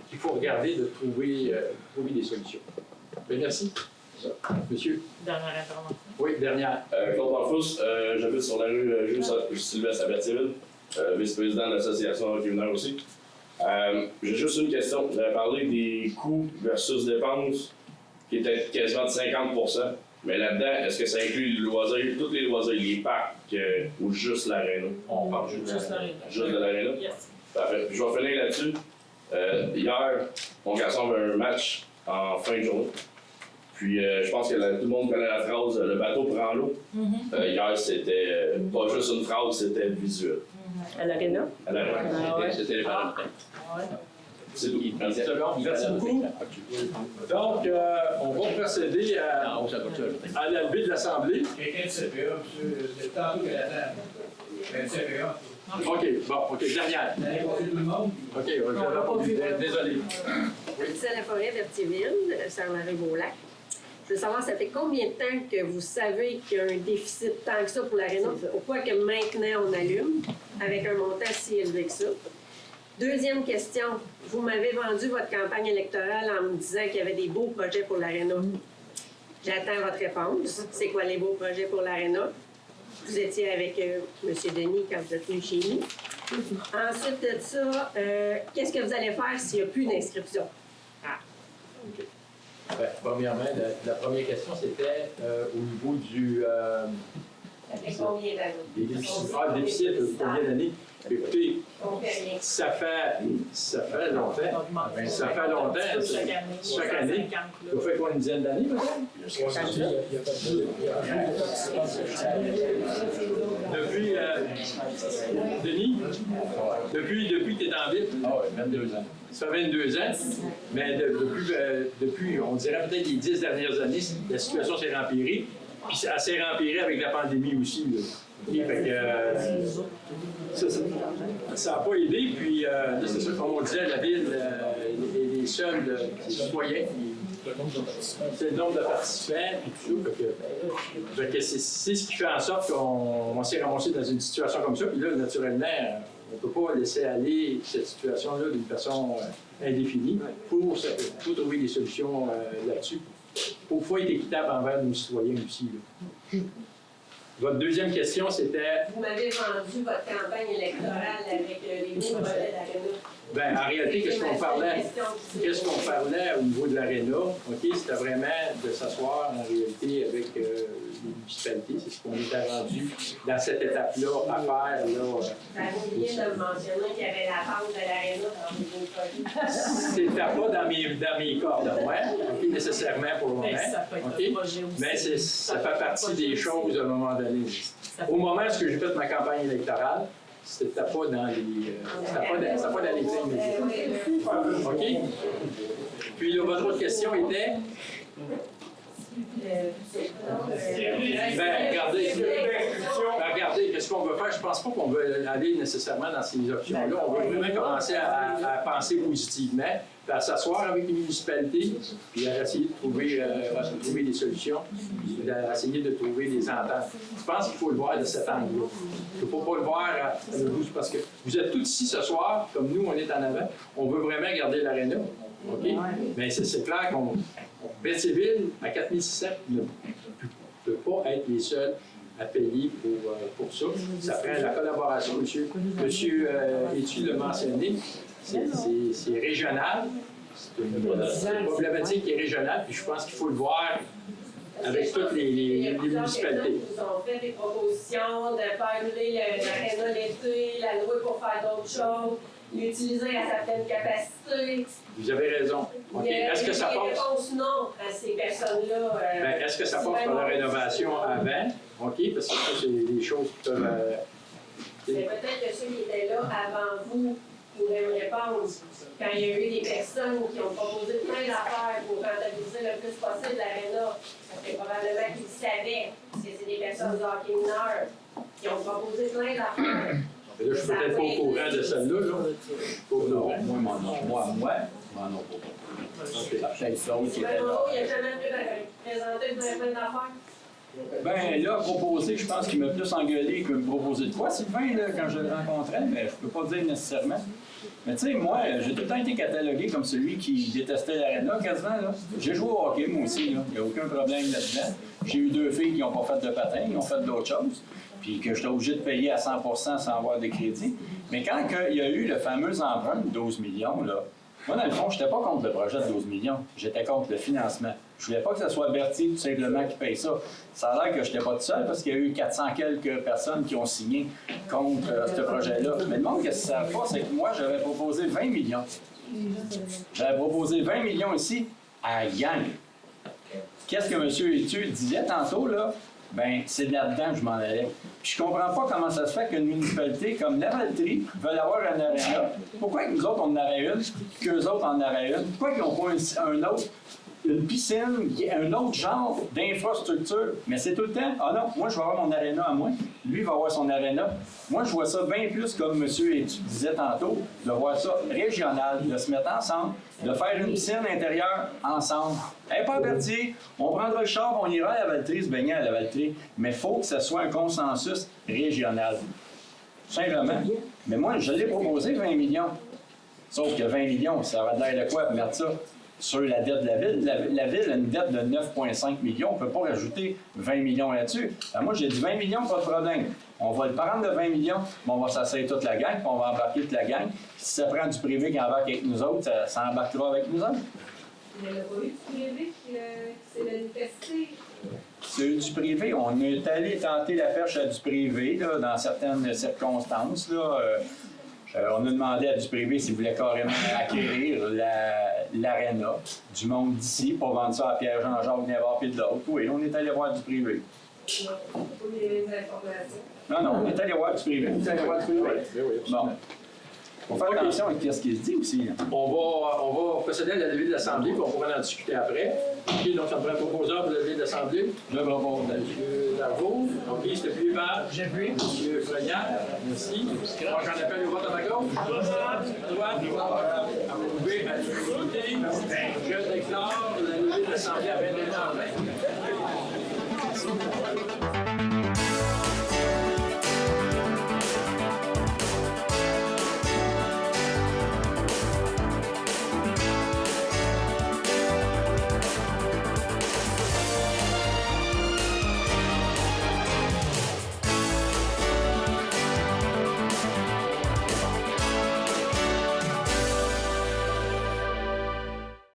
qu'il faut regarder de trouver des solutions. Merci. Monsieur. Dernière intervention. Oui, dernière. Claude Marfous, j'habite sur la rue Jules-Sylvestre à Berthierville, vice-président de l'association criminelle aussi. J'ai juste une question. Vous avez parlé des coûts versus dépenses qui étaient quasiment de 50%. Mais là-dedans, est-ce que ça inclut le loisir, tous les loisirs, les parcs ou juste l'aréna? On parle juste de l'aréna? Yes. Parfait. Je vais finir là-dessus. Hier, mon garçon avait un match en fin de journée. Puis je pense que tout le monde connaît la phrase « le bateau prend l'eau ». Hier, c'était pas juste une phrase, c'était visuel. À l'aréna? À l'aréna. Ah ouais. C'était les parents. C'est tout. Merci beaucoup. Donc, on va procéder à la levée de l'Assemblée. Quelqu'un de CPA, monsieur, c'est tantôt qu'elle attend. Le CPA. OK, bon, OK, dernière. OK, désolé. C'est la forêt d'Ertiville, Saint-Marie-Beaulac. Je veux savoir, ça fait combien de temps que vous savez qu'il y a un déficit tant que ça pour l'aréna? Pourquoi que maintenant on allume avec un montant si élevé que ça? Deuxième question, vous m'avez vendu votre campagne électorale en me disant qu'il y avait des beaux projets pour l'aréna. J'attends votre réponse. C'est quoi les beaux projets pour l'aréna? Vous étiez avec M. Denis quand vous êtes venu chez nous. Ensuite de ça, qu'est-ce que vous allez faire s'il n'y a plus d'inscription? OK. Ben, premièrement, la première question, c'était au niveau du... Ça fait combien d'années? Des déficits. Ah, le déficit, combien d'années? Écoutez, ça fait longtemps. Ça fait longtemps. Chaque année. Ça fait quoi, une dizaine d'années, peut-être? Depuis, Denis, depuis que tu es en ville? Ah oui, 22 ans. Ça fait 22 ans, mais depuis, on dirait peut-être les 10 dernières années, la situation s'est empirée. Puis elle s'est empirée avec la pandémie aussi. Là. Okay, fait que, ça n'a pas aidé. Puis là, c'est sûr, comme on disait, la ville, les seuls citoyens, c'est le nombre de participants, puis tout ça. Fait que c'est ce qui fait en sorte qu'on s'est ramassé dans une situation comme ça. Puis là, naturellement, on ne peut pas laisser aller cette situation-là d'une façon indéfinie. Il faut trouver des solutions là-dessus. Il faut être équitable envers nos citoyens aussi. Là. Votre deuxième question, c'était... Vous m'avez vendu votre campagne électorale avec les beaux projets d'Arena. Bien, en réalité, qu'est-ce qu'on parlait au niveau de l'Arena? OK, c'était vraiment de s'asseoir en réalité avec les municipalités. C'est ce qu'on était rendu dans cette étape-là à faire. Vous avez oublié de me mentionner qu'il y avait la pente de l'Arena dans les beaux projets. C'était pas dans mes cordes, OK, nécessairement pour le moment. OK? Mais ça fait partie des choses à un moment donné. Au moment où j'ai fait ma campagne électorale, c'était pas dans les plans. OK? Puis là, votre autre question était? Regardez, qu'est-ce qu'on veut faire? Je pense pas qu'on veut aller nécessairement dans ces options-là. On veut vraiment commencer à penser positivement, à s'asseoir avec les municipalités, puis à essayer de trouver des solutions, puis à essayer de trouver des ententes. Je pense qu'il faut le voir de cet angle-là. Il ne faut pas le voir parce que vous êtes tous ici ce soir, comme nous, on est en avant. On veut vraiment garder l'aréna. OK? Mais c'est clair qu'on Berthierville, à 4600, ne peut pas être les seuls à payer pour ça. Ça prend la collaboration, monsieur Étu l'a mentionné. C'est régional. C'est une problématique qui est régionale, puis je pense qu'il faut le voir avec toutes les municipalités. Ils ont fait des propositions de faire rouler l'aréna l'été, la louer pour faire d'autres choses, l'utiliser à certaines capacités. Vous avez raison. Okay. Est-ce que ça passe? Réponse non à ces personnes-là. Est-ce que ça passe par la rénovation avant? OK, parce que ça, c'est des choses qui peuvent... Mais peut-être que ceux qui étaient là avant vous pourraient me répondre. Quand il y a eu des personnes qui ont proposé plein d'affaires pour rentabiliser le plus possible l'aréna, parce que probablement qu'ils le savaient, parce que c'est des personnes de hockey mineurs qui ont proposé plein d'affaires. Là, je suis peut-être pas au courant de celle-là. Moi, non, pas. C'est la chaise l'autre qui était là. Il n'y a jamais présenté plein d'affaires. Ben là, proposer, je pense qu'il m'a plus engueulé que me proposer de quoi, Sylvain, là, quand je le rencontrais, mais je peux pas dire nécessairement. Mais tu sais, moi, j'ai tout le temps été catalogué comme celui qui détestait l'aréna, quasiment, là. J'ai joué au hockey, moi aussi, là. Il n'y a aucun problème là-dedans. J'ai eu 2 filles qui n'ont pas fait de patin, ils ont fait d'autres choses, puis que j'étais obligé de payer à 100% sans avoir de crédit. Mais quand il y a eu le fameux emprunt de 12 millions, là, moi, dans le fond, je n'étais pas contre le projet de 12 millions. J'étais contre le financement. Je ne voulais pas que ce soit Berthier, tout simplement, qui paye ça. Ça a l'air que je n'étais pas tout seul parce qu'il y a eu 400 quelques personnes qui ont signé contre ce projet-là. Mais le monde, qu'est-ce que ça ne savent pas, c'est que moi, j'avais proposé 20 millions. J'avais proposé 20 millions ici à Yang. Qu'est-ce que M. Étu disait tantôt, là? Ben, c'est là-dedans que je m'en allais. Puis je comprends pas comment ça se fait qu'une municipalité comme Lavaltrie veut avoir un aréna. Pourquoi que nous autres, on en aurait une, qu'eux autres en auraient une? Pourquoi qu'ils n'ont pas un autre, une piscine, un autre genre d'infrastructure? Mais c'est tout le temps, ah non, moi je vais avoir mon aréna à moi, lui va avoir son aréna. Moi je vois ça bien plus comme monsieur et tu disais tantôt, de voir ça régional, de se mettre ensemble, de faire une piscine intérieure ensemble. Hey, pas Berthier, on prendra le char, on ira à Lavaltrie, se baigner à Lavaltrie. Mais il faut que ce soit un consensus régional. Simplement. Mais moi, je l'ai proposé 20 millions. Sauf que 20 millions, ça va de l'air de quoi mettre ça sur la dette de la ville? La ville a une dette de 9,5 millions. On ne peut pas rajouter 20 millions là-dessus. Alors moi, j'ai dit 20 millions, pas de problème. On va le prendre de 20 millions, mais on va s'asseoir toute la gang, puis on va embarquer toute la gang. Puis si ça prend du privé qui embarque avec nous autres, ça embarquera avec nous autres. Il n'y en a pas eu du privé qui s'est manifesté. C'est du privé. On est allé tenter la perche à du privé, là, dans certaines circonstances. Là. On a demandé à du privé s'il voulait carrément acquérir l'aréna du monde d'ici pour vendre ça à Pierre-Jean-Jacques Névard et d'autres. Oui, on est allé voir du privé. Pour les informations. Non, on est allé voir du privé. On est allé voir du privé. Bon. Il faut faire attention à ce qui se dit aussi. On va procéder à la levée de l'Assemblée, puis on pourra en discuter après. OK, donc ça me prend un proposeur pour la levée de l'Assemblée. Je propose M. Darvaux. OK, c'était plus bas. J'ai vu. M. Fregnard. Merci. Donc j'en appelle au vote à ma gauche. À droite. Approuvé à l'unanimité. Je déclare la levée de l'Assemblée à 21h20.